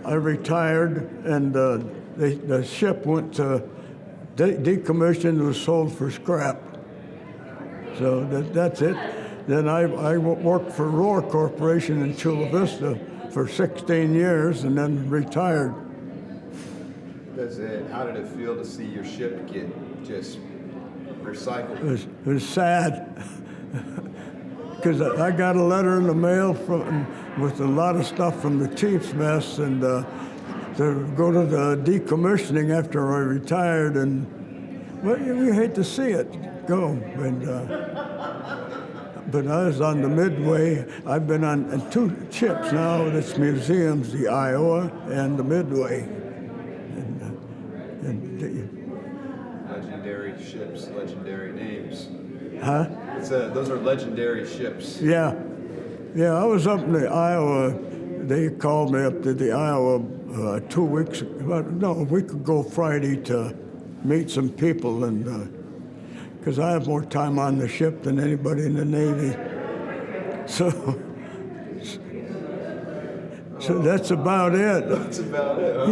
[SPEAKER 18] I retired, and the ship went to decommissioned and was sold for scrap. So that's it. Then I worked for Rohr Corporation in Chula Vista for 16 years and then retired.
[SPEAKER 2] How did it feel to see your ship get just recycled?
[SPEAKER 18] It was sad because I got a letter in the mail with a lot of stuff from the chief's mess, and to go to the decommissioning after I retired, and well, you hate to see it go. And but I was on the Midway. I've been on 2 ships now. That's museums, the Iowa and the Midway.
[SPEAKER 2] Legendary ships, legendary names.
[SPEAKER 18] Huh?
[SPEAKER 2] Those are legendary ships.
[SPEAKER 18] Yeah. I was up in the Iowa. They called me up to the Iowa 2 weeks, a week ago Friday to meet some people, and because I have more time on the ship than anybody in the Navy. So that's about it.
[SPEAKER 2] That's about it. Huh?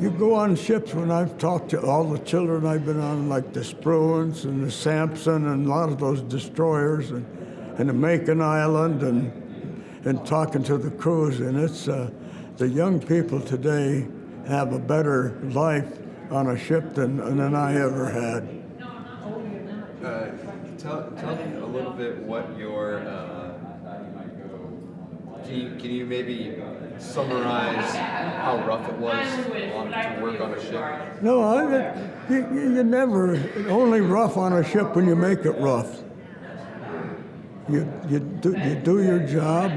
[SPEAKER 18] You go on ships. When I've talked to all the children I've been on, like the Spruance and the Sampson and a lot of those destroyers, and the Macon Island, and talking to the crews, and it's the young people today have a better life on a ship than I ever had.
[SPEAKER 2] Tell me a little bit what your can you maybe summarize how rough it was to work on a ship?
[SPEAKER 18] No, you never, only rough on a ship when you make it rough. You do your job,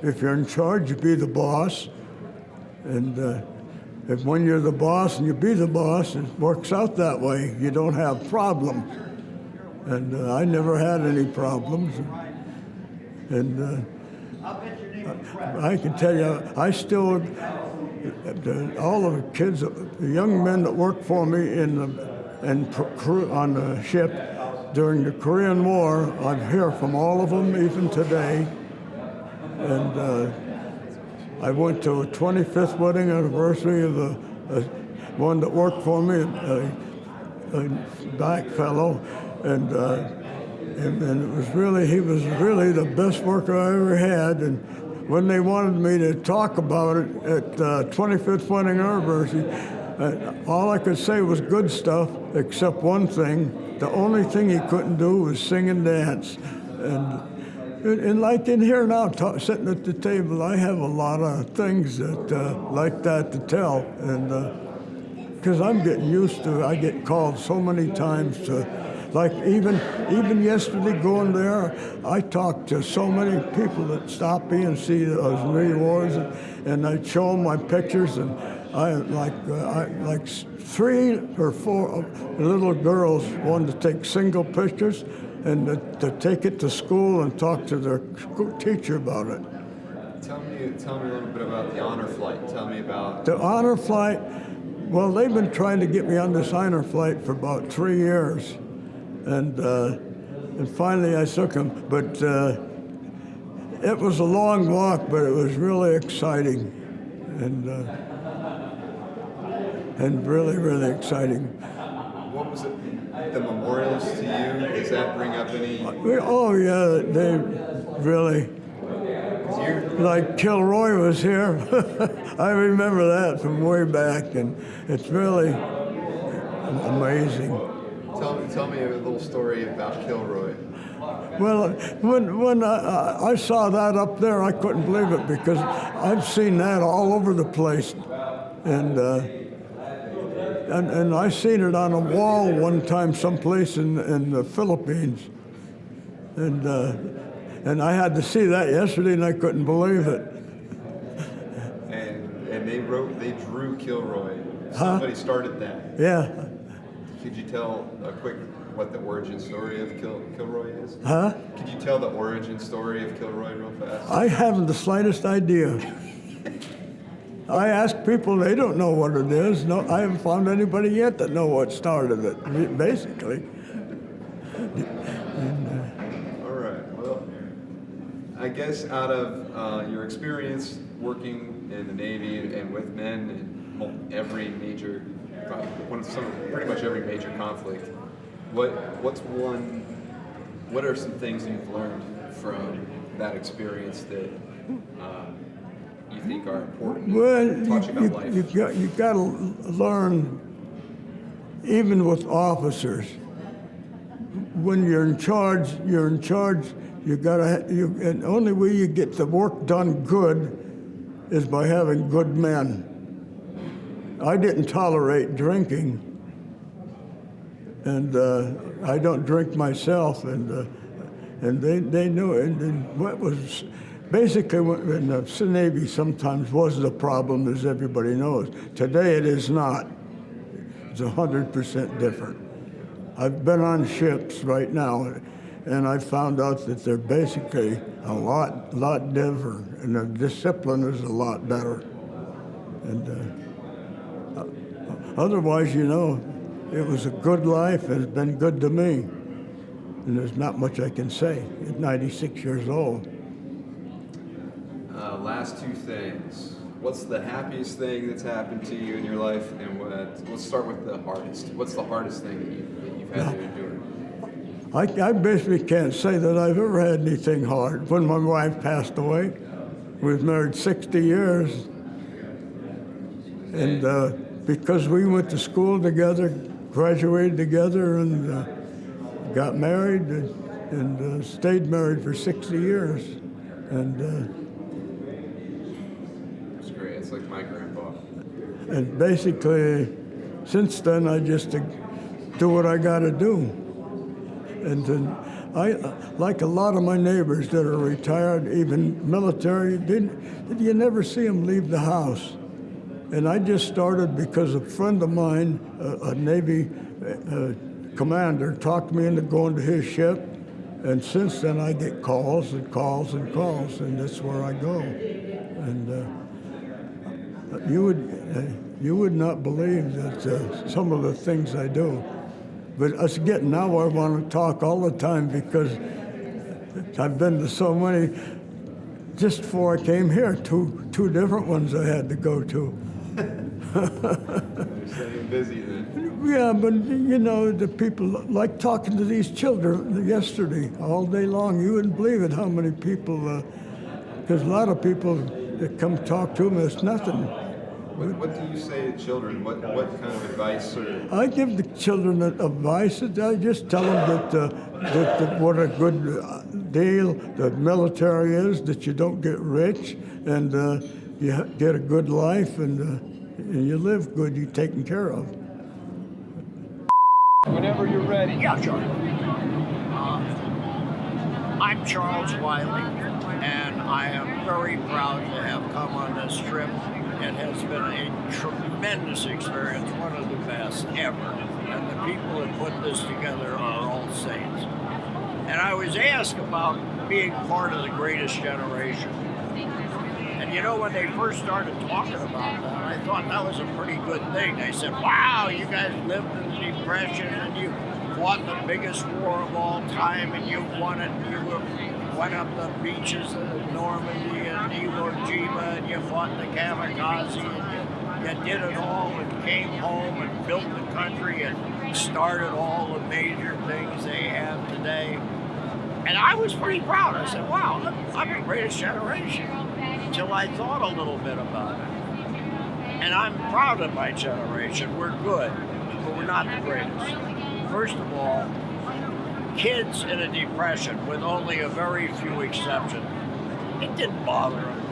[SPEAKER 18] if you're in charge, you be the boss, and if when you're the boss and you be the boss, it works out that way. You don't have problems, and I never had any problems, and I can tell you, I still all the kids, the young men that worked for me on the ship during the Korean War, I hear from all of them even today. And I went to a 25th wedding anniversary of one that worked for me, a black fellow, and it was really, he was really the best worker I ever had. And when they wanted me to talk about it at 25th wedding anniversary, all I could say was good stuff, except one thing. The only thing he couldn't do was sing and dance. And like in here now, sitting at the table, I have a lot of things that like that to tell. And because I'm getting used to it, I get called so many times to, like even yesterday going there, I talked to so many people that stop me and see those Marine Wars, and I show them my pictures, and I like 3 or 4 little girls wanted to take single pictures and to take it to school and talk to their teacher about it.
[SPEAKER 2] Tell me a little bit about the honor flight. Tell me about
[SPEAKER 18] the honor flight. Well, they've been trying to get me on this honor flight for about 3 years, and finally I took them. But it was a long walk, but it was really exciting, and really, really exciting.
[SPEAKER 2] What was it? The memorials to you? Does that bring up any?
[SPEAKER 18] Oh yeah, they really. Like Kilroy was here. I remember that from way back, and it's really amazing.
[SPEAKER 2] Tell me a little story about Kilroy.
[SPEAKER 18] Well, when I saw that up there, I couldn't believe it because I've seen that all over the place, and I seen it on a wall one time someplace in the Philippines, and I had to see that yesterday, and I couldn't believe it.
[SPEAKER 2] And they drew Kilroy.
[SPEAKER 18] Huh?
[SPEAKER 2] Somebody started that.
[SPEAKER 18] Yeah.
[SPEAKER 2] Could you tell a quick what the origin story of Kilroy is?
[SPEAKER 18] Huh?
[SPEAKER 2] Could you tell the origin story of Kilroy real fast?
[SPEAKER 18] I haven't the slightest idea. I ask people, they don't know what it is. No, I haven't found anybody yet that know what started it, basically.
[SPEAKER 2] All right. Well, I guess out of your experience working in the Navy and with men in every major, pretty much every major conflict, what are some things you've learned from that experience that you think are important?
[SPEAKER 18] Well, you got to learn, even with officers. When you're in charge. You got to. And the only way you get the work done good is by having good men. I didn't tolerate drinking, and I don't drink myself, and they knew it. And what was basically in the Navy sometimes was the problem, as everybody knows. Today it is not. It's 100% different. I've been on ships right now, and I found out that they're basically a lot different, and the discipline is a lot better. And otherwise, it was a good life, and it's been good to me. And there's not much I can say at 96 years old.
[SPEAKER 2] Last two things. What's the happiest thing that's happened to you in your life, and let's start with the hardest. What's the hardest thing that you've had to endure?
[SPEAKER 18] I basically can't say that I've ever had anything hard. When my wife passed away, we was married 60 years, and because we went to school together, graduated together, and got married, and stayed married for 60 years, and.
[SPEAKER 2] It's like my grandpa.
[SPEAKER 18] And basically, since then, I just do what I got to do. And then like a lot of my neighbors that are retired, even military, you never see them leave the house. And I just started because a friend of mine, a Navy commander, talked me into going to his ship. And since then, I get calls and calls and calls, and that's where I go. And you would not believe that some of the things I do. But now I want to talk all the time because I've been to so many. Just before I came here, two different ones I had to go to.
[SPEAKER 2] You're staying busy then.
[SPEAKER 18] Yeah, but the people like talking to these children yesterday all day long. You wouldn't believe it how many people, because a lot of people that come talk to them, it's nothing.
[SPEAKER 2] What do you say to children? What kind of advice?
[SPEAKER 18] I give the children advice. I just tell them that what a good deal the military is, that you don't get rich, and you get a good life, and you live good, you're taken care of.
[SPEAKER 2] Whenever you're ready.
[SPEAKER 19] Yeah, sure. I'm Charles Wiley, and I am very proud to have come on this trip. It has been a tremendous experience, one of the best ever. And the people that put this together are all saints. And I was asked about being part of the greatest generation. And when they first started talking about that, I thought that was a pretty good thing. They said, wow, you guys lived in the Depression and you fought the biggest war of all time and you won it. You went up the beaches of Normandy and Iwo Jima and you fought the kamikaze and you did it all and came home and built the country and started all the major things they have today. And I was pretty proud. I said, wow, I'm the greatest generation. Until I thought a little bit about it. And I'm proud of my generation. We're good, but we're not the greatest. first of all, kids in a depression, with only a very few exceptions, it didn't bother them.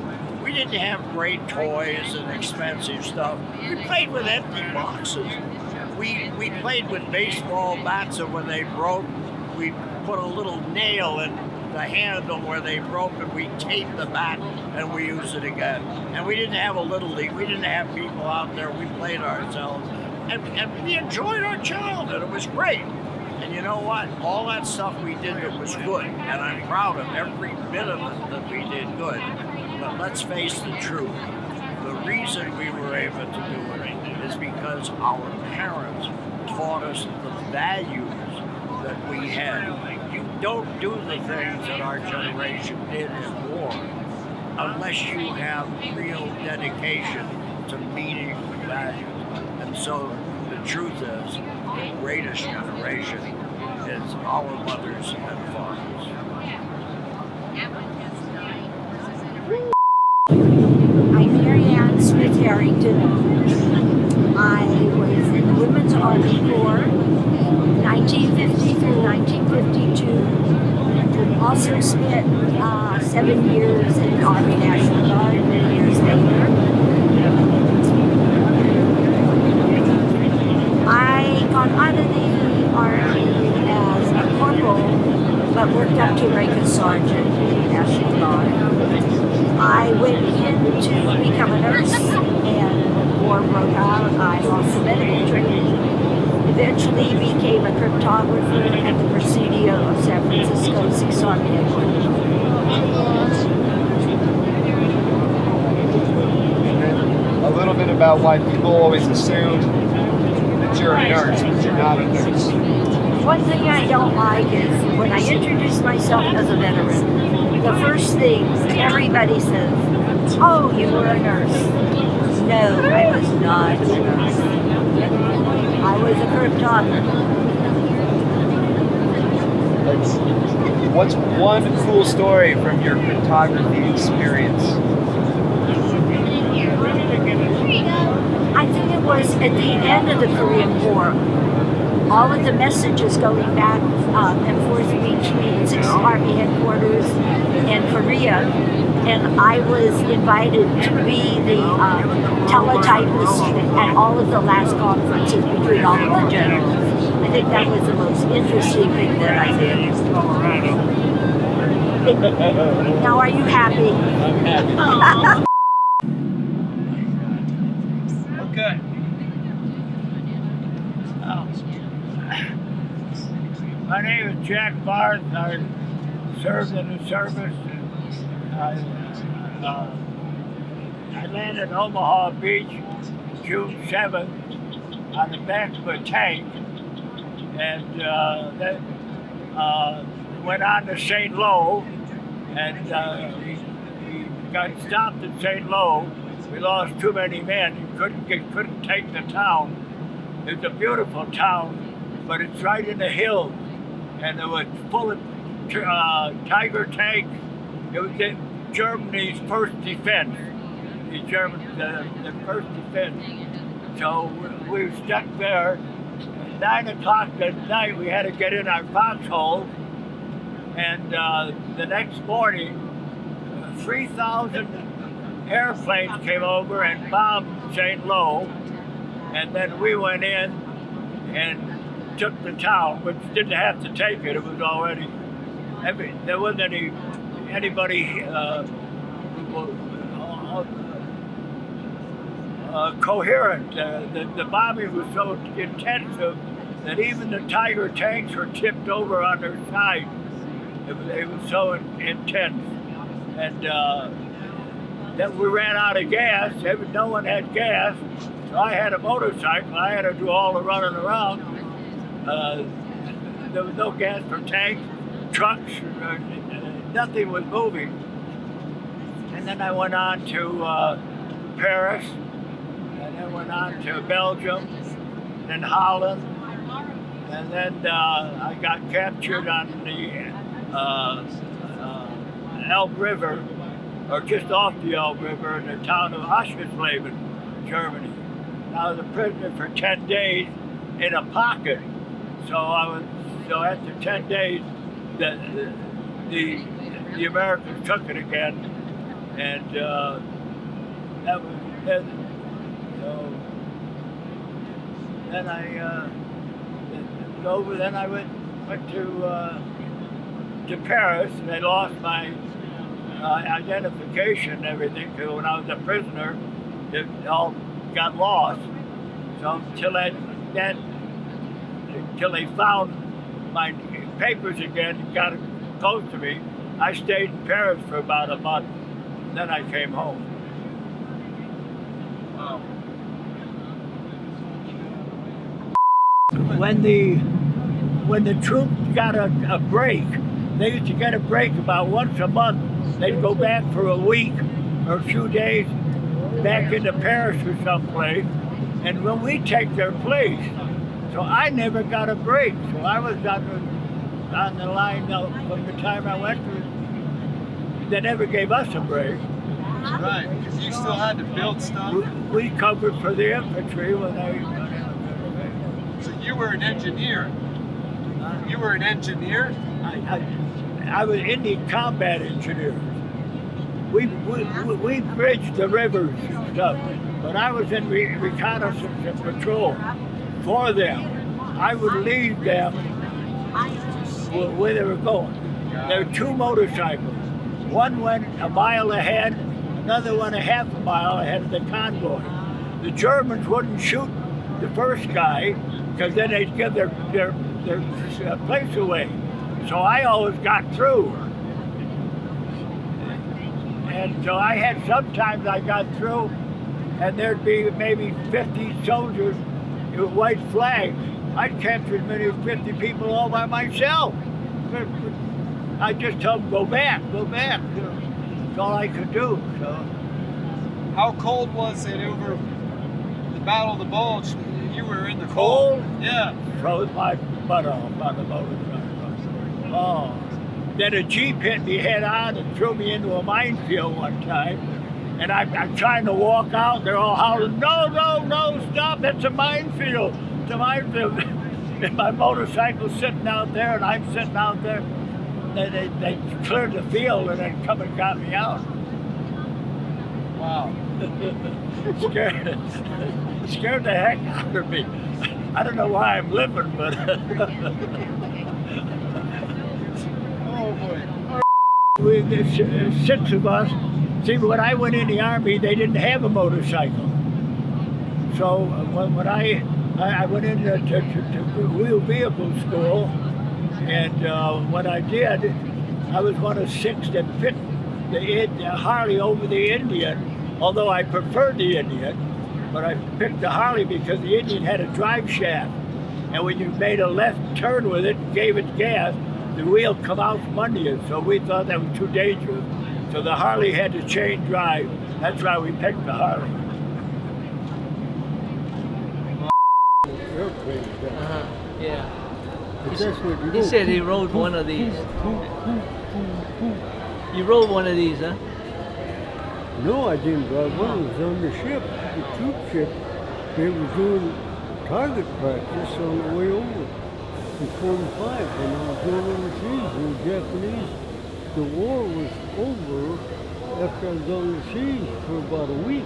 [SPEAKER 19] We didn't have great toys and expensive stuff. We played with empty boxes. We played with baseball bats, and when they broke, we put a little nail in the handle where they broke, and we taped the bat, and we used it again. And we didn't have a little league. We didn't have people out there. We played ourselves, and we enjoyed our childhood. It was great. And you know what? All that stuff we did that was good, and I'm proud of every bit of it that we did good. But let's face the truth. The reason we were able to do it is because our parents taught us the values that we had. You don't do the things that our generation did in war unless you have real dedication to meeting values. And so the truth is, the greatest generation is our mothers and fathers.
[SPEAKER 20] I'm Mary Ann Smith Harrington. I was in the Women's Army Corps, 1950 through 1952. Also spent 7 years in the Army National Guard, many years later. I got out of the Army as a corporal, but worked up to rank as sergeant in the National Guard. I went in to become a nurse, and war broke out. I lost the medical training. Eventually became a cryptographer at the Presidio of San Francisco, 6th Army Headquarters.
[SPEAKER 2] A little bit about why people always assume that you're a nurse, but you're not a nurse.
[SPEAKER 20] One thing I don't like is when I introduce myself as a veteran, the first thing everybody says, "Oh, you were a nurse." No, I was not a nurse. I was a cryptographer.
[SPEAKER 2] What's one cool story from your cryptography experience?
[SPEAKER 20] I think it was at the end of the Korean War. All of the messages going back and forth between 6th Army Headquarters and Korea, and I was invited to be the teletypist at all of the last conferences between all of the generals. I think that was the most interesting thing that I did. Now, are you happy?
[SPEAKER 2] I'm happy.
[SPEAKER 19] Okay. My name is Jack Barth. I served in the service. I landed in Omaha Beach June 7th on the back of a tank, and then went on to St. Lo, and we got stopped at St. Lo. We lost too many men. Couldn't take the town. It's a beautiful town, but it's right in the hills, and it was full of Tiger tanks. It was Germany's first defense. The first defense. So we were stuck there. 9 o'clock at night, we had to get in our foxhole, and the next morning, 3,000 airplanes came over and bombed St. Lo, and then we went in and took the town, which didn't have to take it. It was already, there wasn't anybody coherent. The bombing was so intensive that even the Tiger tanks were tipped over on their side. It was so intense. And then we ran out of gas. No one had gas. So I had a motorcycle. I had to do all the running around. There was no gas for tanks, trucks, nothing was moving. And then I went on to Paris, and then went on to Belgium, then Holland, and then I got captured on the Elbe River, or just off the Elbe River, in the town of Aschersleben, Germany. I was a prisoner for 10 days in a pocket.
[SPEAKER 21] So after 10 days, the Americans took it again, and that was it. So then it was over. Then I went to Paris, and they lost my identification and everything. Because when I was a prisoner, it all got lost. So until they found my papers again and got it close to me, I stayed in Paris for about a month. Then I came home.
[SPEAKER 2] Wow.
[SPEAKER 21] When the troops got a break, they used to get a break about once a month. They'd go back for a week or a few days back into Paris or someplace, and when we take their place, so I never got a break. So I was on the line from the time I went to. They never gave us a break.
[SPEAKER 2] Right, because you still had to build stuff.
[SPEAKER 21] We covered for the infantry when they.
[SPEAKER 2] So you were an engineer. You were an engineer?
[SPEAKER 21] I was Indian combat engineer. We bridged the rivers and stuff, but I was in reconnaissance and patrol for them. I would lead them where they were going. There were two motorcycles. One went a mile ahead, another one a half a mile ahead of the convoy. The Germans wouldn't shoot the first guy because then they'd give their place away. So I always got through. And so sometimes I got through, and there'd be maybe 50 soldiers with white flags. I'd capture as many as 50 people all by myself. I just told them, go back. That's all I could do. So,
[SPEAKER 2] how cold was it over the Battle of the Bulge? You were in the cold? Yeah.
[SPEAKER 21] Froze my butt off on the motorcycle. Oh. Then a Jeep hit me head on and threw me into a minefield one time. And I'm trying to walk out, they're all howling, no, stop, it's a minefield. It's a minefield. And my motorcycle's sitting out there, and I'm sitting out there. They cleared the field and then come and got me out.
[SPEAKER 2] Wow.
[SPEAKER 21] Scared the heck out of me. I don't know why I'm living, but.
[SPEAKER 2] Oh boy.
[SPEAKER 21] There's 6 of us. See, when I went in the Army, they didn't have a motorcycle. So when I went into wheel vehicle school, and what I did, I was one of 6 that picked the Harley over the Indian, although I preferred the Indian, but I picked the Harley because the Indian had a drive shaft, and when you made a left turn with it and gave it gas, the wheel come out from under you, so we thought that was too dangerous. So the Harley had to chain drive. That's why we picked the Harley.
[SPEAKER 22] Yeah. He said he rode one of these. You rode one of these, huh?
[SPEAKER 18] No, I didn't drive one. It was on the ship, the troop ship. They were doing target practice on the way over in 45 when I was going overseas with the Japanese. The war was over after I was on the seas for about a week,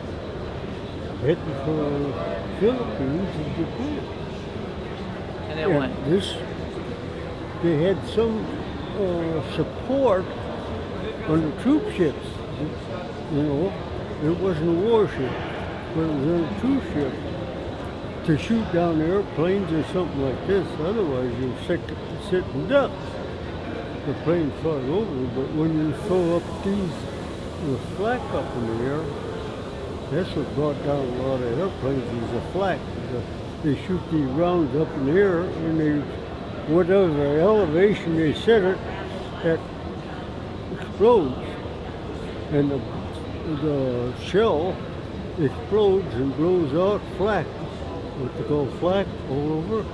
[SPEAKER 18] heading for the Philippines and Japan.
[SPEAKER 22] And then what?
[SPEAKER 18] They had some support on the troop ships. You know, it wasn't a warship, but it was on a troop ship to shoot down airplanes or something like this. Otherwise, you're sitting ducks. The plane fly over, but when you throw up the flak up in the air, that's what brought down a lot of airplanes is the flak. They shoot these rounds up in the air, and whatever elevation they set it, that explodes. And the shell explodes and blows out flak, what they call flak all over,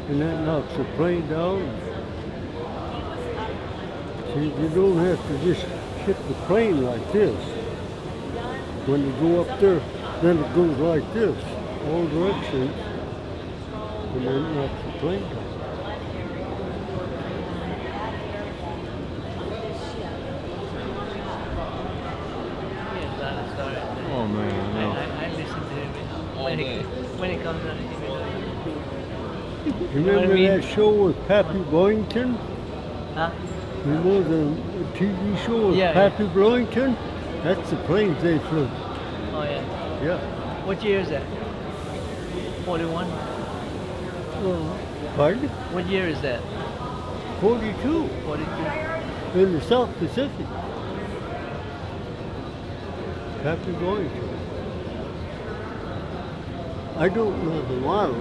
[SPEAKER 18] and that knocks the plane down. See, you don't have to just hit the plane like this. When you go up there, then it goes like this, all directions, and then it knocks the plane down.
[SPEAKER 22] when it comes on the TV.
[SPEAKER 1] You
[SPEAKER 22] know what I
[SPEAKER 1] remember
[SPEAKER 22] mean?
[SPEAKER 1] that show with Pappy Boyington?
[SPEAKER 22] Huh?
[SPEAKER 1] You know the TV show with
[SPEAKER 22] Yeah,
[SPEAKER 1] Pappy Boyington? That's the planes they flew.
[SPEAKER 22] Oh yeah.
[SPEAKER 1] Yeah.
[SPEAKER 22] What year is that? 41?
[SPEAKER 1] Pardon?
[SPEAKER 22] What year is that?
[SPEAKER 1] 42
[SPEAKER 22] 42?
[SPEAKER 1] in the South Pacific. Pappy Boyington. I don't know the model,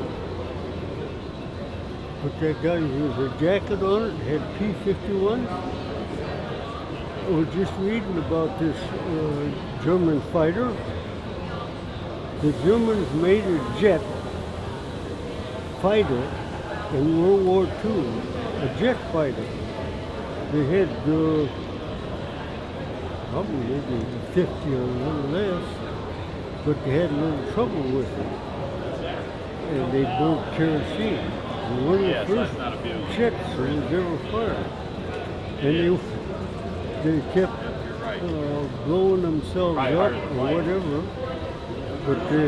[SPEAKER 1] but that guy has a jacket on it, had P-51. I was just reading about this German fighter. The Germans made a jet fighter in World War II, a jet fighter. They had probably maybe 50 or a little less, but they had a little trouble with it. And they broke kerosene. And one of the first jets that was ever fired. And they kept blowing themselves up or whatever, but the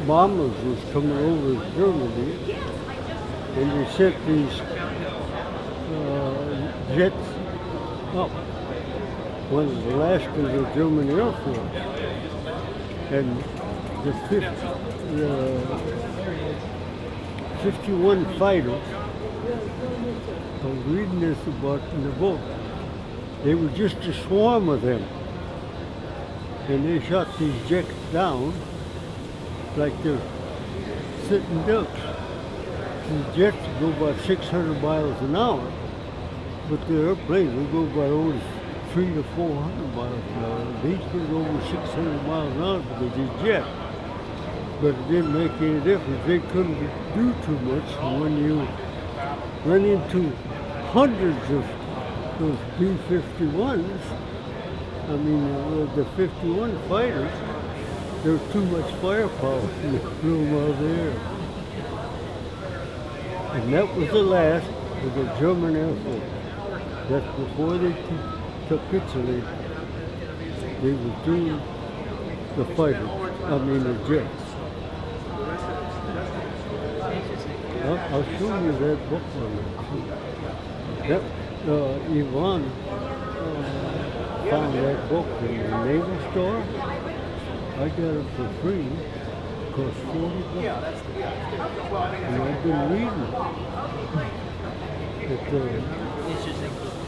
[SPEAKER 1] bombers was coming over Germany, and they sent these jets up. One of the last of the German Air Force, and the 51 fighters. I was reading this about in the book. They were just a swarm of them. And they shot these jets down like they're sitting ducks. These jets go about 600 miles an hour, but the airplanes will go about only 300 to 400 miles an hour. These could go over 600 miles an hour because these jets. But it didn't make any difference. They couldn't do too much when you run into hundreds of those B-51s. I mean, the 51 fighters, there was too much firepower in the room out there. And that was the last of the German Air Force. That's before they capitulated. They were doing the fighters, the jets. I'll show you that book on it. Yvonne found that book in the naval store. I got it for free. It cost $40. And I've been reading it.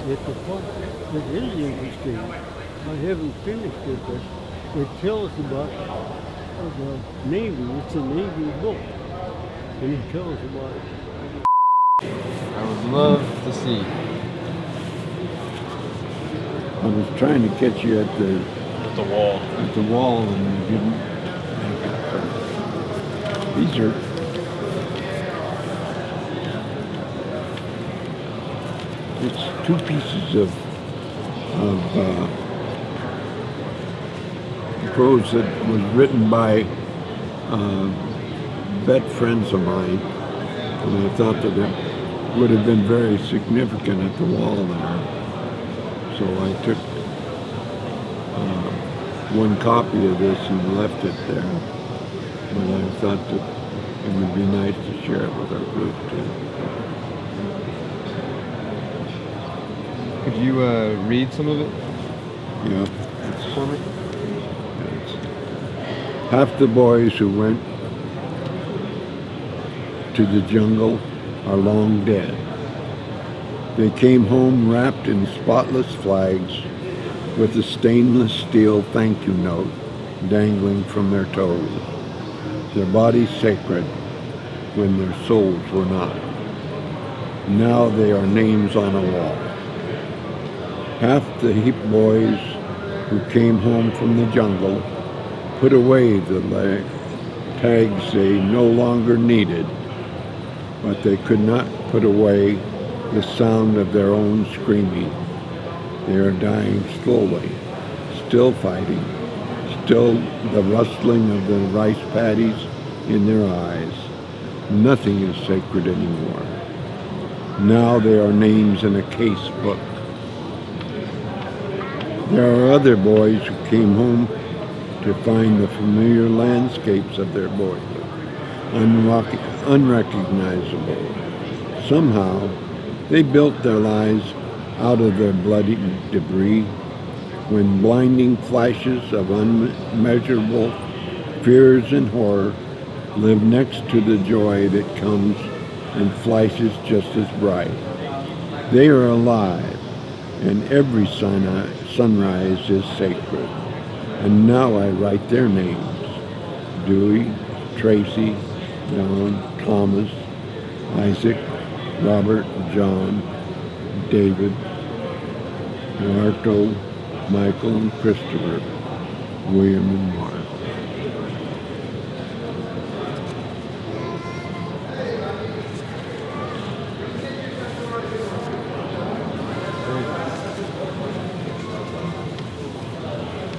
[SPEAKER 1] At the park. It is interesting. I haven't finished it, but it tells about the Navy. It's a Navy book. And he tells about it.
[SPEAKER 2] I would love to see.
[SPEAKER 3] I was trying to catch you at the
[SPEAKER 2] wall.
[SPEAKER 3] At the wall, and you didn't. These are. It's two pieces of prose that was written by vet friends of mine, and I thought that it would have been very significant at the wall there. So I took one copy of this and left it there. But I thought that it would be nice to share it with our group too.
[SPEAKER 2] Could you read some of it?
[SPEAKER 3] Yeah.
[SPEAKER 2] For me?
[SPEAKER 3] Half the boys who went to the jungle are long dead. They came home wrapped in spotless flags with a stainless steel thank you note dangling from their toes. Their bodies sacred when their souls were not. Now they are names on a wall. Half the heap boys who came home from the jungle put away the tags they no longer needed, but they could not put away the sound of their own screaming. They are dying slowly, still fighting, still the rustling of the rice paddies in their eyes. Nothing is sacred anymore. Now they are names in a case book. There are other boys who came home to find the familiar landscapes of their boyhood, unrecognizable. Somehow, they built their lives out of their bloody debris when blinding flashes of unmeasurable fears and horror live next to the joy that comes and flashes just as bright. They are alive, and every sunrise is sacred. And now I write their names: Dewey, Tracy, Don, Thomas, Isaac, Robert, John, David, Marco, Michael, and Christopher, William, and Mark.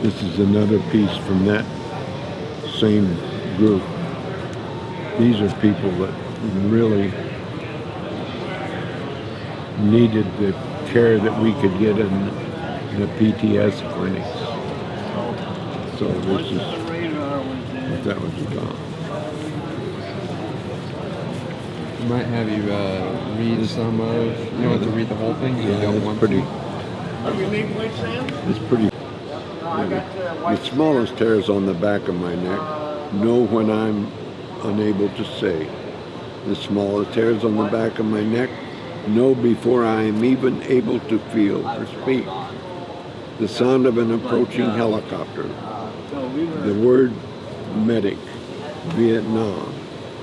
[SPEAKER 3] This is another piece from that same group. These are people that really needed the care that we could get in the PTS clinics. So this is what that was about.
[SPEAKER 2] I might have you read some of. You don't have to read the whole thing. You don't want
[SPEAKER 3] pretty.
[SPEAKER 2] to.
[SPEAKER 3] It's pretty. The smallest hairs on the back of my neck know when I'm unable to say. The smallest hairs on the back of my neck know before I am even able to feel or speak. The sound of an approaching helicopter. The word medic, Vietnam.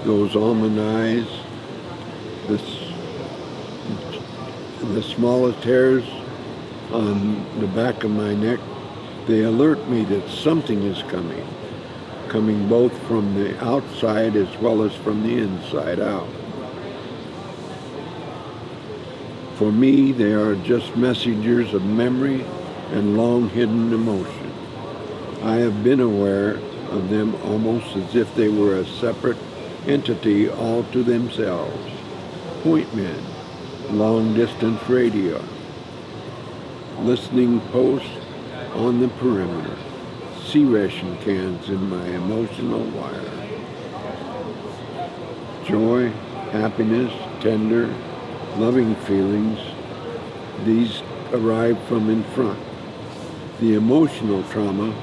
[SPEAKER 3] Those almond eyes. The smallest hairs on the back of my neck, they alert me that something is coming both from the outside as well as from the inside out. For me, they are just messengers of memory and long-hidden emotion. I have been aware of them almost as if they were a separate entity all to themselves. Point men, long-distance radio, listening posts on the perimeter, C-ration cans in my emotional wire. Joy, happiness, tender, loving feelings, these arrive from in front. The emotional trauma,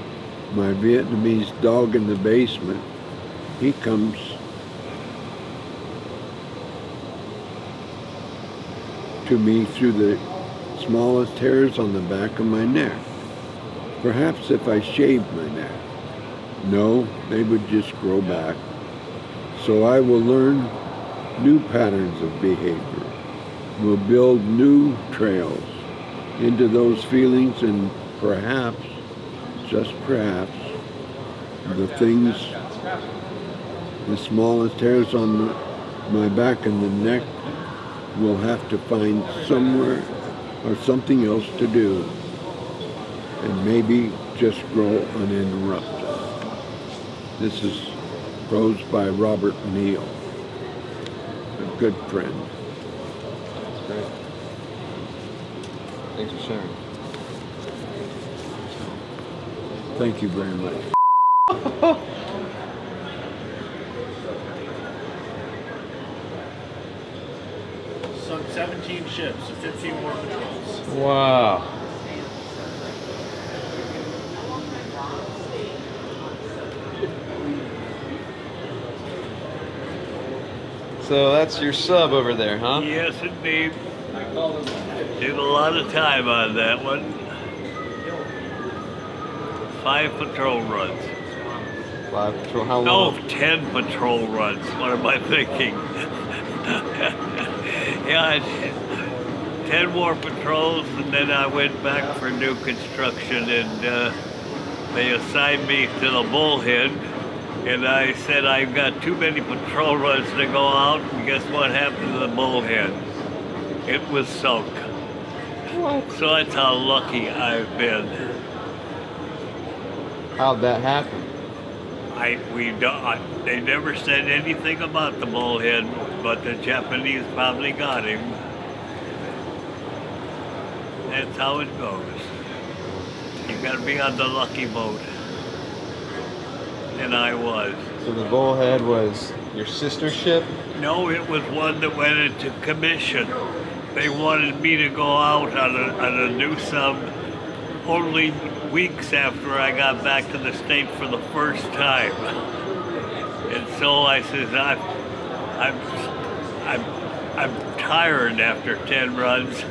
[SPEAKER 3] my Vietnamese dog in the basement, he comes to me through the smallest hairs on the back of my neck. Perhaps if I shaved my neck. No, they would just grow back. So I will learn new patterns of behavior, will build new trails into those feelings, and perhaps, just perhaps, the things, the smallest hairs on my back and the neck will have to find somewhere or something else to do, and maybe just grow uninterrupted. This is prose by Robert Neal, a good friend.
[SPEAKER 2] Great. Thanks for sharing.
[SPEAKER 3] Thank you very much.
[SPEAKER 4] Sunk 17 ships, 15 more patrols.
[SPEAKER 2] Wow. So that's your sub over there, huh?
[SPEAKER 7] Yes, indeed. Did a lot of time on that one. 5 patrol runs.
[SPEAKER 2] 5 patrol, how long?
[SPEAKER 7] No, 10 patrol runs. What am I thinking? Yeah, 10 more patrols, and then I went back for new construction, and they assigned me to the Bullhead. And I said, I've got too many patrol runs to go out, and guess what happened to the Bullhead? It was sunk.
[SPEAKER 2] What?
[SPEAKER 7] So that's how lucky I've been.
[SPEAKER 2] How'd that happen?
[SPEAKER 7] They never said anything about the Bullhead, but the Japanese probably got him. That's how it goes. You gotta be on the lucky boat. than I was.
[SPEAKER 2] So the Bullhead was your sister ship?
[SPEAKER 7] No, it was one that went into commission. They wanted me to go out on a new sub only weeks after I got back to the state for the first time. And so I says, I'm tired after 10 runs.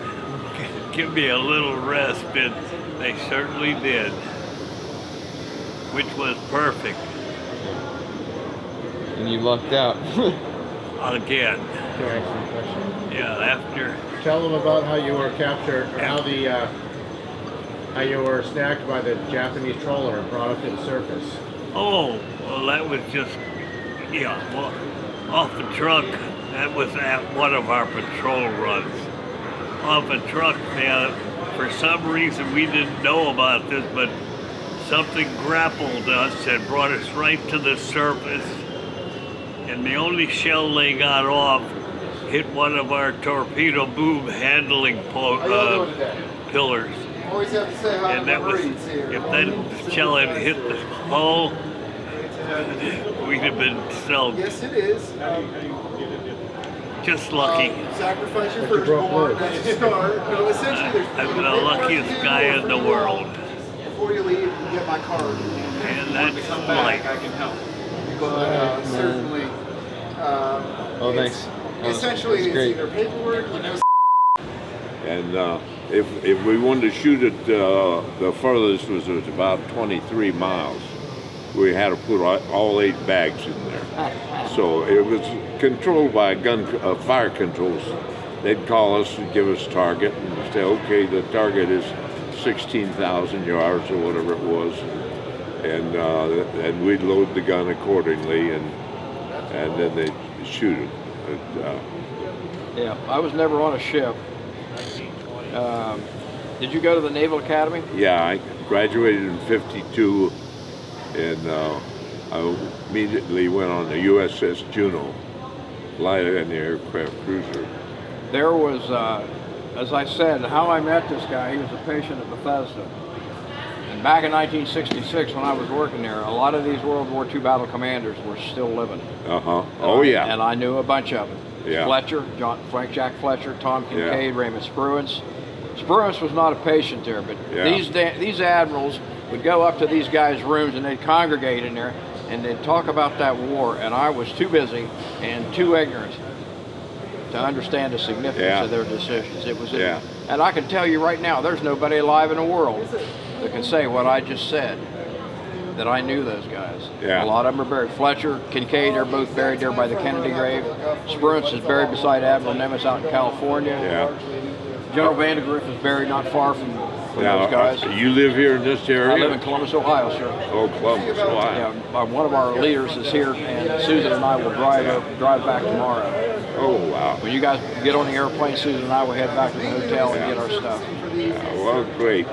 [SPEAKER 7] Give me a little rest, and they certainly did, which was perfect.
[SPEAKER 2] And you lucked out.
[SPEAKER 7] Again.
[SPEAKER 4] Can I ask you a question?
[SPEAKER 7] Yeah, after.
[SPEAKER 4] Tell them about how you were captured, or how you were snagged by the Japanese trawler and brought up to the surface.
[SPEAKER 7] Oh, well, that was just, yeah, well, off the truck. That was at one of our patrol runs. Off a truck, for some reason we didn't know about this, but something grappled us and brought us right to the surface. And the only shell they got off hit one of our torpedo boom handling pillars.
[SPEAKER 2] Always have to say hi
[SPEAKER 7] And that was, if that shell had hit the hull, we'd have been soaked.
[SPEAKER 2] Yes, it is.
[SPEAKER 7] Just lucky.
[SPEAKER 2] Sacrifice your firstborn, that's a start. No, essentially, there's
[SPEAKER 7] I'm the luckiest guy in the world.
[SPEAKER 2] Before you leave, you get my card.
[SPEAKER 7] And that's life.
[SPEAKER 2] I can help. But certainly,
[SPEAKER 8] oh, thanks.
[SPEAKER 2] Essentially, it's either paperwork, you know.
[SPEAKER 12] And if we wanted to shoot it, the furthest was about 23 miles. We had to put all 8 bags in there. So it was controlled by fire controls. They'd call us and give us target and say, okay, the target is 16,000 yards or whatever it was. And we'd load the gun accordingly, and then they'd shoot it.
[SPEAKER 8] Yeah, I was never on a ship. Did you go to the Naval Academy?
[SPEAKER 12] Yeah, I graduated in '52, and I immediately went on the USS Juno, light and the aircraft cruiser.
[SPEAKER 8] There was, as I said, how I met this guy, he was a patient at Bethesda. And back in 1966, when I was working there, a lot of these World War II battle commanders were still living.
[SPEAKER 12] Uh-huh. Oh, yeah.
[SPEAKER 8] And I knew a bunch of them.
[SPEAKER 12] Yeah.
[SPEAKER 8] Fletcher, Jack Fletcher, Tom Kincaid, Raymond Spruance. Spruance was not a patient there, but these admirals would go up to these guys' rooms and they'd congregate in there and they'd talk about that war, and I was too busy and too ignorant to understand the significance of their decisions. It was, and I can tell you right now, there's nobody alive in the world that can say what I just said, that I knew those guys. A lot of them are buried. Fletcher, Kincaid, they're both buried there by the Kennedy grave. Spruance is buried beside Admiral Nimitz out in California. General Vandegrift is buried not far from those guys.
[SPEAKER 12] You live here in this area?
[SPEAKER 8] I live in Columbus, Ohio, sir.
[SPEAKER 12] Oh, Columbus, Ohio.
[SPEAKER 8] Yeah, one of our leaders is here, and Susan and I will drive back tomorrow.
[SPEAKER 12] Oh, wow.
[SPEAKER 8] When you guys get on the airplane, Susan and I will head back to the hotel and get our stuff.
[SPEAKER 12] Well, great.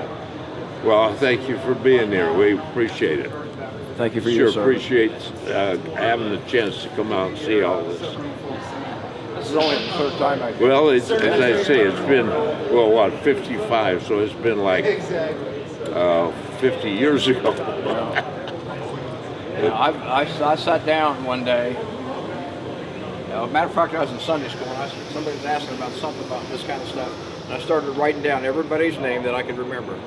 [SPEAKER 12] Well, thank you for being here. We appreciate it.
[SPEAKER 8] Thank you for your service.
[SPEAKER 12] Appreciate having the chance to come out and see all this.
[SPEAKER 8] This is only the third time I've been.
[SPEAKER 12] Well, as I say, it's been, 55, so it's been like 50 years ago.
[SPEAKER 8] I sat down one day. Matter of fact, I was in Sunday school, and somebody was asking about something about this kind of stuff. And I started writing down everybody's name that I could remember.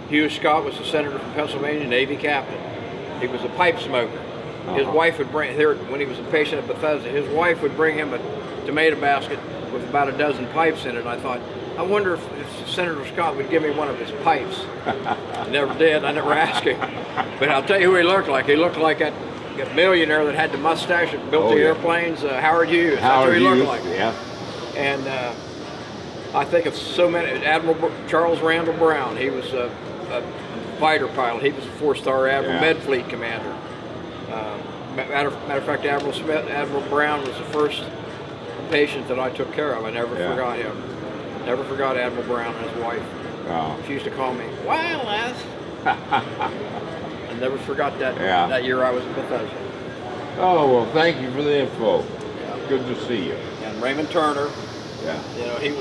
[SPEAKER 8] Hugh Scott was a senator from Pennsylvania, Navy captain. He was a pipe smoker. His wife would bring, when he was a patient at Bethesda, his wife would bring him a tomato basket with about a dozen pipes in it. And I thought, I wonder if Senator Scott would give me one of his pipes. He never did. I never asked him. But I'll tell you who he looked like. He looked like that millionaire that had the mustache that built the airplanes, Howard Hughes. That's what he looked like. And I think of so many. Admiral Charles Randall Brown. He was a fighter pilot. He was a 4-star Admiral, Med Fleet commander. Matter of fact, Admiral Brown was the first patient that I took care of. I never forgot him. Never forgot Admiral Brown and his wife. She used to call me Wild Ass. I never forgot that that year I was in Bethesda.
[SPEAKER 12] Oh, well, thank you for the info. Good to see you.
[SPEAKER 8] And Raymond Turner.
[SPEAKER 12] You
[SPEAKER 8] know, he